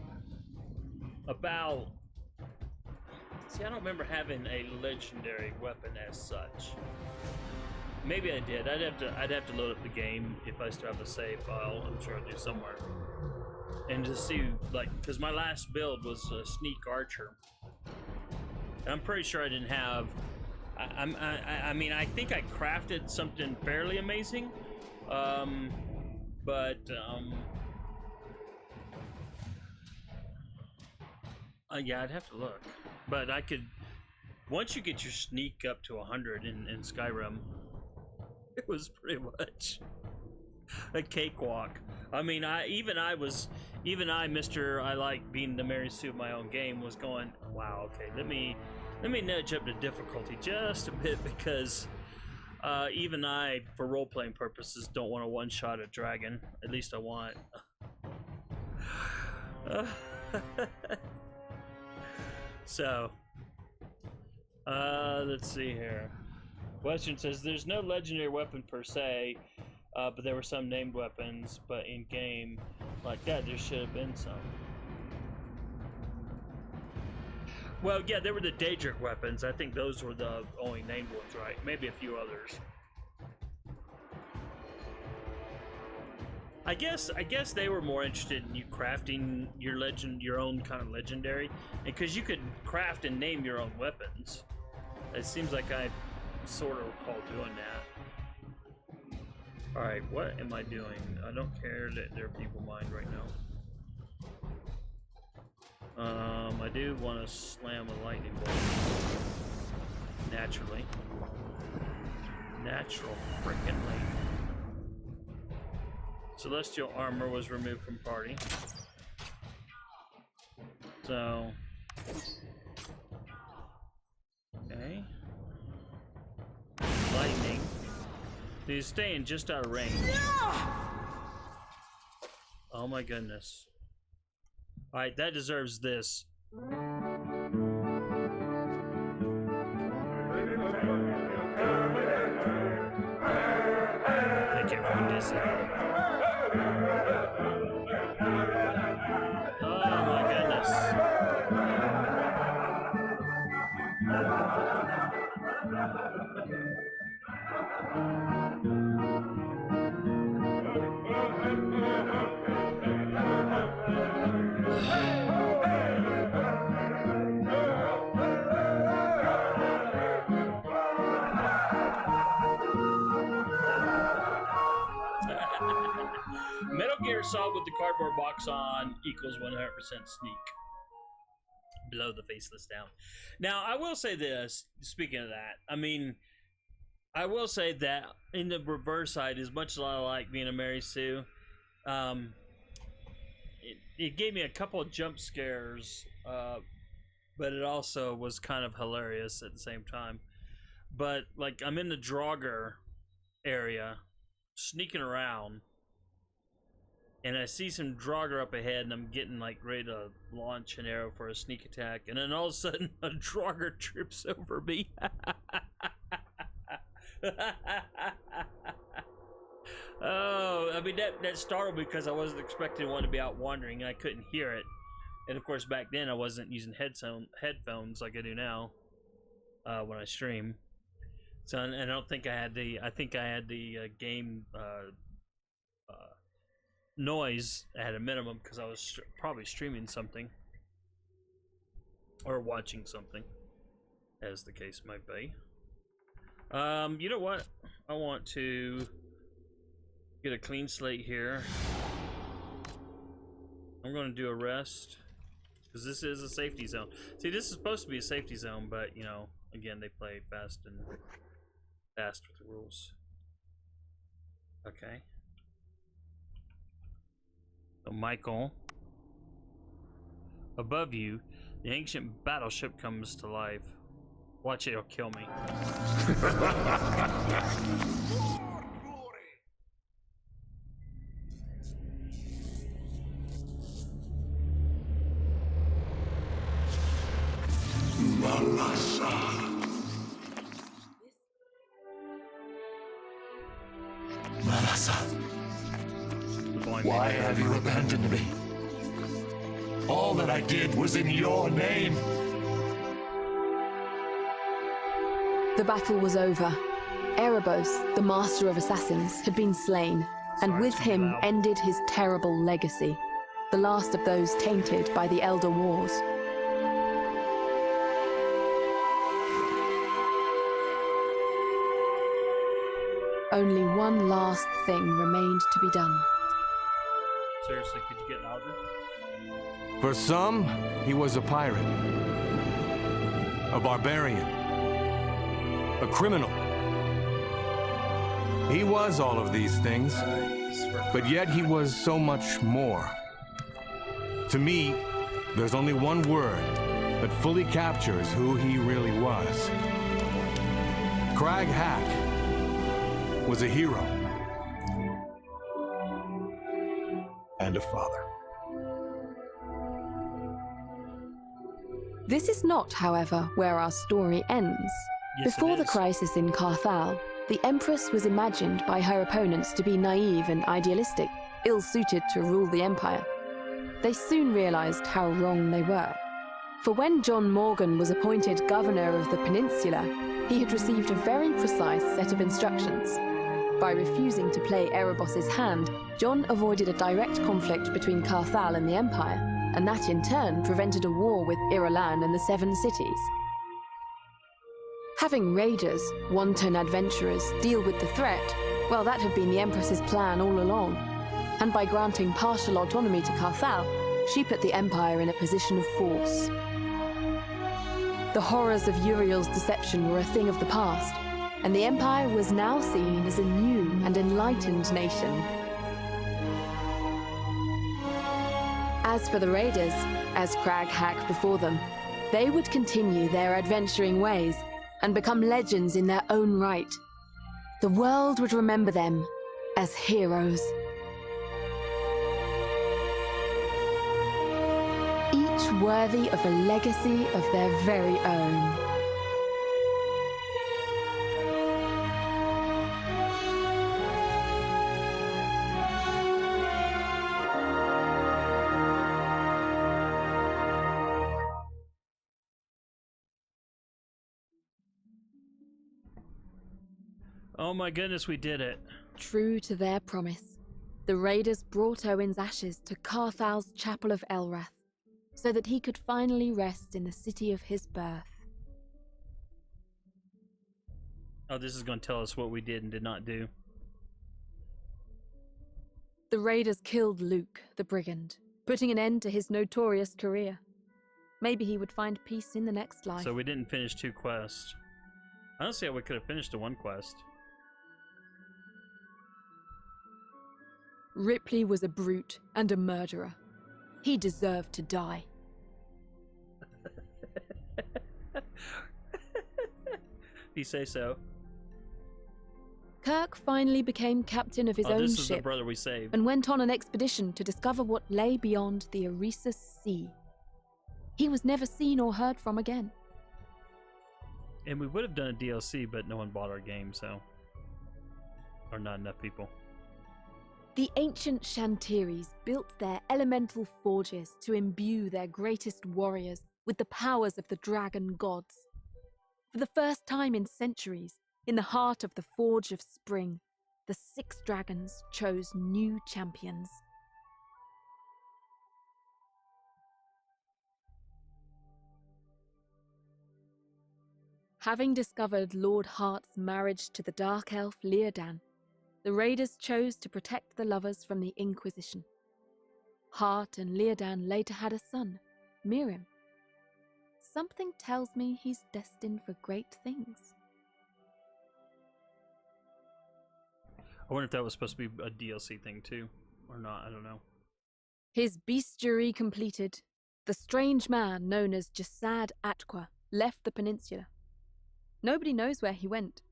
about. See, I don't remember having a legendary weapon as such. Maybe I did. I'd have to load up the game if I still have a save file. I'm sure I do somewhere. And to see, like, because my last build was a sneak archer. And I'm pretty sure I didn't have. I mean, I think I crafted something fairly amazing, but yeah, I'd have to look. But I could, once you get your sneak up to 100 in Skyrim, it was pretty much a cakewalk. I mean, even I, Mr. I like being the Mary Sue of my own game, was going, wow, okay, let me nudge up the difficulty just a bit, because even I, for role-playing purposes, don't want to one-shot a dragon. At least I want So, let's see here. Question says, there's no legendary weapon per se, but there were some named weapons, but in game like that, there should have been some. Well, yeah, there were the Daedric weapons. I think those were the only named ones, right? Maybe a few others. I guess they were more interested in you crafting your own kind of legendary, because you could craft and name your own weapons. It seems like I sort of recall doing that. All right, what am I doing? I don't care that there are people mind right now. I do want to slam a lightning bolt. Naturally. Natural frickin'ly. Celestial armor was removed from party. So. Okay. Lightning. He's staying just out of range. Oh my goodness. Alright, that deserves this. I can't find this out. Oh my goodness. Metal Gear Solid with the cardboard box on equals 100% sneak. Blow the faceless down. Now, I will say this, speaking of that, I mean, I will say that in the reverse side, as much as I like being a Mary Sue, it gave me a couple of jump scares, but it also was kind of hilarious at the same time. But, like, I'm in the Draugr area, sneaking around, and I see some Draugr up ahead, and I'm getting like ready to launch an arrow for a sneak attack, and then all of a sudden a Draugr trips over me. Oh, I mean that startled me because I wasn't expecting one to be out wandering, and I couldn't hear it. And of course, back then I wasn't using headphones like I do now when I stream. So, and I don't think I had the. I think I had the game. Noise at a minimum because I was probably streaming something or watching something, as the case might be. You know what? I want to get a clean slate here. I'm going to do a rest because this is a safety zone. See, this is supposed to be a safety zone, but you know, again, they play fast with the rules. Okay. So Michael, above you, the ancient battleship comes to life. Watch it, it'll kill me. Why have you abandoned me? All that I did was in your name. The battle was over. Erebos, the master of assassins, had been slain, and with him ended his terrible legacy, the last of those tainted by the Elder Wars. Only one last thing remained to be done. Seriously, could you get louder? For some, he was a pirate, a barbarian, a criminal. He was all of these things, but yet he was so much more. To me, there's only one word that fully captures who he really was. Crag Hack was a hero. And a father. This is not, however, where our story ends. Yes, Before it the is. crisis in Carthal, the Empress was imagined by her opponents to be naive and idealistic, ill-suited to rule the Empire. They soon realized how wrong they were. For when John Morgan was appointed governor of the peninsula, he had received a very precise set of instructions. By refusing to play Erebos's hand, John avoided a direct conflict between Carthal and the Empire, and that in turn prevented a war with Irulan and the Seven Cities. Having raiders, wanton adventurers, deal with the threat, well, that had been the Empress's plan all along. And by granting partial autonomy to Carthal, she put the Empire in a position of force. The horrors of Uriel's deception were a thing of the past, and the Empire was now seen as a new and enlightened nation. As for the raiders, as Crag hacked before them, they would continue their adventuring ways and become legends in their own right. The world would remember them as heroes. Each worthy of a legacy of their very own. Oh my goodness, we did it. True to their promise, the raiders brought Owen's ashes to Carthal's Chapel of Elrath, so that he could finally rest in the city of his birth. Oh, this is going to tell us what we did and did not do. The raiders killed Luke, the brigand, putting an end to his notorious career. Maybe he would find peace in the next life. So we didn't finish 2 quests. I don't see how we could have finished the 1 quest. Ripley was a brute and a murderer. He deserved to die. You say so. Kirk finally became captain of his own This is the ship brother we saved. and went on an expedition to discover what lay beyond the Eresus Sea. He was never seen or heard from again. And we would have done a DLC, but no one bought our game, so... Or not enough people. The ancient Shantiris built their elemental forges to imbue their greatest warriors with the powers of the dragon gods. For the first time in centuries, in the heart of the Forge of Spring, the 6 dragons chose new champions. Having discovered Lord Hart's marriage to the dark elf Leodan, the raiders chose to protect the lovers from the Inquisition. Hart and Leodan later had a son, Mirim. Something tells me he's destined for great things. I wonder if that was supposed to be a DLC thing too, or not, I don't know. His bestiary completed, the strange man known as Jasad Atqua left the peninsula. Nobody knows where he went,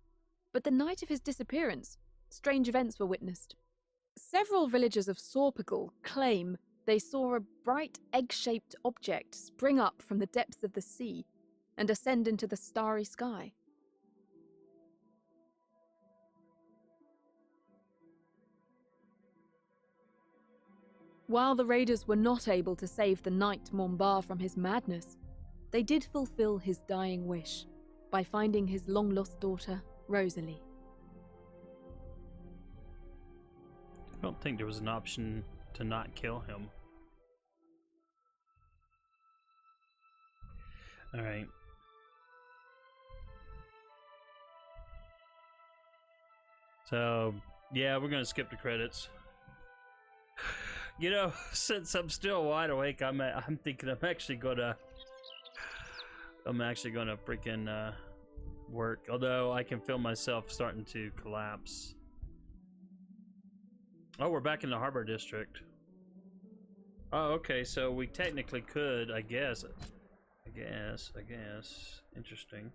but the night of his disappearance, strange events were witnessed. Several villagers of Sorpigal claim they saw a bright egg-shaped object spring up from the depths of the sea and ascend into the starry sky. While the raiders were not able to save the knight Mombar from his madness, they did fulfill his dying wish by finding his long-lost daughter, Rosalie. I don't think there was an option to not kill him. Alright. So, yeah, we're gonna skip the credits. You know, since I'm still wide awake, I'm thinking I'm actually gonna freaking work. Although I can feel myself starting to collapse. Oh, we're back in the Harbor District. Oh, okay, so we technically could, I guess. Interesting.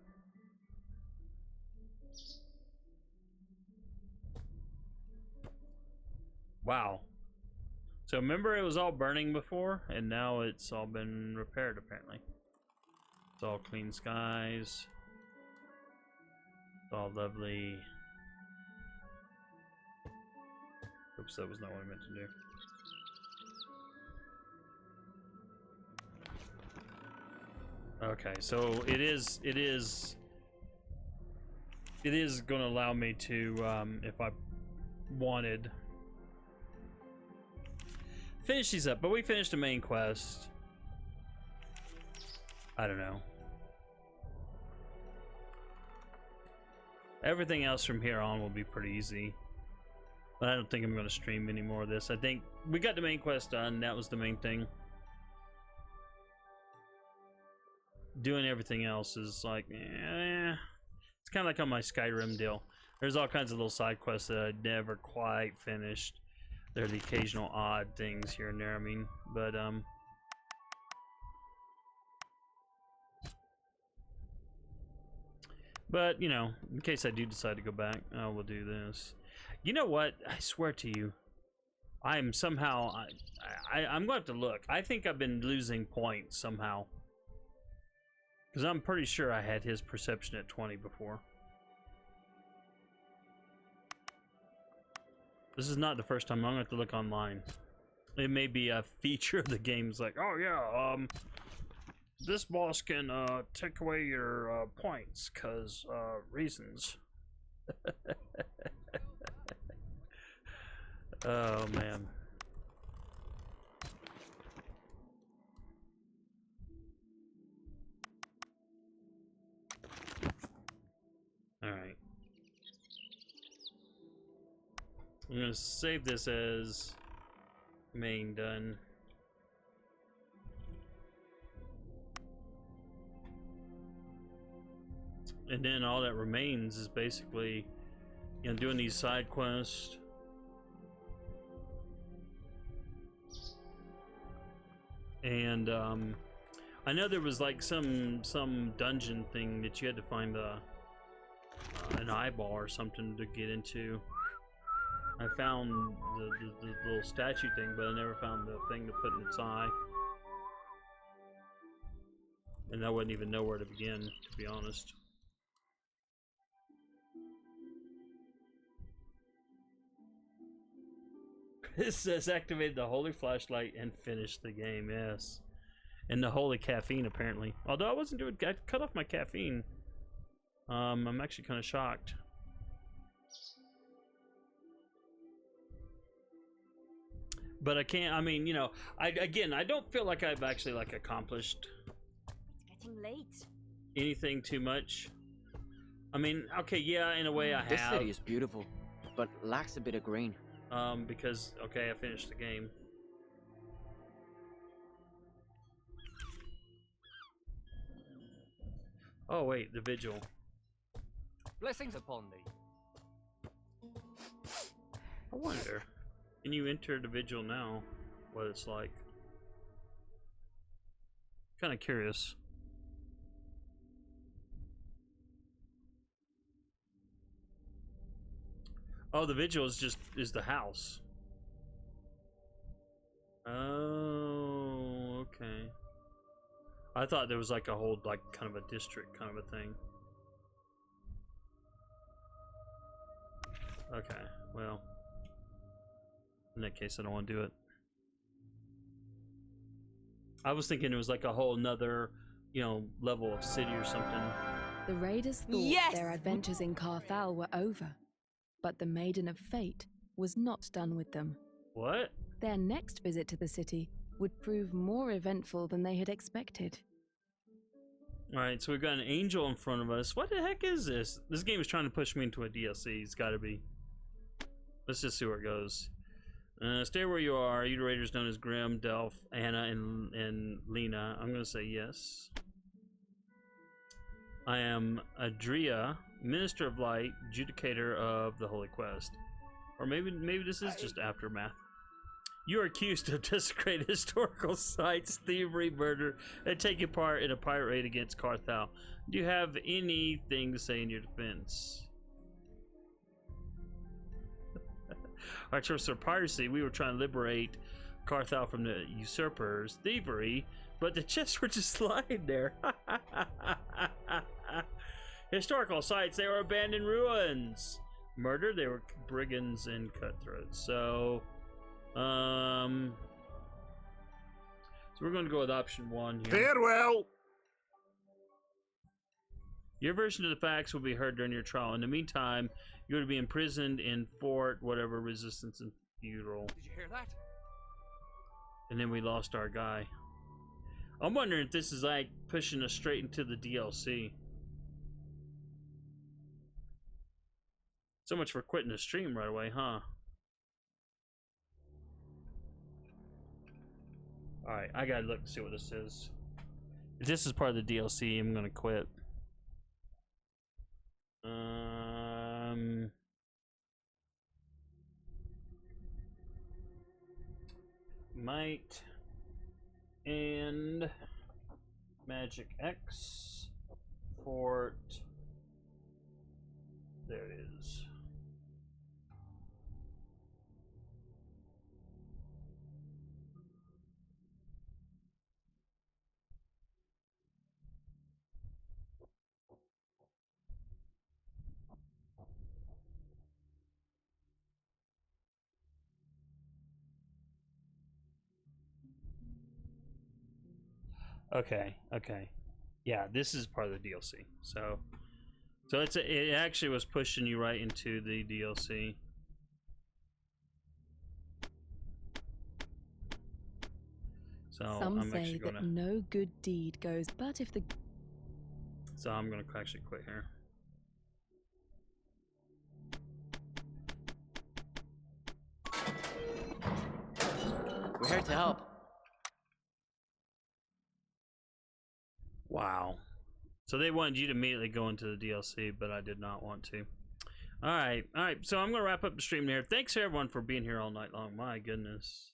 Wow. So remember it was all burning before, and now it's all been repaired, apparently. It's all clean skies. It's all lovely. Oops, that was not what I meant to do. Okay, so it is going to allow me to, if I wanted, finish these up. But we finished the main quest. I don't know. Everything else from here on will be pretty easy. But I don't think I'm going to stream any more of this. I think we got the main quest done. That was the main thing. Doing everything else is like, it's kind of like on my Skyrim deal. There's all kinds of little side quests that I never quite finished. There are the occasional odd things here and there, I mean, but you know, in case I do decide to go back, I will do this. You know what? I swear to you, I'm somehow, I'm going to have to look. I think I've been losing points somehow. Because I'm pretty sure I had his perception at 20 before. This is not the first time. I'm going to have to look online. It may be a feature of the game. It's like, oh yeah, this boss can take away your points because reasons. Oh man. All right. I'm gonna save this as main done. And then all that remains is basically, you know, doing these side quests. And I know there was like some dungeon thing that you had to find an eyeball or something to get into. I found the little statue thing, but I never found the thing to put in its eye. And I wouldn't even know where to begin, to be honest. It says activate the holy flashlight and finish the game, yes. And the holy caffeine, apparently. Although I wasn't doing, I cut off my caffeine. I'm actually kind of shocked. But I can't, I mean, you know, I don't feel like I've actually like accomplished It's getting late. anything too much. I mean, okay, yeah, in a way I have. This city is beautiful, but lacks a bit of green. Because, okay, I finished the game. Oh, wait, the vigil. Blessings upon thee. I wonder, can you enter the vigil now? What it's like? Kind of curious. Oh, the vigil is the house. Oh, okay. I thought there was like a whole, like, kind of a district kind of a thing. Okay, well, in that case I don't want to do it. I was thinking it was like a whole nother, you know, level of city or something. The raiders thought their adventures in Carthal were over, but the Maiden of Fate was not done with them. What? Their next visit to the city would prove more eventful than they had expected. Alright, so we've got an angel in front of us. What the heck is this? This game is trying to push me into a DLC. It's gotta be. Let's just see where it goes. Stay where you are. You raiders known as Grim, Delph, Anna, and Lena. I'm gonna say yes. I am Adria, Minister of Light, Judicator of the Holy Quest. Or maybe this is just Aftermath. You are accused of desecrating historical sites, thievery, murder, and taking part in a pirate raid against Carthal. Do you have anything to say in your defense? Our choice for piracy, we were trying to liberate Carthal from the usurpers. Thievery, but the chests were just lying there. Historical sites, they were abandoned ruins. Murder, they were brigands and cutthroats. So we're going to go with option 1 here. Farewell. Your version of the facts will be heard during your trial. In the meantime, you're to be imprisoned in Fort whatever, Resistance and Feudal. Did you hear that? And then we lost our guy. I'm wondering if this is like pushing us straight into the DLC. So much for quitting the stream right away, huh? Alright, I gotta look to see what this is. If this is part of the DLC, I'm gonna quit. Might and Magic X Fort. There it is. Okay, okay. Yeah, this is part of the DLC. So it actually was pushing you right into the DLC. So Some I'm say actually that gonna, no good deed goes, but if the... So I'm gonna actually quit here. We're here to help. Wow. So they wanted you to immediately go into the DLC, but I did not want to. All right. So I'm going to wrap up the stream there. Thanks, everyone, for being here all night long. My goodness.